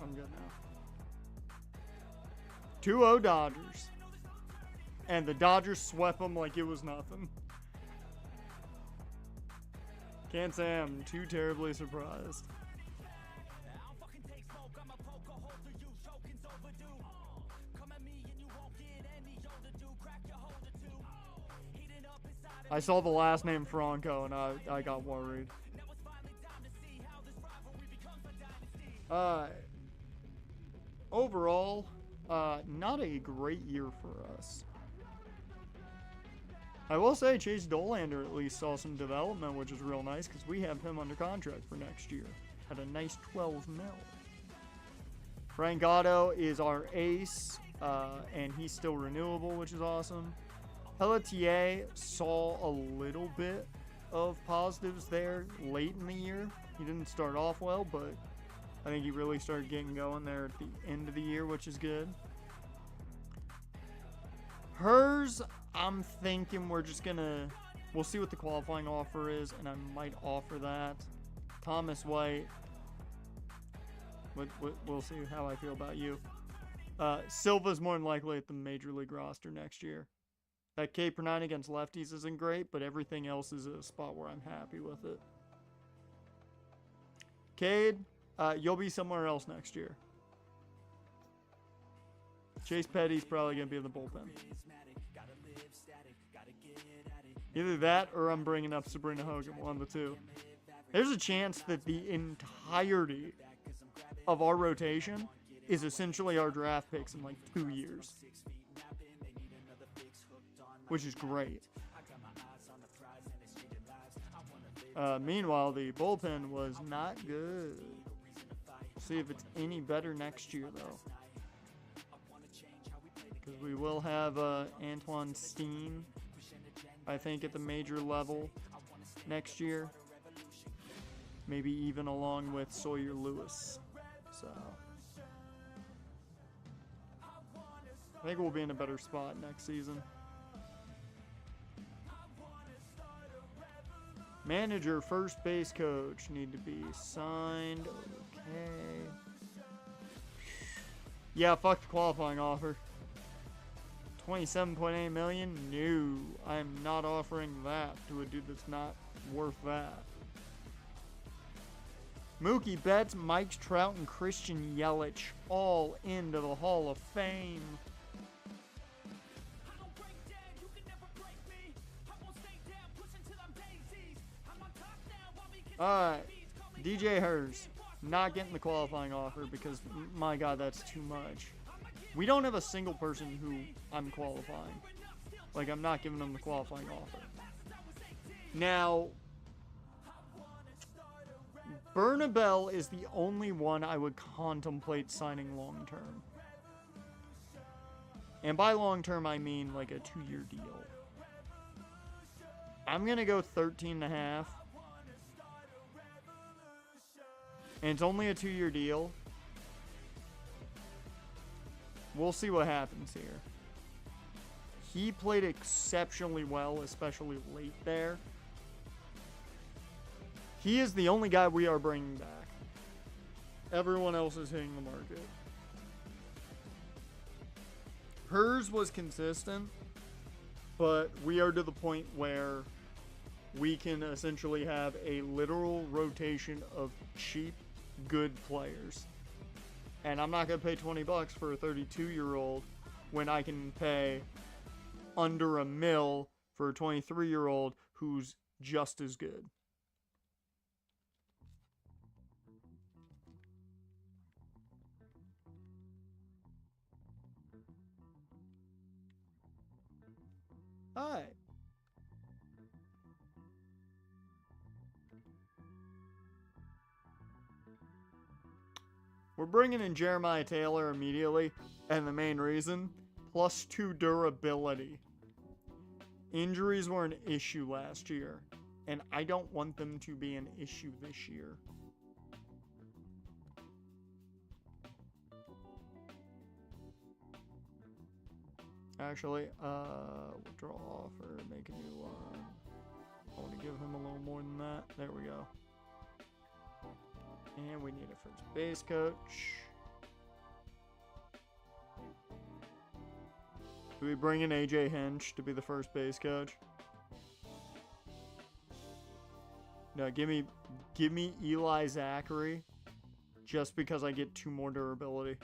I'm good now. 2-0 Dodgers. And the Dodgers swept them like it was nothing. Can't say I'm too terribly surprised. I'll fucking take smoke, I'm a poker hole through you, choking's overdue. Come at me and you won't get any older, dude. Crack your holder too. Heating up inside of I saw the last name Franco and I got worried. now it's finally time to see how this rivalry becomes a dynasty. Overall, not a great year for us. I will say Chase Dolander at least saw some development, which is real nice because we have him under contract for next year at a nice 12 mil. Frank Gatto is our ace, and he's still renewable, which is awesome. Pelletier saw a little bit of positives there late in the year. He didn't start off well, but I think he really started getting going there at the end of the year, which is good. Hers, I'm thinking we're just gonna, we'll see what the qualifying offer is, and I might offer that. Thomas White, we'll see how I feel about you. Silva's more than likely at the major league roster next year. That K per 9 against lefties isn't great, but everything else is a spot where I'm happy with it. Cade, you'll be somewhere else next year. Chase Petty's probably going to be in the bullpen. Either that or I'm bringing up Sabrina Hogan, one of the two. There's a chance that the entirety of our rotation is essentially our draft picks in like 2 years. Which is great. Meanwhile, the bullpen was not good. See if it's any better next year, though. Because we will have Antoine Steen, I think, at the major level next year. Maybe even along with Sawyer Lewis. So I think we'll be in a better spot next season. Manager, first base coach need to be signed. Okay. Yeah, fuck the qualifying offer. 27.8 million? No, I am not offering that to a dude that's not worth that. Mookie Betts, Mike Trout, and Christian Yelich all into the Hall of Fame. Alright, DJ Hers, not getting the qualifying offer because, my God, that's too much. We don't have a single person who I'm qualifying. Like, I'm not giving them the qualifying offer. Now, Bernabel is the only one I would contemplate signing long-term. And by long-term, I mean like a 2-year deal. I'm going to go 13.5. And it's only a 2-year deal. We'll see what happens here. He played exceptionally well, especially late there. He is the only guy we are bringing back. Everyone else is hitting the market. Hers was consistent, but we are to the point where we can essentially have a literal rotation of cheap, good players. And I'm not going to pay $20 for a 32-year-old when I can pay under $1 million for a 23-year-old who's just as good. All right. We're bringing in Jeremiah Taylor immediately, and the main reason, +2 durability. Injuries were an issue last year, and I don't want them to be an issue this year. Actually, withdraw offer, make a new one. I want to give him a little more than that. There we go. And we need a first base coach. Do we bring in AJ Hinch to be the first base coach? No, give me Eli Zachary, just because I get 2 more durability.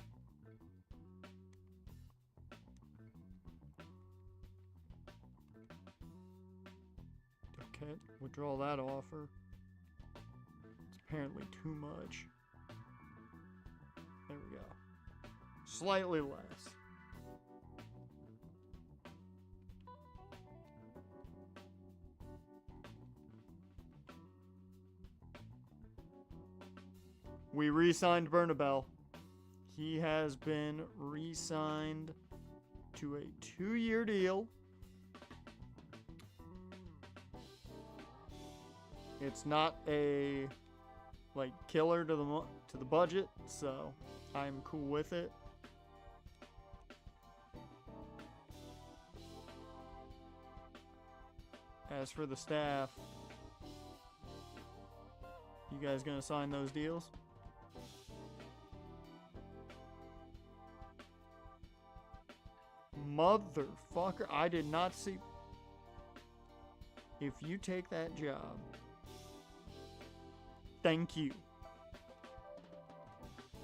Okay, withdraw that offer. It's apparently too much. There we go. Slightly less. We re-signed Bernabel. He has been re-signed to a 2-year deal. It's not a killer to the budget, so I'm cool with it. As for the staff, you guys gonna sign those deals? Motherfucker, I did not see. If you take that job, thank you.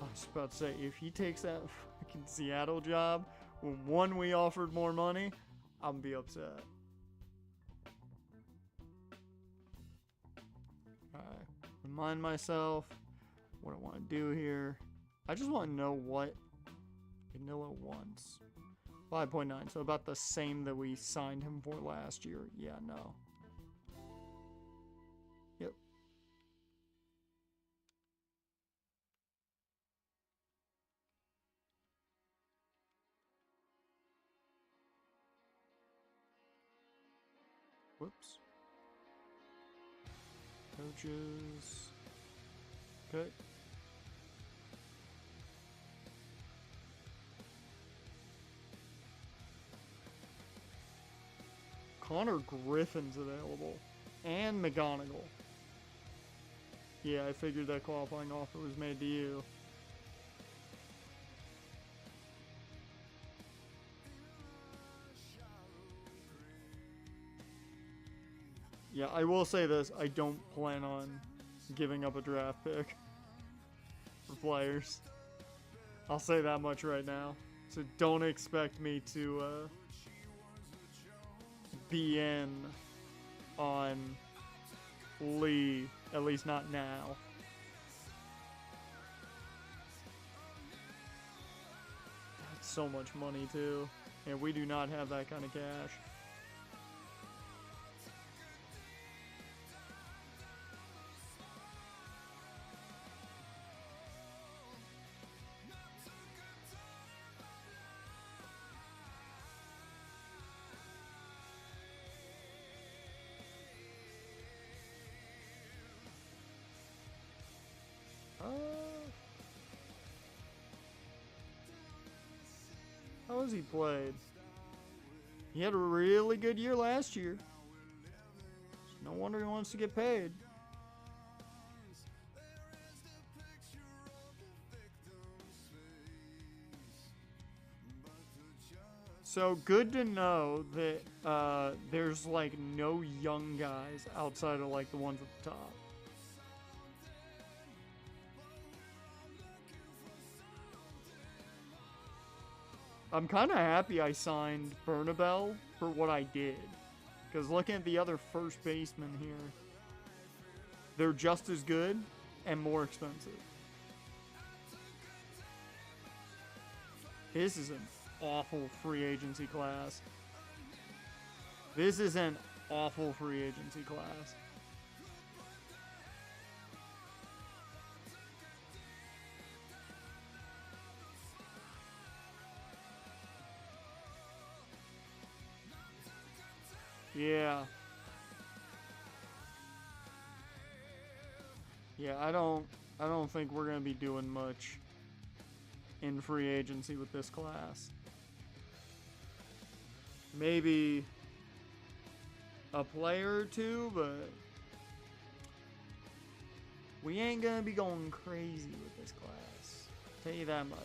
I was about to say, if he takes that fucking Seattle job, when one we offered more money, I'm gonna be upset. Alright, remind myself what I want to do here. I just want to know what Vanilla wants. 5.9, so about the same that we signed him for last year. Yeah, no. Yep. Whoops. Coaches. Okay. Connor Griffin's available. And McGonigal. Yeah, I figured that qualifying offer was made to you. Yeah, I will say this. I don't plan on giving up a draft pick for players. I'll say that much right now. So don't expect me to be in on Lee, at least not now. That's so much money too, and we do not have that kind of cash. knows he played. He had a really good year last year. No wonder he wants to get paid. So good to know that there's like no young guys outside of like the ones at the top. I'm kind of happy I signed Bernabel for what I did. Because looking at the other first basemen here, they're just as good and more expensive. This is an awful free agency class. This is an awful free agency class. Yeah. Yeah, I don't think we're going to be doing much in free agency with this class. Maybe a player or two, but we ain't going to be going crazy with this class. Tell you that much.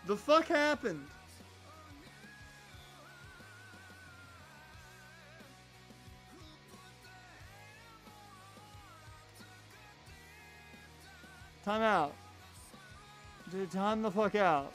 The fuck happened? Time out. Dude, time the fuck out.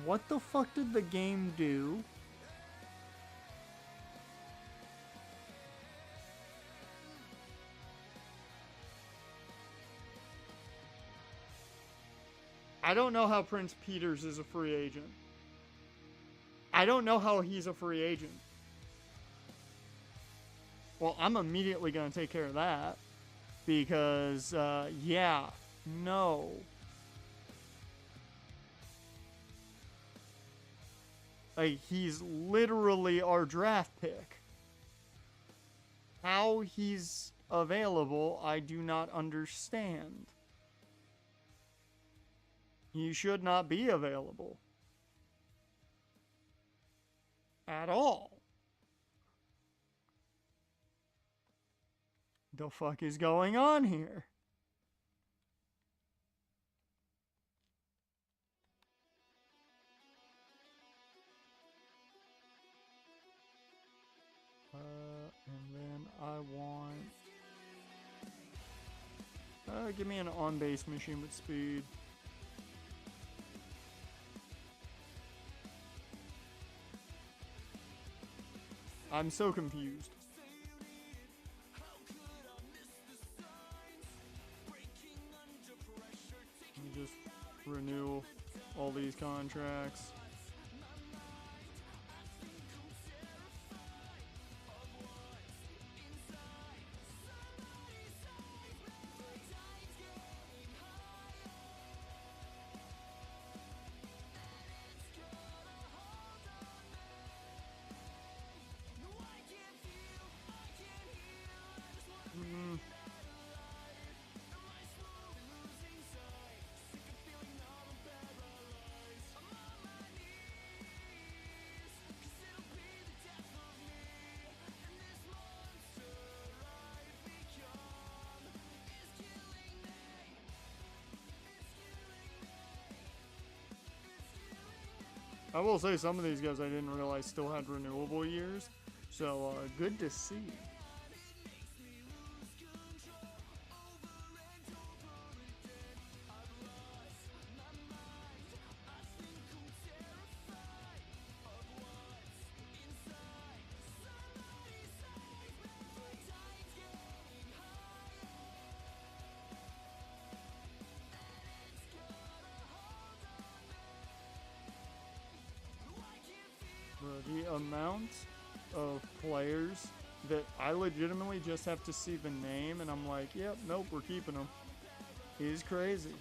What the fuck did the game do? I don't know how Prince Peters is a free agent. I don't know how he's a free agent. Well, I'm immediately going to take care of that. Because, yeah, no. Like, he's literally our draft pick. How he's available, I do not understand. He should not be available. At all. The fuck is going on here? And then I want... give me an on-base machine with speed. I'm so confused. Let me just renew all these contracts. I will say some of these guys I didn't realize still had renewable years, so good to see. the amount of players that I legitimately just have to see the name and I'm like, yep, nope, we're keeping him, is crazy.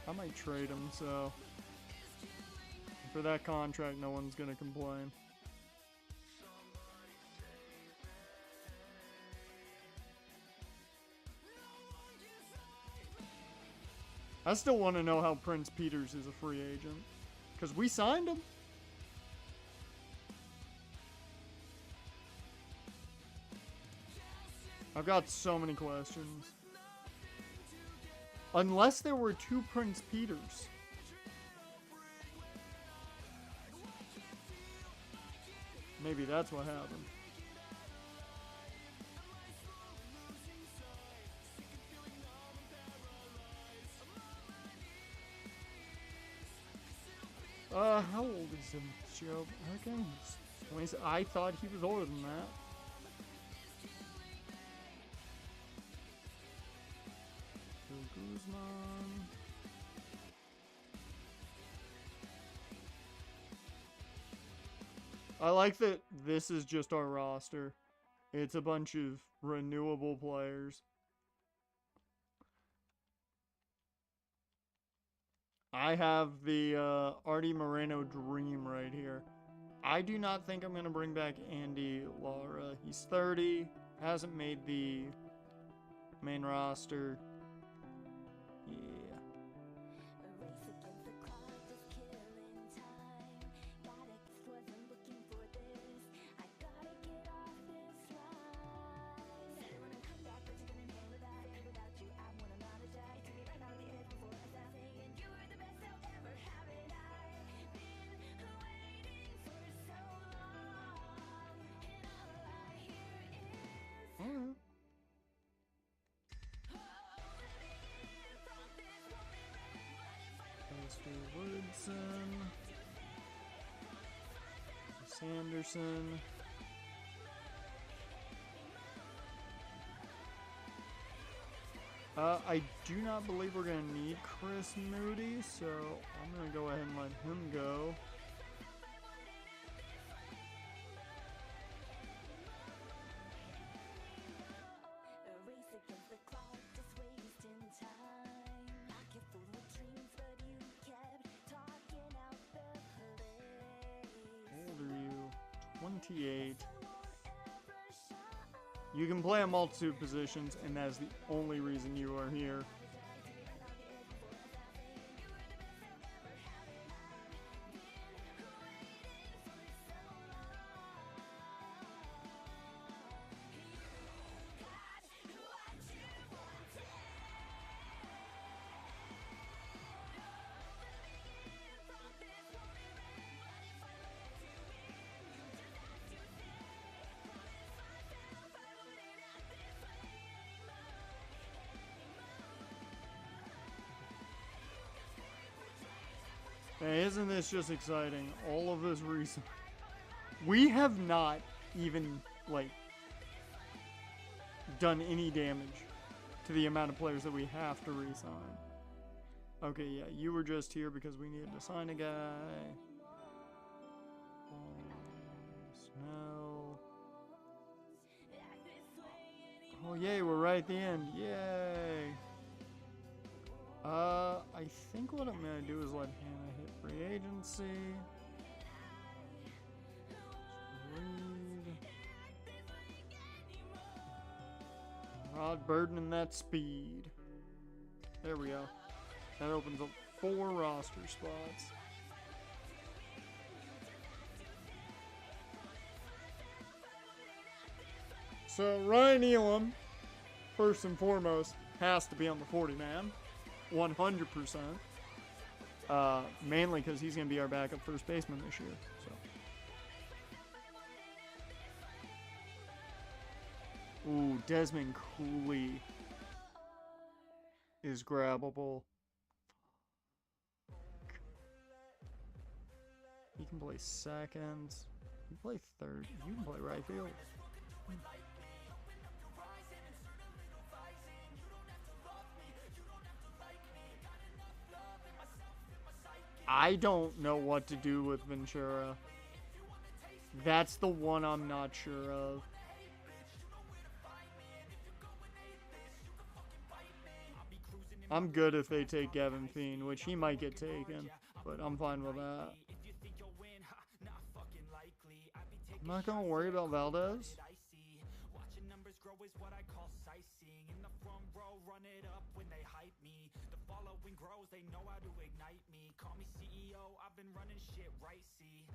I might trade him, so for that contract, no one's gonna complain. I still want to know how Prince Peters is a free agent, because we signed him. I've got so many questions. Unless there were two Prince Peters. Maybe that's what happened. How old is him, Joe? Okay, he's 20. I thought he was older than that. Guzman. I like that this is just our roster. It's a bunch of renewable players. I have the Artie Moreno dream right here. I do not think I'm going to bring back Andy Lara. He's 30, hasn't made the main roster. Yeah. Woodson, Sanderson, I do not believe we're going to need Chris Moody, so I'm going to go ahead and let him go. How old are you? 28. You can play a multitude of positions, and that is the only reason you are here. Hey, isn't this just exciting? All of this reason. We have not even, like, done any damage to the amount of players that we have to re-sign. Okay, yeah, you were just here because we needed to sign a guy. Snell. Oh, yay, we're right at the end. Yay. I think what I'm gonna do is let Hannah hit free agency. Reed. Rod Burden and that speed. There we go. That opens up 4 roster spots. So Ryan Elam, first and foremost, has to be on the 40-man. 100%. Mainly because he's going to be our backup first baseman this year. So. Ooh, Desmond Cooley is grabbable. He can play second. He can play third. You can play right field. I don't know what to do with Ventura. That's the one I'm not sure of. I'm good if they take Gavin Fiend, which he might get taken, but I'm fine with that. I'm not gonna worry about Valdez. They know how to ignite me. Call me CEO, I've been running shit right, see.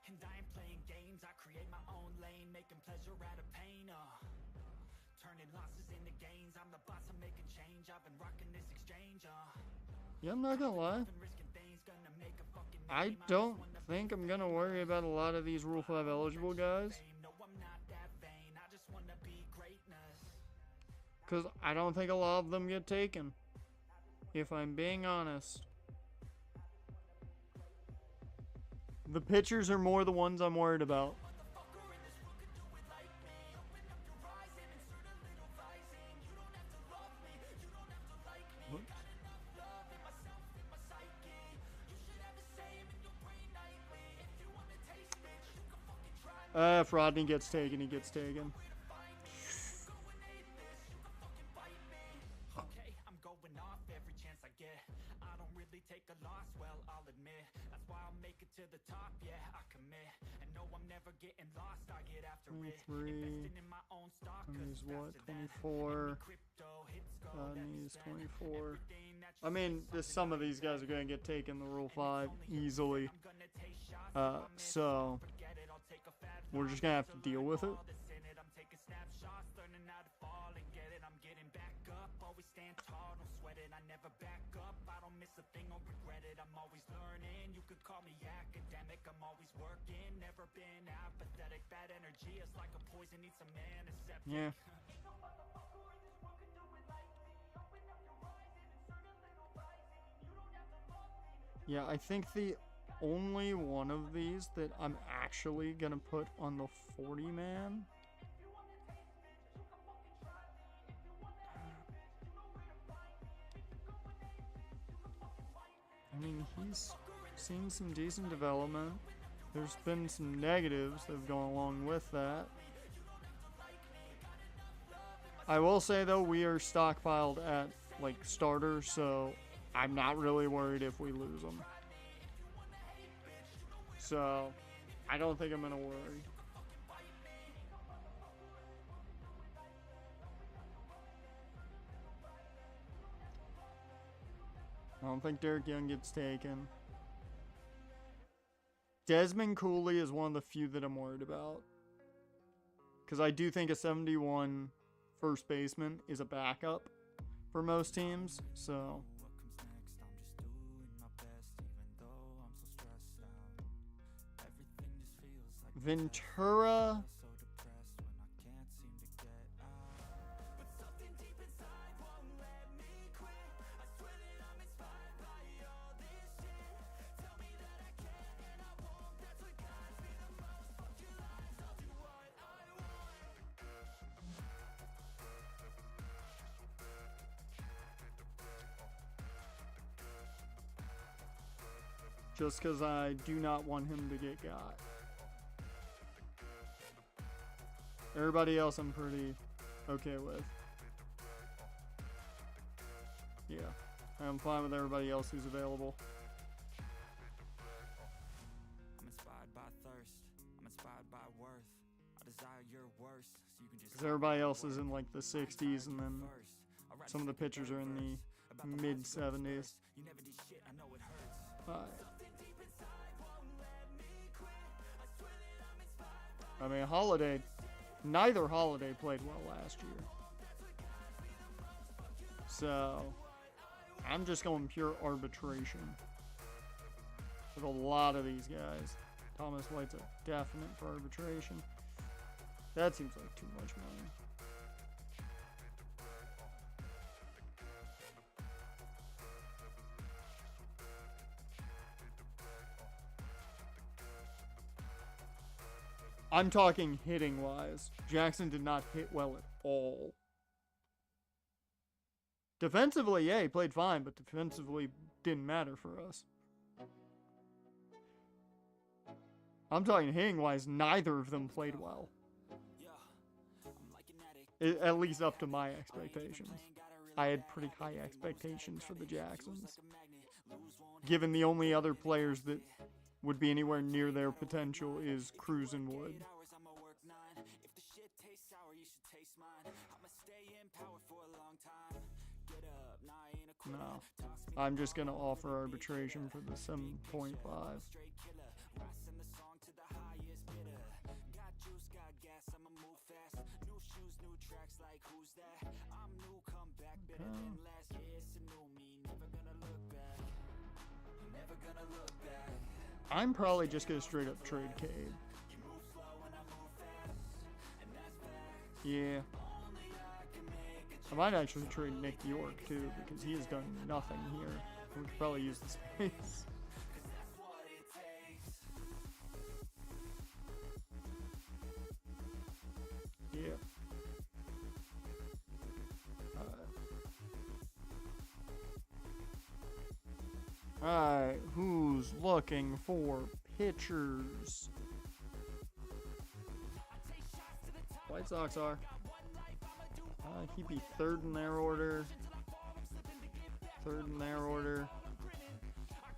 And I ain't playing games, I create my own lane, making pleasure out of pain, turning losses into gains. I'm the boss, I'm making change. I've been rocking this exchange, Yeah, I'm not gonna lie. I don't think I'm gonna worry about a lot of these Rule 5 eligible guys. Because I don't think a lot of them get taken. If I'm being honest. The pitchers are more the ones I'm worried about. If Rodney gets taken, he gets taken. Take a loss, well, I'll admit. That's why I'll make it to the top, yeah, I commit. And no, I'm never getting lost, I get after 23. Investing in my own stock, He's what? 24. He's 24. I mean, some of these guys are going to get taken the Rule 5 easily. So we're just going to have to deal with it. I'm always learning, you could call me academic, I'm always working, never been apathetic, bad energy is like a poison, needs some antiseptic. Yeah. Yeah, I think the only one of these that I'm actually gonna put on the 40-man I mean, he's seen some decent development. There's been some negatives that have gone along with that. I will say, though, we are stockpiled at, like, starters, so I'm not really worried if we lose them. So, I don't think I'm going to worry. I don't think Derek Young gets taken. Desmond Cooley is one of the few that I'm worried about. Because I do think a 71 first baseman is a backup for most teams. So Ventura. Just because I do not want him to get got. Everybody else I'm pretty okay with. Yeah, I'm fine with everybody else who's available. I'm inspired by thirst. I'm inspired by worth. I desire your worst. So you can just. Because everybody else is in like the 60s, and then some of the pitchers are in the mid 70s. I mean, neither Holiday played well last year. So, I'm just going pure arbitration with a lot of these guys. Thomas White's a definite for arbitration. That seems like too much money. I'm talking hitting wise. Jackson did not hit well at all. Defensively, yeah, he played fine, but defensively didn't matter for us. I'm talking hitting-wise, neither of them played well. At least up to my expectations. I had pretty high expectations for the Jacksons. Given the only other players that would be anywhere near their potential is Cruz and Wood. No. I'm just going to offer arbitration for the 7.5. I'm probably just going to straight up trade Cade. Yeah. I might actually trade Nick York too, because he has done nothing here. We could probably use the space. Yeah. Alright, who's looking for pitchers? White Sox are. He'd be third in their order. Third in their order.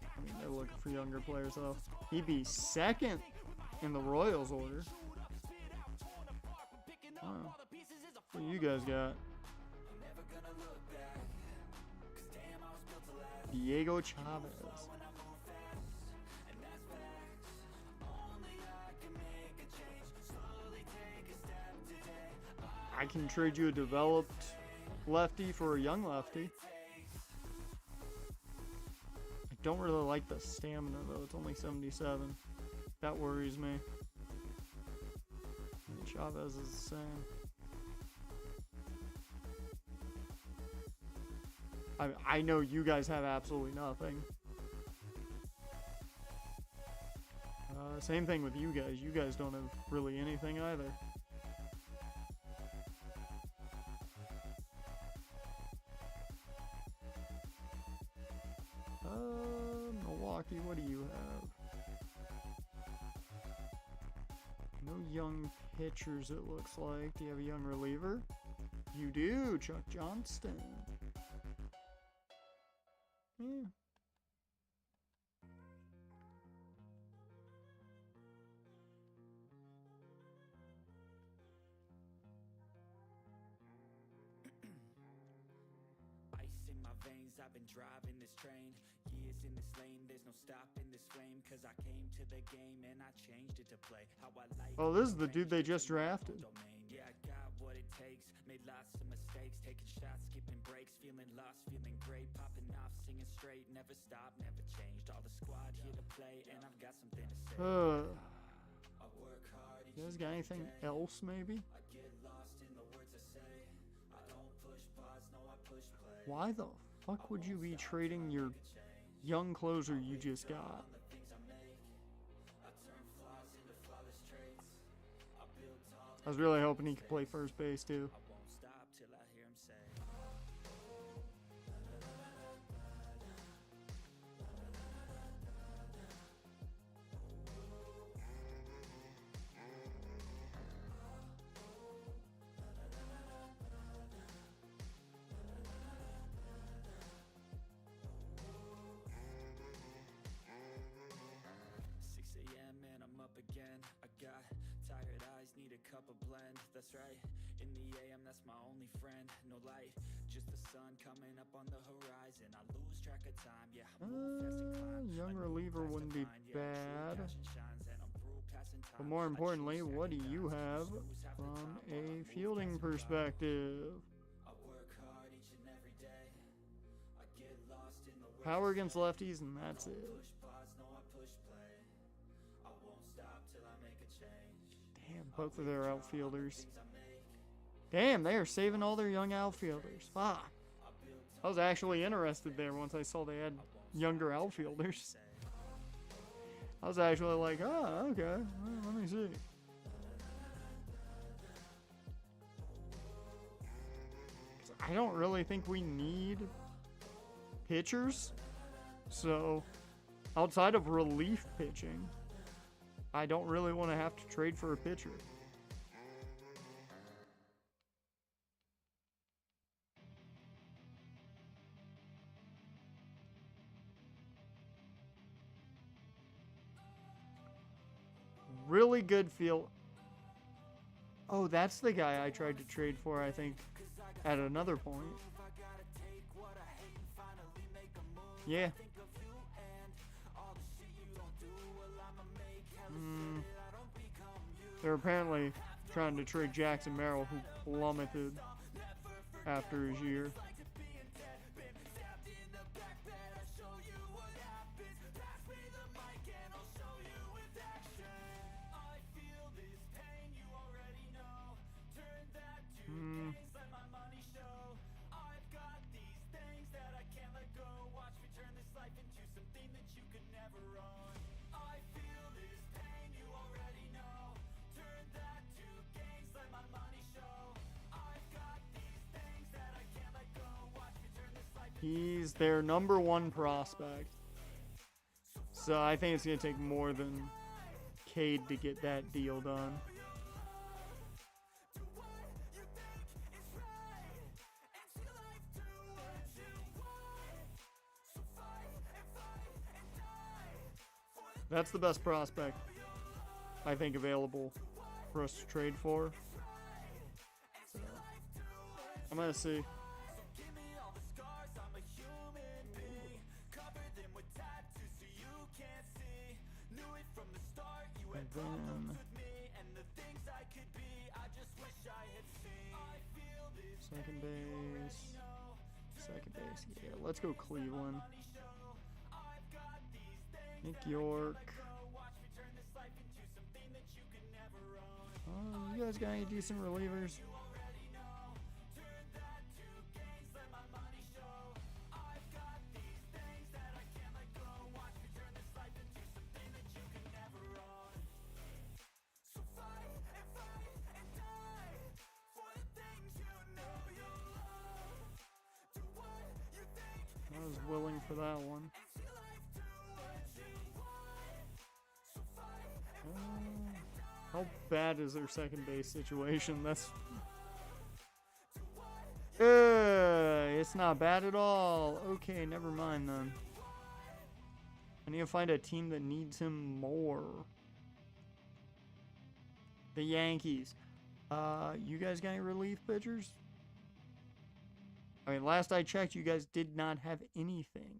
I mean, they're looking for younger players, though. He'd be second in the Royals order. Oh. What do you guys got? Diego Chavez. I can trade you a developed lefty for a young lefty. I don't really like the stamina though. It's only 77. That worries me. And Chavez is the same. I know you guys have absolutely nothing. Same thing with you guys. You guys don't have really anything either. Milwaukee, what do you have? No young pitchers, it looks like. Do you have a young reliever? You do, Chuck Johnston. Yeah. Ice in my veins, I've been driving this train. Years in this lane, there's no stopping this flame. Cause I came to the game and I changed it to play how I like. Oh, this is the dude they just drafted. Yeah, I got what it takes. Made lots of mistakes, taking shots, skipping breaks, feeling lost, feeling great, popping off, singing straight, never stopped, never changed. All the squad here to play, and I've got something to say. I work hard. You guys got anything else, maybe? I get lost in the words I say. I don't push pause, no, I push play. Why the fuck would you be trading your young closer you just got? I was really hoping he could play first base too. I won't stop till I hear him say. Again, I got tired eyes, need a cup of blend. That's right, in the AM, that's my only friend. No light, just the sun coming up on the horizon. I lose track of time, yeah. Young reliever wouldn't be bad. But more importantly, what do you have from a fielding perspective? Power against lefties, and that's it. Damn, both of their outfielders. Damn, they are saving all their young outfielders. Fuck. I was actually interested there once I saw they had younger outfielders. I was actually like, oh, okay. Well, let me see. I don't really think we need pitchers. So, outside of relief pitching, I don't really want to have to trade for a pitcher. Really good feel. Oh, that's the guy I tried to trade for, I think, at another point. Yeah. They're apparently trying to trade Jackson Merrill, who plummeted after his year. He's their number one prospect. So I think it's going to take more than Cade to get that deal done. That's the best prospect I think available for us to trade for. So, I'm going to see. Then second base, yeah, let's go Cleveland. Nick York. You guys got any decent relievers? I was willing for that one. How bad is their second base situation? That's... it's not bad at all. Okay, never mind then. I need to find a team that needs him more. The Yankees. You guys got any relief pitchers? I mean, last I checked, you guys did not have anything.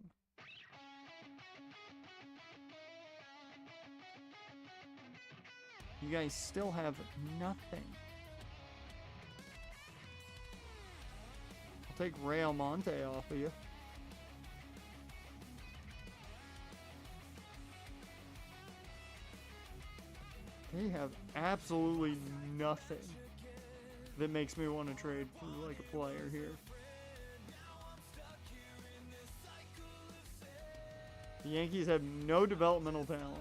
You guys still have nothing. I'll take Ray Almonte off of you. They have absolutely nothing that makes me want to trade for like a player here. The Yankees have no developmental talent.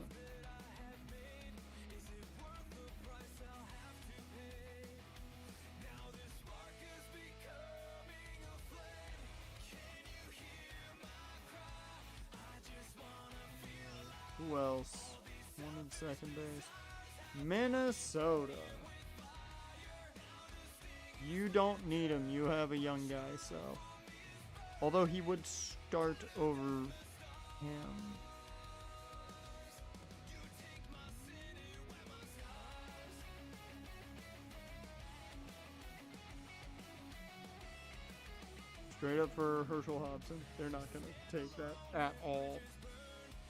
Who else? One in second base. Minnesota. You don't need him. You have a young guy, so. Although he would start over him. Straight up for Herschel Hobson. They're not going to take that at all.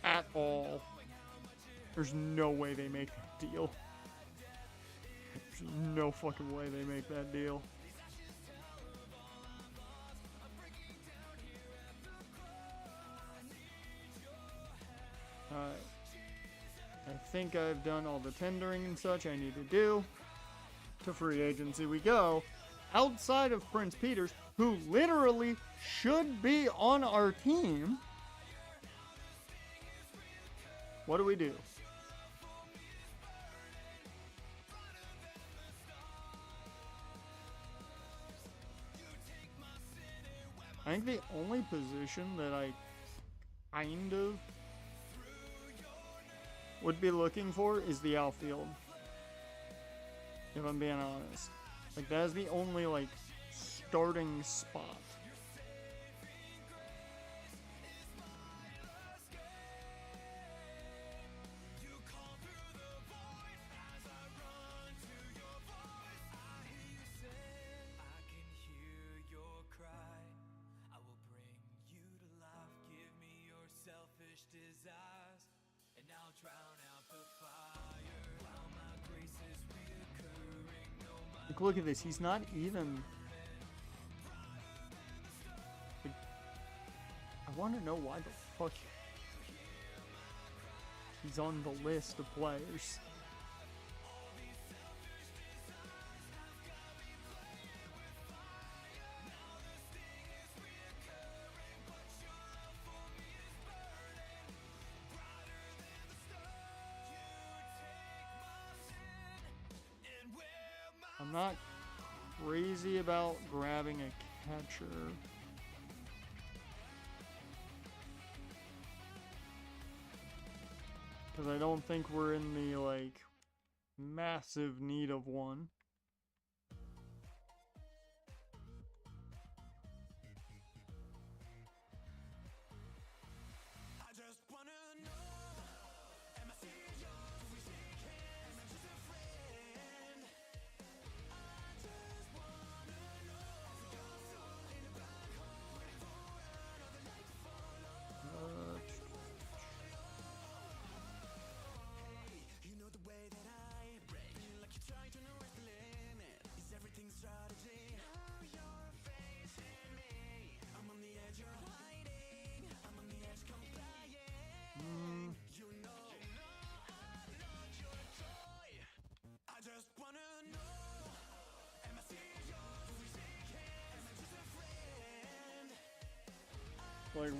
At all. There's no way they make that deal. There's no fucking way they make that deal. Alright. I think I've done all the tendering and such I need to do. To free agency we go. Outside of Prince Peters, who literally should be on our team. What do we do? I think the only position that I kind of would be looking for is the outfield. If I'm being honest. Like, that is the only, like, starting spot. Like, look at this. He's not even... Like, I want to know why the fuck he's on the list of players. I'm not crazy about grabbing a catcher. Because I don't think we're in the, like, massive need of one. Like,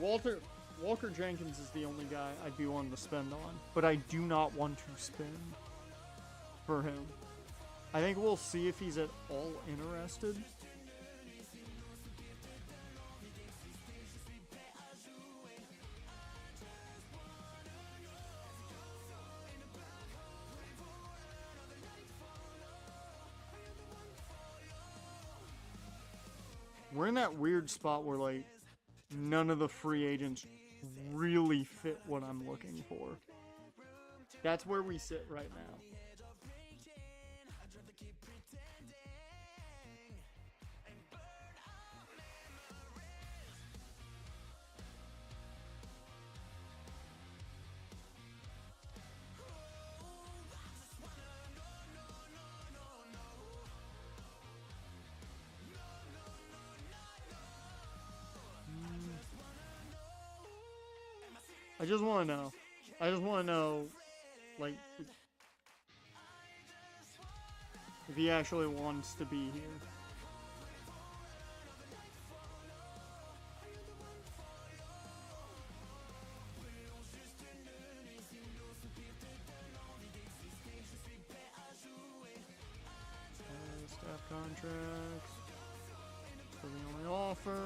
Walker Jenkins is the only guy I'd be willing to spend on, but I do not want to spend for him. I think we'll see if he's at all interested. We're in that weird spot where, like, none of the free agents really fit what I'm looking for. That's where we sit right now. I just want to know. I just want to know, like, if he actually wants to be here. Staff contracts. For the only offer.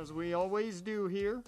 As we always do here.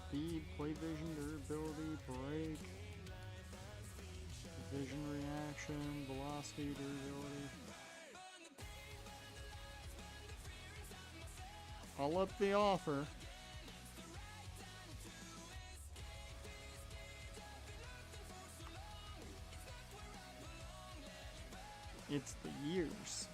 Speed, play vision, durability, break, vision reaction, velocity, durability. I'll up the offer. It's the years.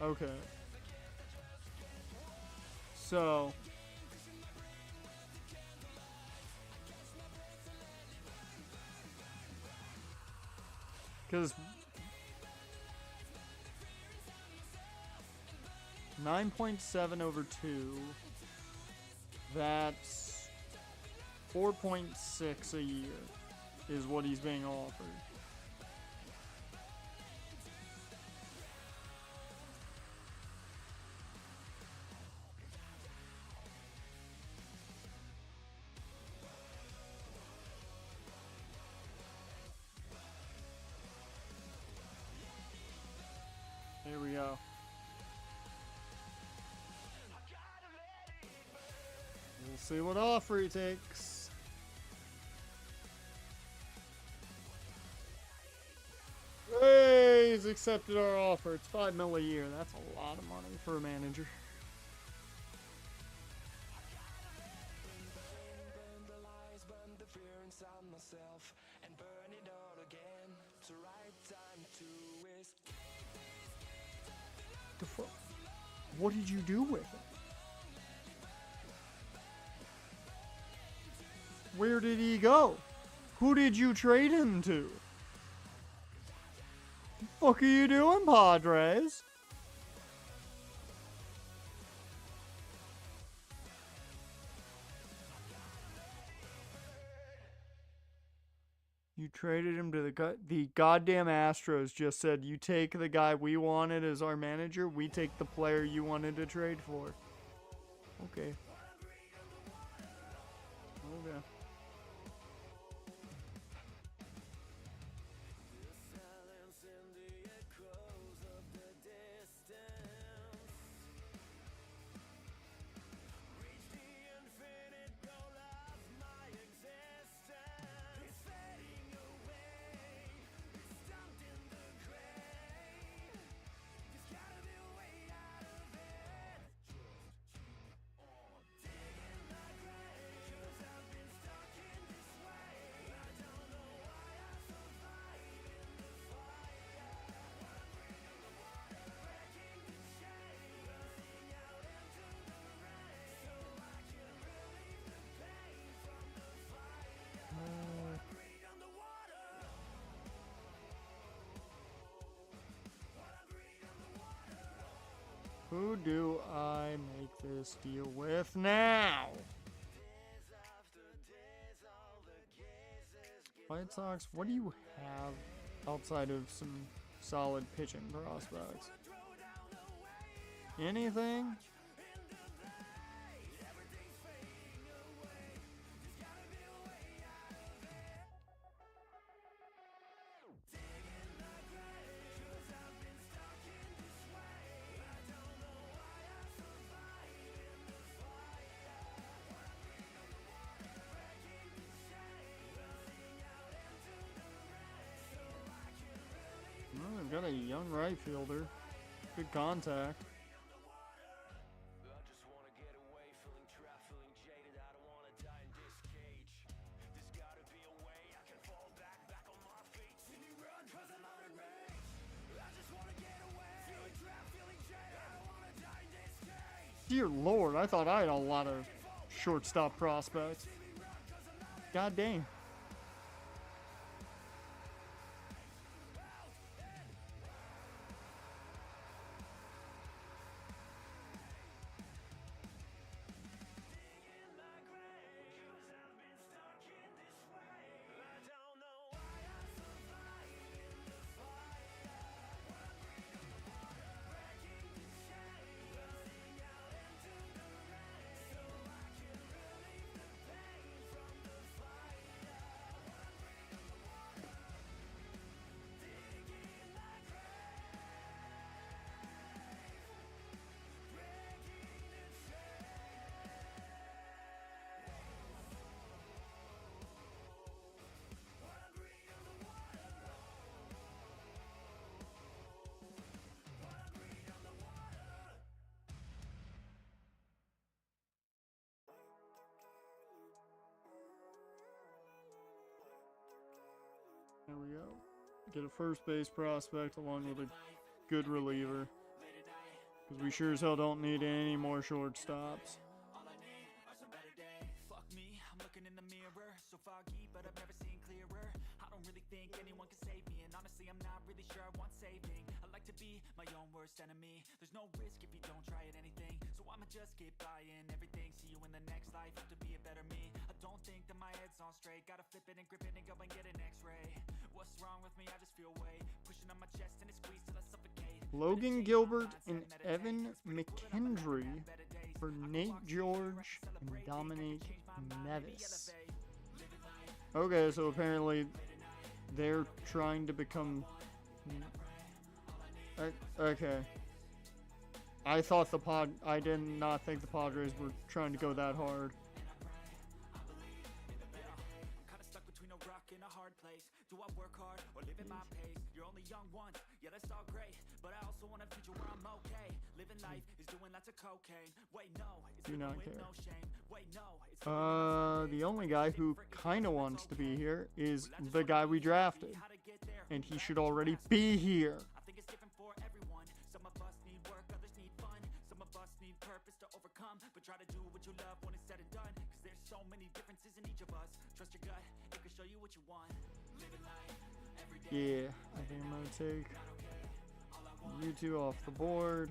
Okay. So. Because 9.7 over 2, that's 4.6 a year is what he's being offered. Here we go. We'll see what offer he takes. Hey, he's accepted our offer. It's $5 million a year. That's a lot of money for a manager. The fuck? What did you do with it? Where did he go? Who did you trade him to? The fuck are you doing, Padres? You traded him to the goddamn Astros. Just said you take the guy we wanted as our manager. We take the player you wanted to trade for. Okay. Okay. Who do I make this deal with now? White Sox, what do you have outside of some solid pitching prospects? Anything? Well, they've got a young right fielder. Good contact. Dear Lord, I thought I had a lot of shortstop prospects. God dang. There we go. Get a first base prospect along with a good reliever. Because we sure as hell don't need any more shortstops. All I need are some better days. Fuck me, I'm looking in the mirror, so foggy, but I've never seen clearer. I don't really think anyone can save me, and honestly, I'm not really sure I want saving. I like to be my own worst enemy. There's no risk if you don't try at anything, so I'ma just get buying everything. See you in the next life, have to be a better me. I don't think that my head's on straight. Gotta flip it and grip it and go and get an x-ray. What's wrong with me? I just feel weight pushing on my chest and it squeezes till I suffocate. Logan Gilbert and Evan McKendry for Nate George and Dominic Nevis. Okay, so apparently they're trying to become... Okay. I did not think the Padres were trying to go that hard. Kinda stuck between a rock and a hard place. Do I work hard or live at my pace? You're only young once, yeah, that's all great, but I also want a future where I'm okay. Living life is doing lots of cocaine. Wait, no, it's Do not with care. no shame. Wait, no, it's The only guy who kind of wants to be here is the guy we drafted. how to get there. And he should already be here. I think it's different for everyone. Some of us need work, others need fun. Some of us need purpose to overcome, but try to do what you love when it's said and done. Cause there's so many differences in each of us. Trust your gut, it can show you what you want. Living life every day. Yeah, I think I'm gonna take you two off the board.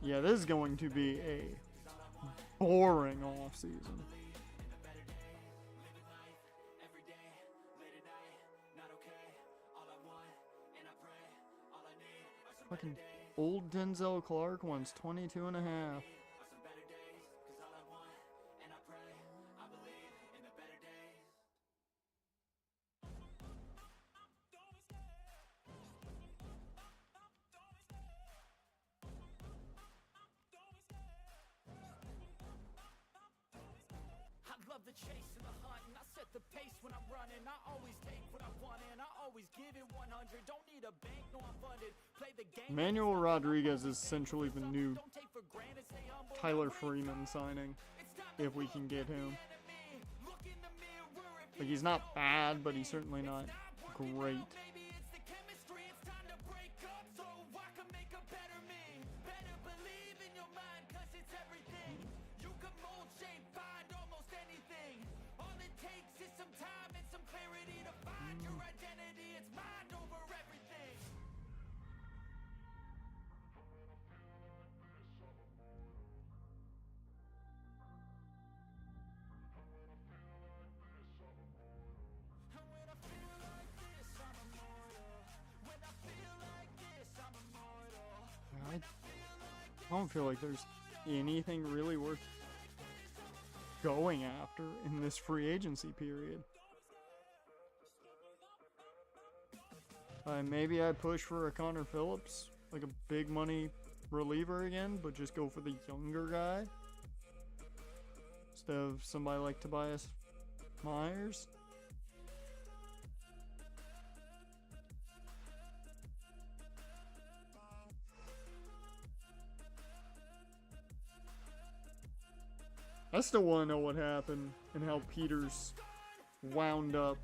Yeah, this is going to be a boring offseason. Fucking old Denzel Clark wants 22 and a half. I love the chase and the hunt, and I set the pace when I'm running. I always take what I want and I always give it 100. Don't need a bank, no I'm funded. Play the game. Manuel Rodriguez is essentially the new Don't take for granted, stay humble. Tyler Freeman signing, if we can get him. Look in the mirror if Like, he's not bad, but he's certainly not great. maybe it's the chemistry. It's time to break up so I can make a better me. Better believe in your mind, cause it's everything. You can mold, shape, find almost anything. All it takes is some time and some clarity to find your identity. It's mind over everything. And when I feel like this, I'm immortal. When I feel like this, I'm immortal. I don't feel like there's anything really worth going after in this free agency period. Maybe I push for a Connor Phillips, like a big money reliever again, but just go for the younger guy instead of somebody like Tobias Myers. I still want to know what happened and how Peters wound up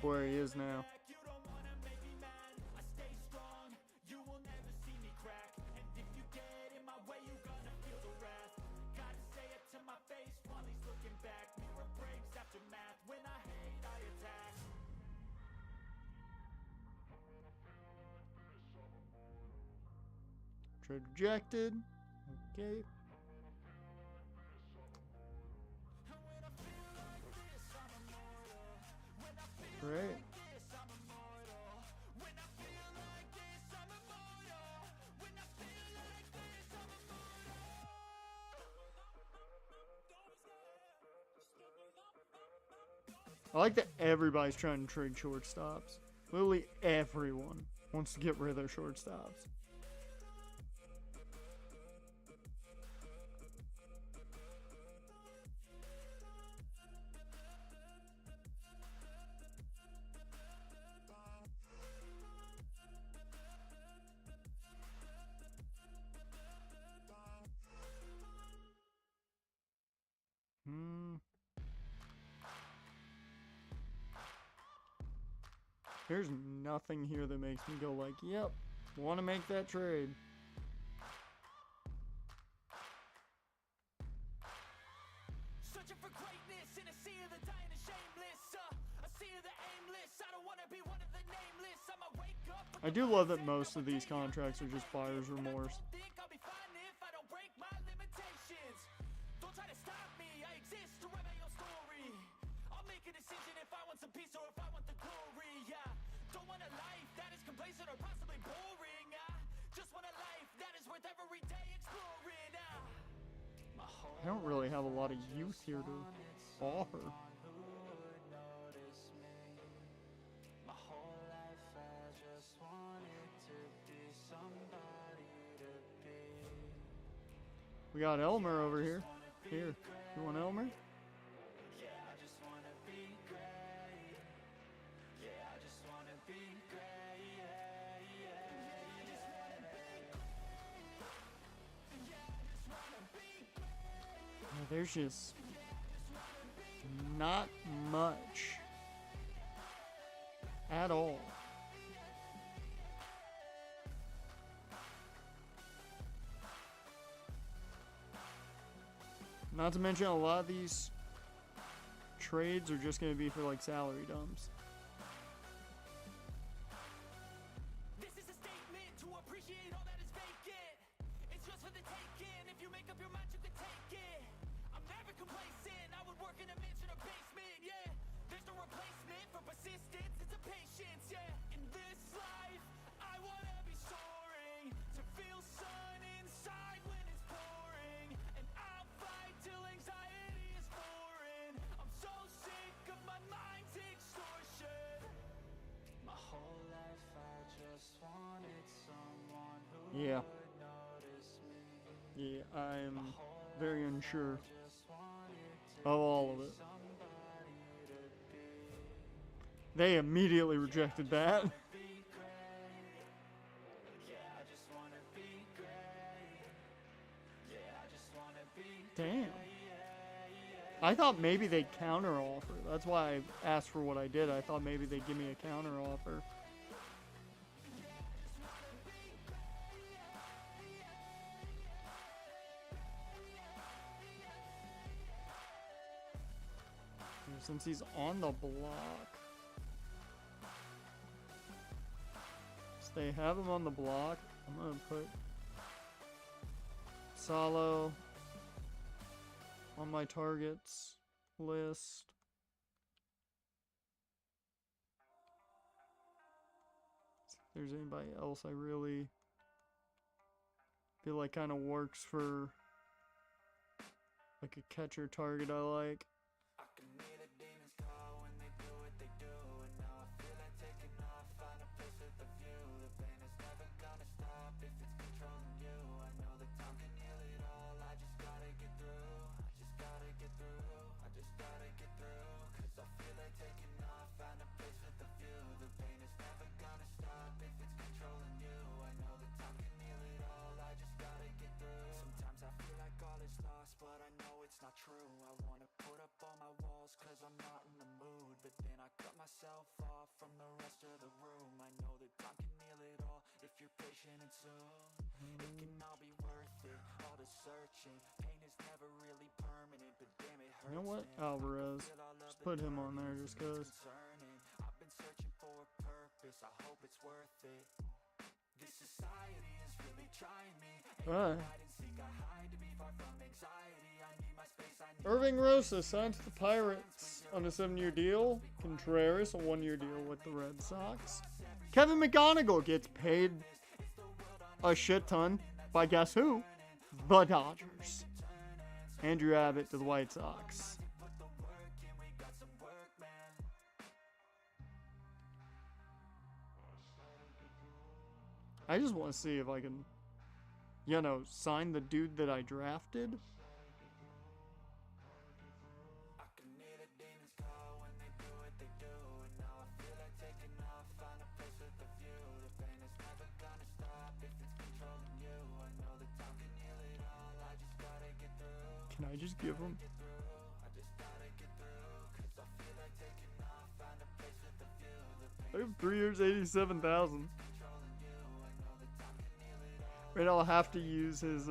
where he is now. You don't wanna make me mad. I stay strong. You will never see me crack. And if you get in my way, you gonna feel the wrath. Gotta say it to my face while he's looking back. Mirror breaks after math. When I hate, I attack. Trade rejected. Okay. And when I feel like this, I'm immortal. When I feel Great. like this, I'm immortal. When I feel like this, I'm immortal. When I feel like this, I'm immortal. I like that everybody's trying to trade shortstops. Literally everyone wants to get rid of their shortstops. There's nothing here that makes me go like, yep, want to make that trade. Searching for greatness in a sea of the dying and shameless. A sea of the aimless. I don't want to be one of the nameless. I'ma wake up. I do love that most of these contracts are just buyer's remorse. Think I'll be fine if I don't break my limitations. Don't try to stop me. I exist to write my own story. I'll make a decision if I want some peace or if I want the glory. Yeah. Don't want a life that is complacent or possibly boring. I just want a life that is worth every day exploring. I don't really have a lot of youth here to offer. We got Elmer over here. Here, you want Elmer? There's just not much at all. Not to mention a lot of these trades are just going to be for like salary dumps. This is a statement to appreciate all that is vacant. It's just for the taking. If you make up your mind, you can take it. I'm never complacent. I would work in a mansion or basement. Yeah, there's no replacement for persistence. It's a patience. Yeah, in this life, I wanna be soaring to feel sun inside when it's pouring, and I'll fight till anxiety is foreign. I'm so sick of my mind's extortion. My whole life, I just wanted someone who Yeah. would notice me. Yeah, I'm very unsure of all of it. They immediately rejected that. Damn. I thought maybe they'd counter offer. That's why I asked for what I did. I thought maybe they'd give me a counter offer. Since he's on the block. So they have him on the block. I'm going to put Salo on my targets list. See if there's anybody else I really feel like kind of works for like a catcher target I like. But I know it's not true. I wanna put up all my walls cause I'm not in the mood, but then I cut myself off from the rest of the room. I know that time can heal it all if you're patient and soon it can all be worth it. All the searching, pain is never really permanent, but damn it hurts. You know what? Alvarez. Just put him on there just cause. I've been searching for a purpose. I hope it's worth it. This society is really trying me. Irving Rosa signed to the Pirates on a 7-year deal. Contreras a 1-year deal with the Red Sox. Kevin McGonigal gets paid a shit ton by guess who? The Dodgers. Andrew Abbott to the White Sox. I just want to see if I can, you know, sign the dude that I drafted. Can I just give him? I have 3 years, 87,000. Right, I'll have to use his,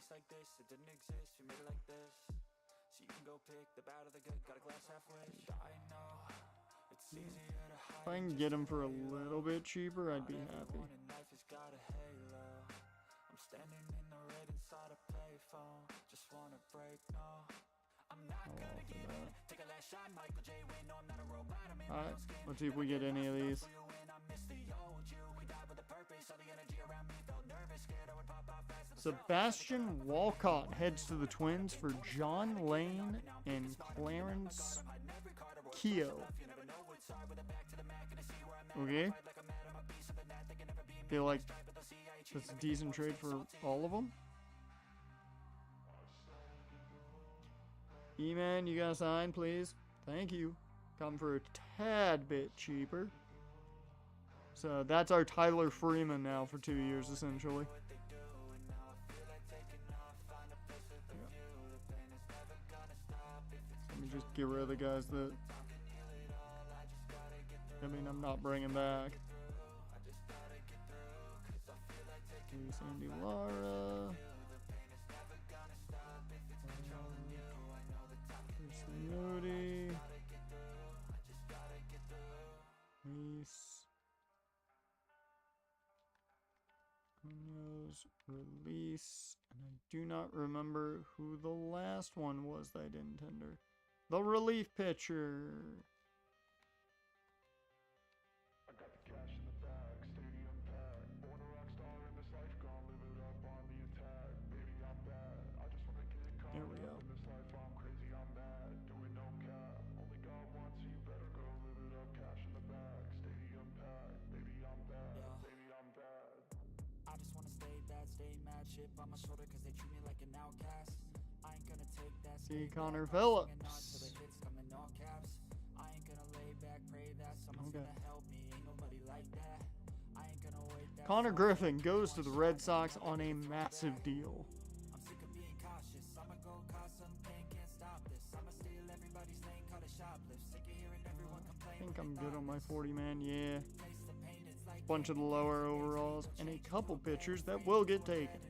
Like this, it didn't exist, we made it like this. So you can go pick the bad or the good, got a glass half wish. I know it's easier to hide. If I can get him for a little bit cheaper, I'd be happy. Life has got a halo. I'm standing in the red inside a payphone. Just wanna break, no. I'm not gonna give in. Take a last shot, Michael J. Win. No, I'm not a robot. I'm in my own skin. Let's see if we get any of these. Sebastian Walcott heads to the Twins for John Lane and Clarence Keogh. Okay. Feel like that's a decent trade for all of them. E-Man, you gotta sign, please. Thank you. Come for a tad bit cheaper. So that's our Tyler Freeman now for 2 years, essentially. Let me just get rid of the guys that, I mean, I'm not bringing back. Luis Andy Lara. Chris Moody. Reese. Munoz, release. And I do not remember who the last one was that I didn't tender. The relief pitcher. I got the cash in the bag, stadium packed. Born a rock star in this life, gonna live it up on the attack. Baby, I'm bad. I just wanna get it caught There we go. up in this life. I'm crazy, I'm mad. Doing no cap. Only God wants, so you better go live it up. Cash in the bag, stadium packed. Baby, I'm bad. Baby, I'm bad. I just wanna stay bad, stay mad. Shit on my shoulder, cause they treat me like an outcast. I ain't gonna take that. See Connor Phillips. Connor Griffin goes to the Red Sox on a massive deal. I'm sick of being cautious. I'ma go cause some pain, can't stop this. I'ma steal everybody's lane, call it shoplift. Sick of hearing everyone complain. I think I'm good on my 40 man, yeah. Bunch of the lower overalls and a couple pitchers that will get taken.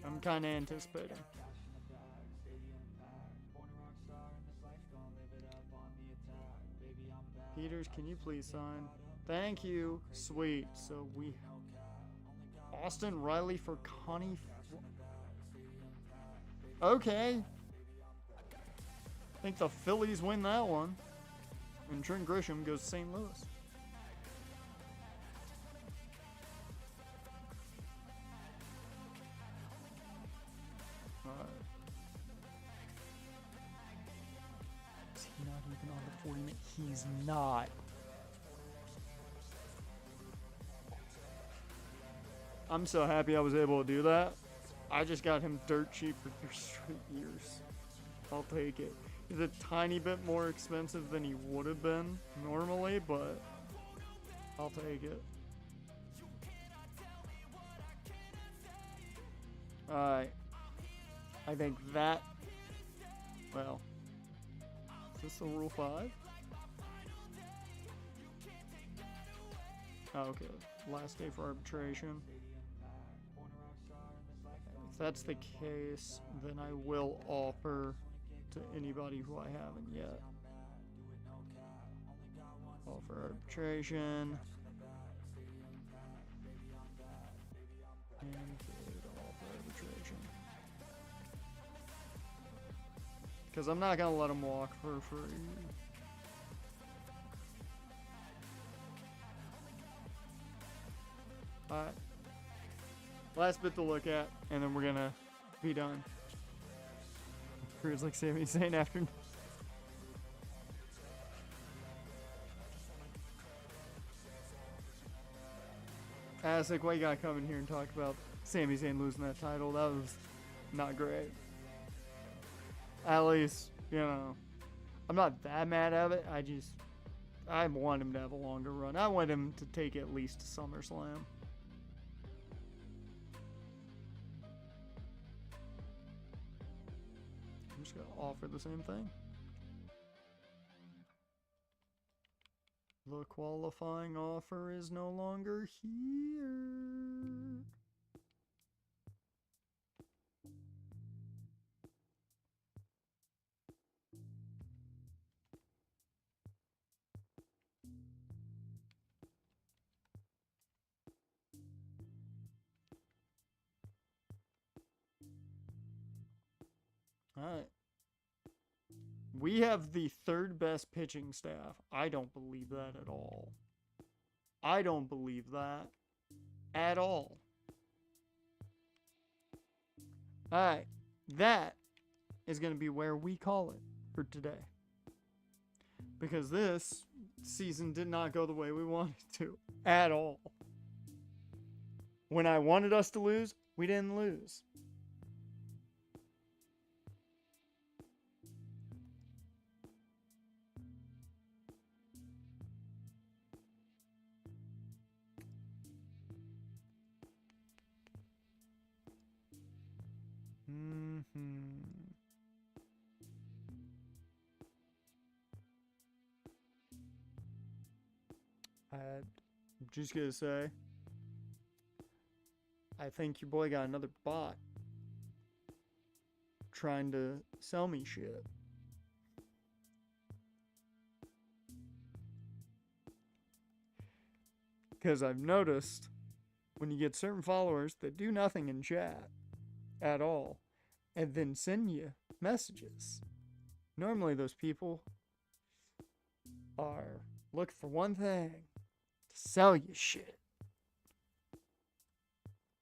I'm kind of anticipating. Peters, can you please sign? Thank you. Sweet. So we... Austin Riley for Connie... Okay. I think the Phillies win that one. And Trent Grisham goes to St. Louis. Is he not even on the 40 minute? He's not. I'm so happy I was able to do that. I just got him dirt cheap for 3 straight years. I'll take it. He's a tiny bit more expensive than he would have been normally, but I'll take it. Alright. I think that... Well. Is this the Rule 5? Oh, okay. Last day for arbitration. If that's the case, then I will offer to anybody who I haven't yet. Offer arbitration. And offer arbitration. Because I'm not going to let him walk for free. Alright. Last bit to look at, and then we're going to be done. Cruise like Sammy saying after. Like, why you gotta come in here and talk about Sami Zayn losing that title? That was not great. At least, you know, I'm not that mad at it. I want him to have a longer run. I want him to take at least SummerSlam. just gonna offer the same thing. The qualifying offer is no longer here. All right. We have the third best pitching staff. I don't believe that at all. I don't believe that at all. All right. That is going to be where we call it for today. Because this season did not go the way we wanted to at all. When I wanted us to lose, we didn't lose. I'm just gonna say, I think your boy got another bot trying to sell me shit. Because I've noticed when you get certain followers that do nothing in chat at all and then send you messages, normally those people are looking for one thing: to sell you shit.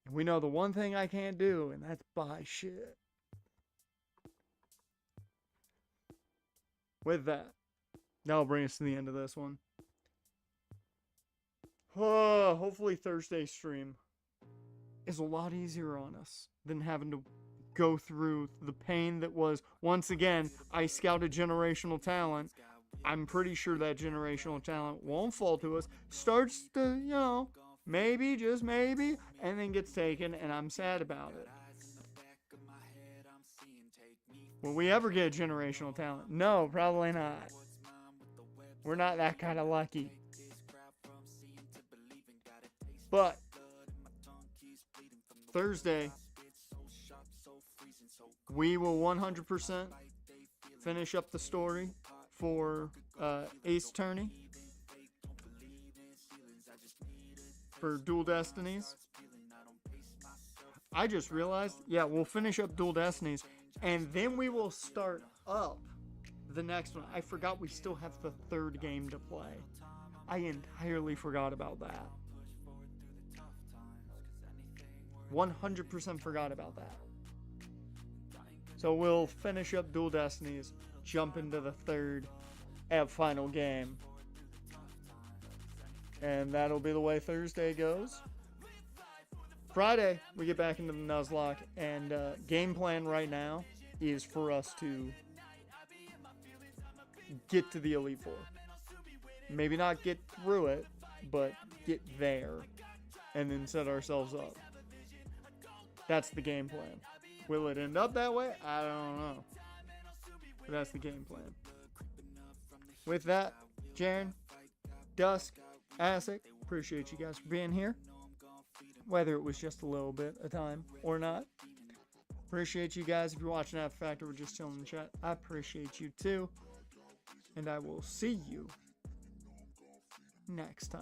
And we know the one thing I can't do, and that's buy shit. With that, that'll bring us to the end of this one. Hopefully Thursday's stream is a lot easier on us than having to go through the pain that was, once again, I scouted generational talent. I'm pretty sure that generational talent won't fall to us. Starts to, maybe, just maybe, and then gets taken, and I'm sad about it. Will we ever get generational talent? No, probably not. We're not that kind of lucky. But Thursday, we will 100% finish up the story for Ace Attorney for Dual Destinies. I just realized, we'll finish up Dual Destinies, and then we will start up the next one. I forgot we still have the third game to play. I entirely forgot about that. 100% forgot about that. So we'll finish up Dual Destinies, jump into the third and final game. And that'll be the way Thursday goes. Friday, we get back into the Nuzlocke, and game plan right now is for us to get to the Elite Four. Maybe not get through it, but get there, and then set ourselves up. That's the game plan. Will it end up that way? I don't know. But that's the game plan. With that, Jaren, Dusk, Asik, appreciate you guys for being here. Whether it was just a little bit of time or not. Appreciate you guys. If you're watching After Fact or just chilling in the chat, I appreciate you too. And I will see you next time.